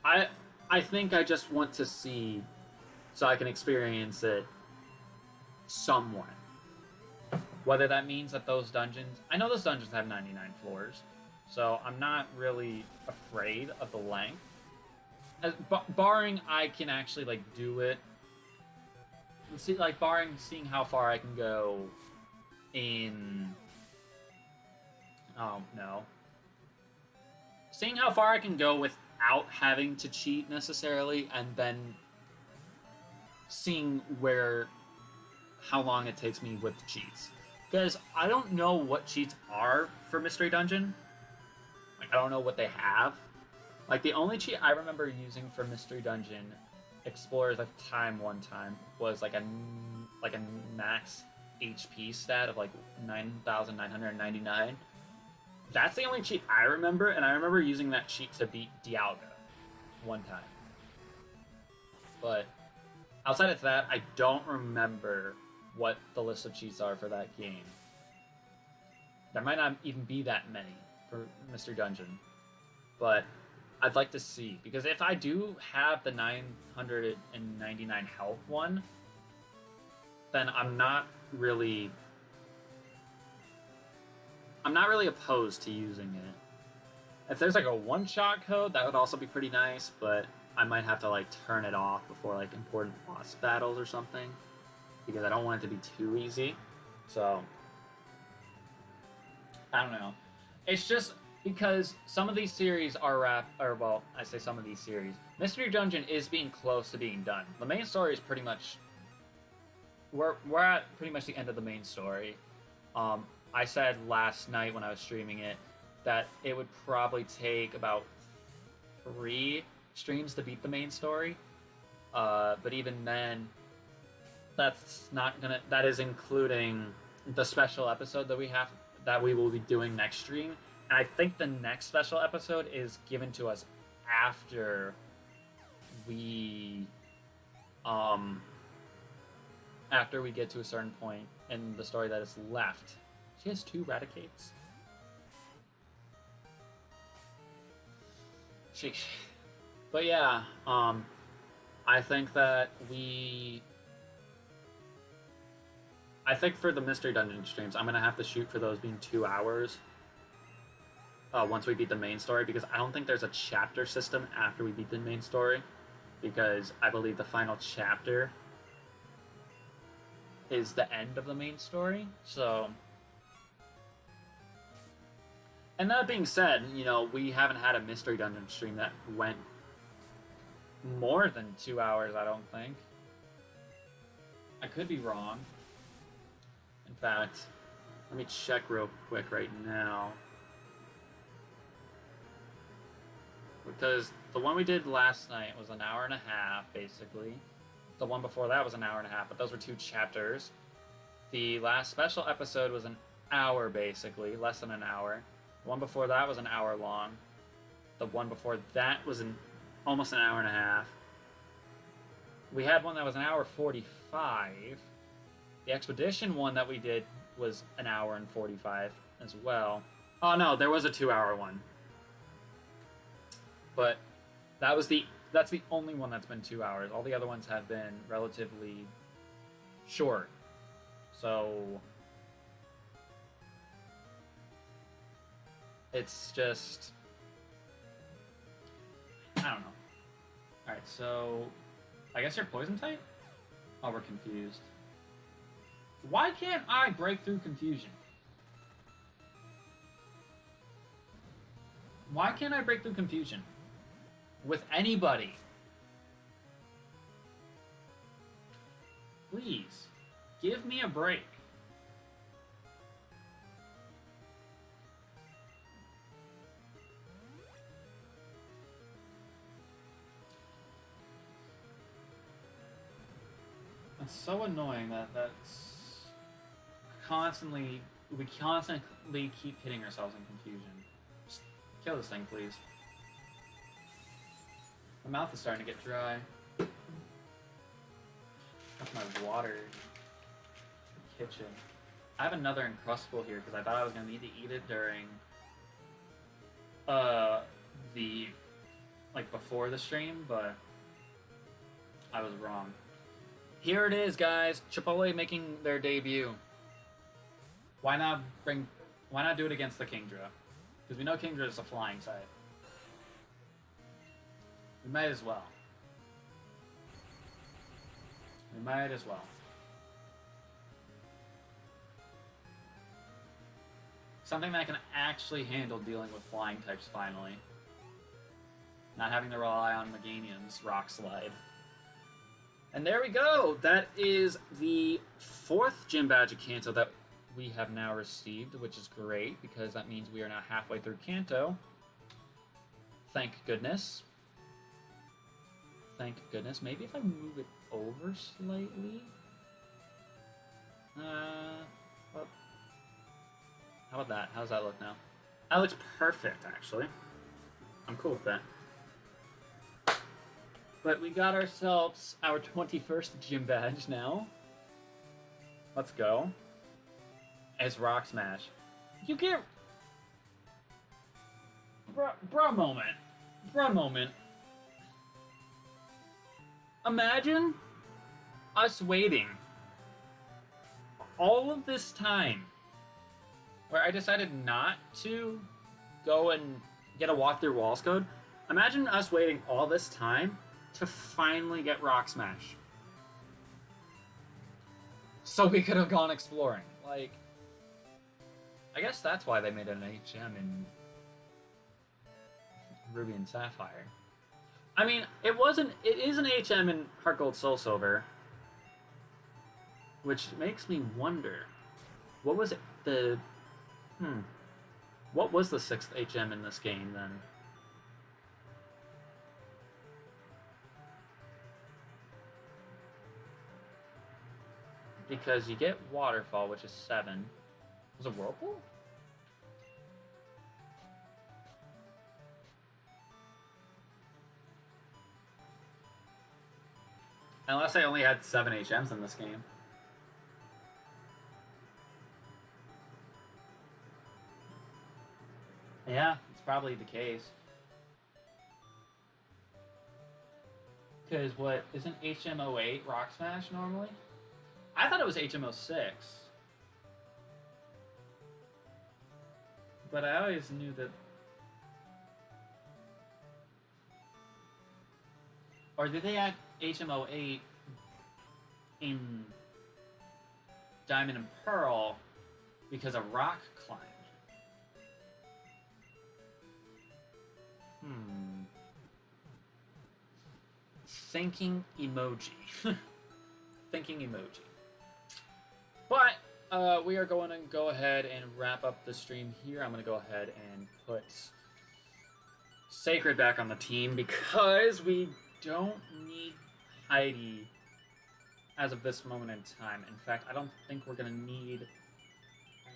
I think I just want to see, so I can experience it somewhat. Whether that means that those dungeons... I know those dungeons have 99 floors, so I'm not really afraid of the length. Barring I can actually, like, do it. See, like, barring seeing how far I can go in... Oh, no. Seeing how far I can go without having to cheat, necessarily, and then seeing how long it takes me with the cheats. Because I don't know what cheats are for Mystery Dungeon. Like, I don't know what they have. Like, the only cheat I remember using for Mystery Dungeon Explorers of Time one time was like a max HP stat of like 9,999. That's the only cheat I remember, and I remember using that cheat to beat Dialga one time. But outside of that, I don't remember what the list of cheats are for that game. There might not even be that many for Mystery Dungeon, but I'd like to see, because if I do have the 999 health one, then I'm not really opposed to using it. If there's like a one-shot code, that would also be pretty nice, but I might have to like turn it off before like important boss battles or something, because I don't want it to be too easy. So I don't know. It's just because some of these series are I say some of these series. Mystery Dungeon is being close to being done. The main story is pretty much... We're at pretty much the end of the main story. I said last night when I was streaming it that it would probably take about 3 streams to beat the main story. But even then, that's not gonna... That is including the special episode that we will be doing next stream. And I think the next special episode is given to us after we get to a certain point in the story that is left. She has 2 Raticates. Sheesh. But yeah, I think that I think for the Mystery Dungeon streams, I'm going to have to shoot for those being 2 hours. Once we beat the main story, because I don't think there's a chapter system after we beat the main story, because I believe the final chapter is the end of the main story. So, and that being said, you know, we haven't had a Mystery Dungeon stream that went more than 2 hours, I don't think. I could be wrong. In fact, Let me check real quick right now. Because the one we did last night was an hour and a half, basically. The one before that was an hour and a half, but those were 2 chapters. The last special episode was an hour, basically, less than an hour. The one before that was an hour long. The one before that was almost an hour and a half. We had one that was an hour 45. The expedition one that we did was an hour and 45 as well. Oh no, there was a 2-hour one. But that's the only one that's been 2 hours. All the other ones have been relatively short. So it's just, I don't know. Alright, so I guess you're poison type? Oh, we're confused. Why can't I break through confusion? Why can't I break through confusion? With anybody? Please, give me a break. It's so annoying that's we constantly keep hitting ourselves in confusion. Just kill this thing, please. My mouth is starting to get dry. That's my water in the kitchen. I have another Uncrustable here because I thought I was going to need to eat it during before the stream, but I was wrong. Here it is, guys. Chipotle making their debut. Why not do it against the Kingdra? Because we know Kingdra is a flying type. We might as well. We might as well. Something that can actually handle dealing with flying types finally. Not having to rely on Meganium's Rock Slide. And there we go! That is the 4th gym badge of Kanto that we have now received, which is great, because that means we are now halfway through Kanto. Thank goodness. Thank goodness. Maybe if I move it over slightly? Well, how about that? How does that look now? That looks perfect, actually. I'm cool with that. But we got ourselves our 21st gym badge now. Let's go. It's Rock Smash. You get... Bruh moment. Imagine us waiting all of this time where I decided not to go and get a walk-through walls code. Imagine us waiting all this time to finally get Rock Smash. So we could have gone exploring. Like, I guess that's why they made an HM in Ruby and Sapphire. I mean, it is an HM in Heart Gold Soul Silver. Which makes me wonder, what was the 6th HM in this game then? Because you get Waterfall, which is 7. Was it Whirlpool? Unless I only had 7 HMs in this game. Yeah, it's probably the case. Because what, isn't HM08 Rock Smash normally? I thought it was HM06. But I always knew that... Or did they add HM08 in Diamond and Pearl because of rock climb? Thinking emoji. Thinking emoji. But, we are going to go ahead and wrap up the stream here. I'm going to go ahead and put Sacred back on the team because we don't need Heidi as of this moment in time. In fact, I don't think we're going to need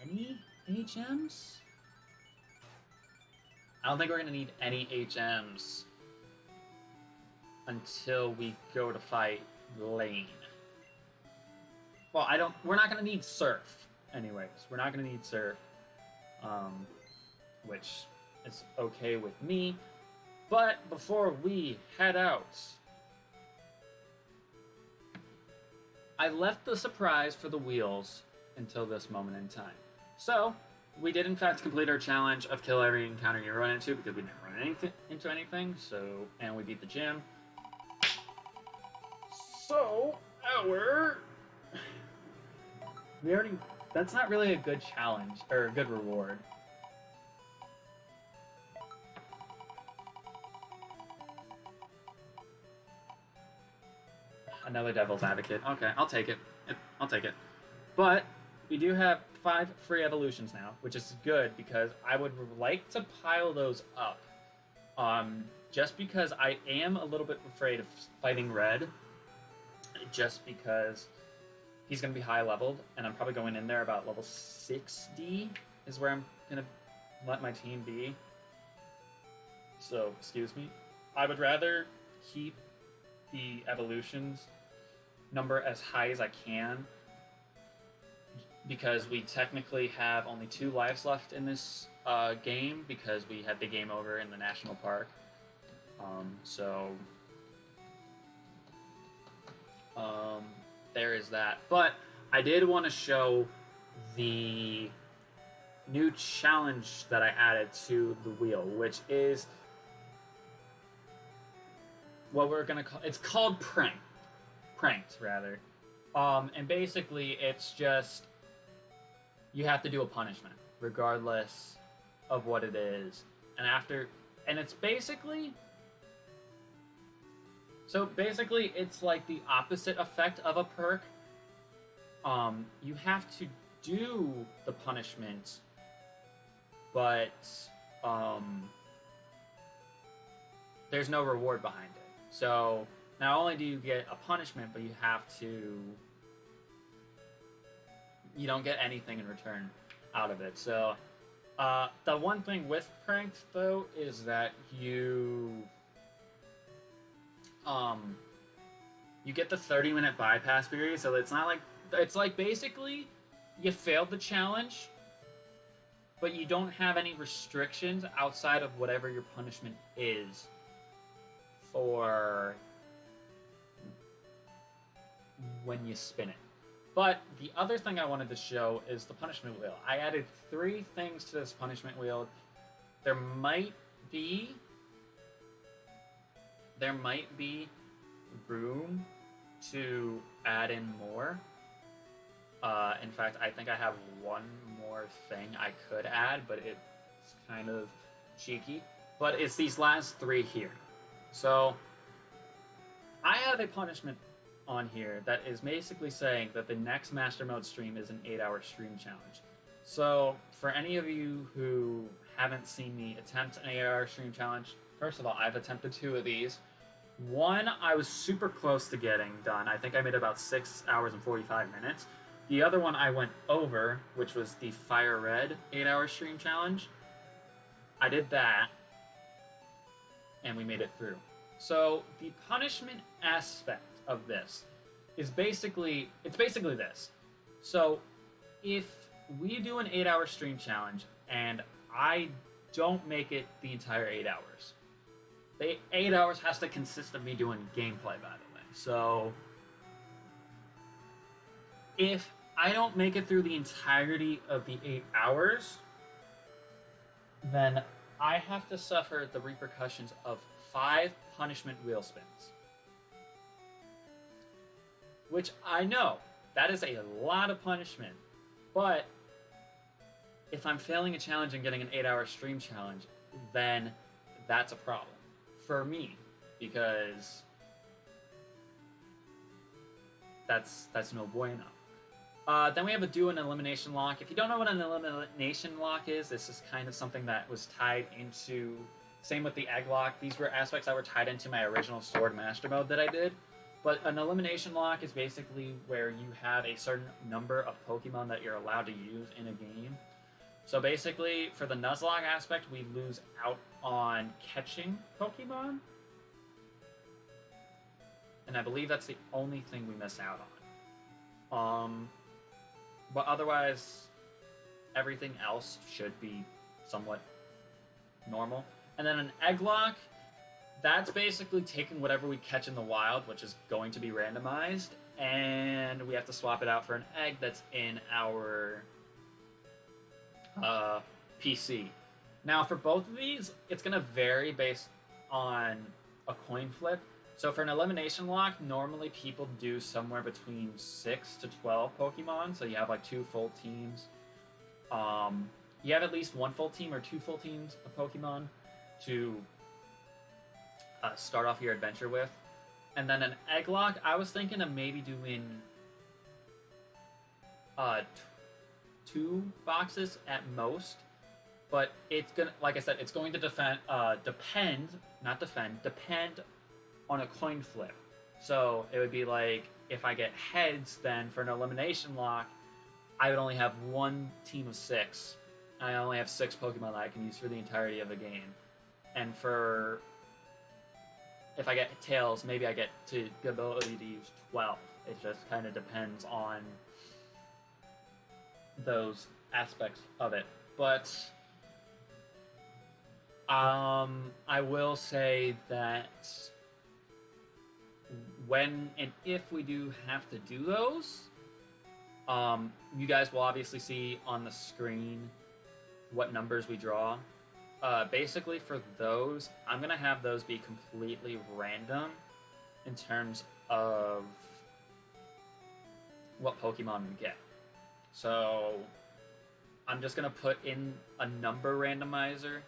any HMs. I don't think we're going to need any HMs until we go to fight Lane. Well, we're not going to need Surf anyways. We're not going to need Surf, which is okay with me. But before we head out, I left the surprise for the wheels until this moment in time. So, we did in fact complete our challenge of kill every encounter you run into because we didn't run into anything, and we beat the gym. So, that's not really a good challenge, or a good reward. Another devil's advocate. Okay, I'll take it. I'll take it. But we do have 5 free evolutions now, which is good because I would like to pile those up. Just because I am a little bit afraid of fighting Red. Just because he's going to be high leveled, and I'm probably going in there about level 60 is where I'm going to let my team be. So, excuse me. I would rather keep the evolutions number as high as I can because we technically have only 2 lives left in this game because we had the game over in the national park. There is that. But I did want to show the new challenge that I added to the wheel, which is what we're gonna call. It's called pranked rather. And basically, it's just you have to do a punishment regardless of what it is, and it's basically. So basically, it's like the opposite effect of a perk. You have to do the punishment, but there's no reward behind it. So not only do you get a punishment, but you don't get anything in return out of it. So the one thing with pranked though is that you get the 30-minute bypass period, so it's like basically you failed the challenge, but you don't have any restrictions outside of whatever your punishment is for when you spin it. But the other thing I wanted to show is the punishment wheel. I added 3 things to this punishment wheel. There might be room to add in more. In fact, I think I have one more thing I could add, but it's kind of cheeky. But it's these last 3 here. So I have a punishment on here that is basically saying that the next Mastermode stream is an 8-hour stream challenge. So for any of you who haven't seen me attempt an 8-hour stream challenge, first of all, I've attempted 2 of these. One, I was super close to getting done. I think I made about 6 hours and 45 minutes. The other one I went over, which was the Fire Red 8-hour stream challenge. I did that, and we made it through. So the punishment aspect of this is basically this. So if we do an 8-hour stream challenge and I don't make it the entire 8 hours, the 8 hours has to consist of me doing gameplay, by the way. So if I don't make it through the entirety of the 8 hours, then I have to suffer the repercussions of 5 punishment wheel spins. Which I know, that is a lot of punishment. But if I'm failing a challenge and getting an 8-hour stream challenge, then that's a problem for me, because that's no bueno. Then we have a do and elimination lock. If you don't know what an elimination lock is, this is kind of something that was tied into... Same with the egg lock. These were aspects that were tied into my original Sword Master Mode that I did. But an elimination lock is basically where you have a certain number of Pokemon that you're allowed to use in a game. So basically, for the nuzlocke aspect, we lose out on catching Pokemon. And I believe that's the only thing we miss out on. But otherwise, everything else should be somewhat normal. And then an egg lock, that's basically taking whatever we catch in the wild, which is going to be randomized, and we have to swap it out for an egg that's in our PC. Now, for both of these, it's going to vary based on a coin flip. So for an elimination lock, normally people do somewhere between 6 to 12 Pokemon, so you have like 2 full teams. You have at least 1 full team or 2 full teams of Pokemon to start off your adventure with. And then an egg lock, I was thinking of maybe doing 2 boxes at most, but it's gonna, like I said, it's going to depend on a coin flip. So it would be like, if I get heads, then for an elimination lock, I would only have 1 team of 6. I only have 6 Pokemon that I can use for the entirety of the game. And for... if I get tails, maybe I get the ability to use 12. It just kind of depends on those aspects of it. But I will say that when and if we do have to do those, you guys will obviously see on the screen what numbers we draw. Basically for those, I'm going to have those be completely random in terms of what Pokemon we get. So I'm just going to put in a number randomizer,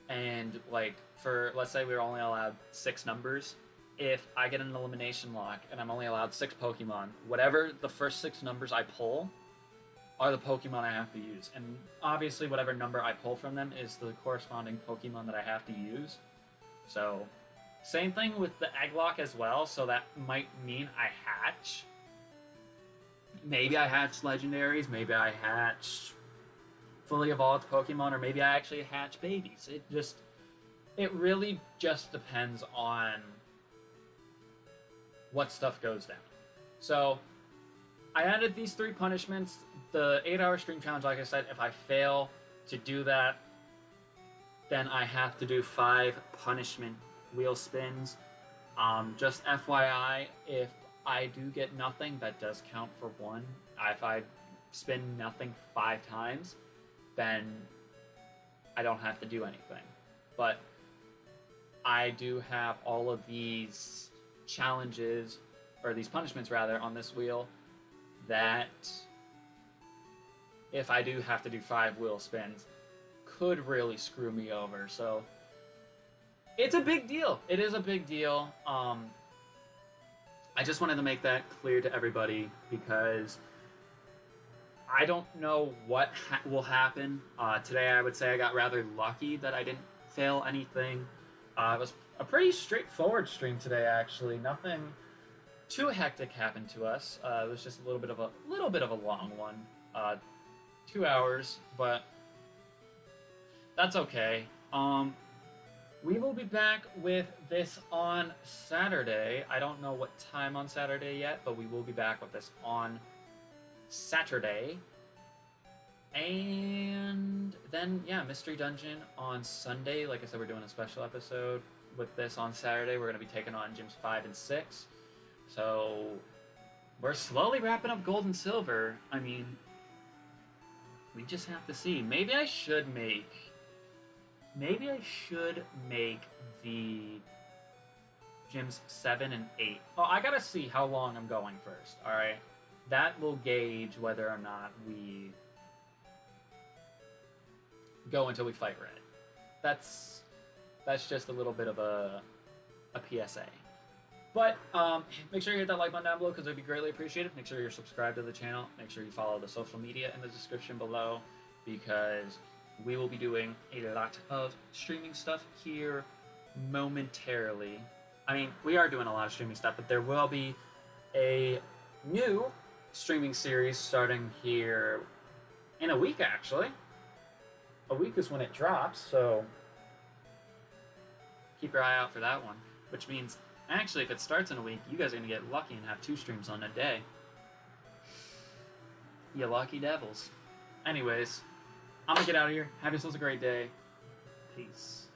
and like for, let's say we're only allowed 6 numbers. If I get an elimination lock and I'm only allowed 6 Pokemon, whatever the first 6 numbers I pull are the Pokemon I have to use. And obviously whatever number I pull from them is the corresponding Pokemon that I have to use. So, same thing with the egg lock as well, so that might mean I hatch. Maybe I hatch legendaries, maybe I hatch fully evolved Pokemon, or maybe I actually hatch babies. It really just depends on what stuff goes down. So, I added these 3 punishments. The 8-hour stream challenge, like I said, if I fail to do that, then I have to do 5 punishment wheel spins. Just FYI, if I do get nothing, that does count for 1. If I spin nothing 5 times, then I don't have to do anything. But I do have all of these challenges, or these punishments rather, on this wheel, that if I do have to do 5 wheel spins, could really screw me over. So it's a big deal. It is a big deal. I just wanted to make that clear to everybody because I don't know what will happen. Today I would say I got rather lucky that I didn't fail anything. It was a pretty straightforward stream today, actually. Nothing too hectic happened to us. It was just a little bit of a long one, 2 hours, but that's okay. We will be back with this on Saturday. I don't know what time on Saturday yet, but we will be back with this on Saturday. And then, yeah, Mystery Dungeon on Sunday. Like I said, we're doing a special episode with this on Saturday. We're going to be taking on Gyms 5 and 6. So, we're slowly wrapping up Gold and Silver. I mean, we just have to see. Maybe I should make the Gyms 7 and 8. Oh, I gotta see how long I'm going first, alright? That will gauge whether or not we go until we fight Red. That's just a little bit of a PSA. But make sure you hit that like button down below because it would be greatly appreciated. Make sure you're subscribed to the channel. Make sure you follow the social media in the description below because we will be doing a lot of streaming stuff here momentarily. I mean, we are doing a lot of streaming stuff, but there will be a new streaming series starting here in a week, actually. A week is when it drops, so keep your eye out for that one. Which means, actually, if it starts in a week, you guys are going to get lucky and have 2 streams on a day. You lucky devils. Anyways, I'm going to get out of here. Have yourselves a great day. Peace.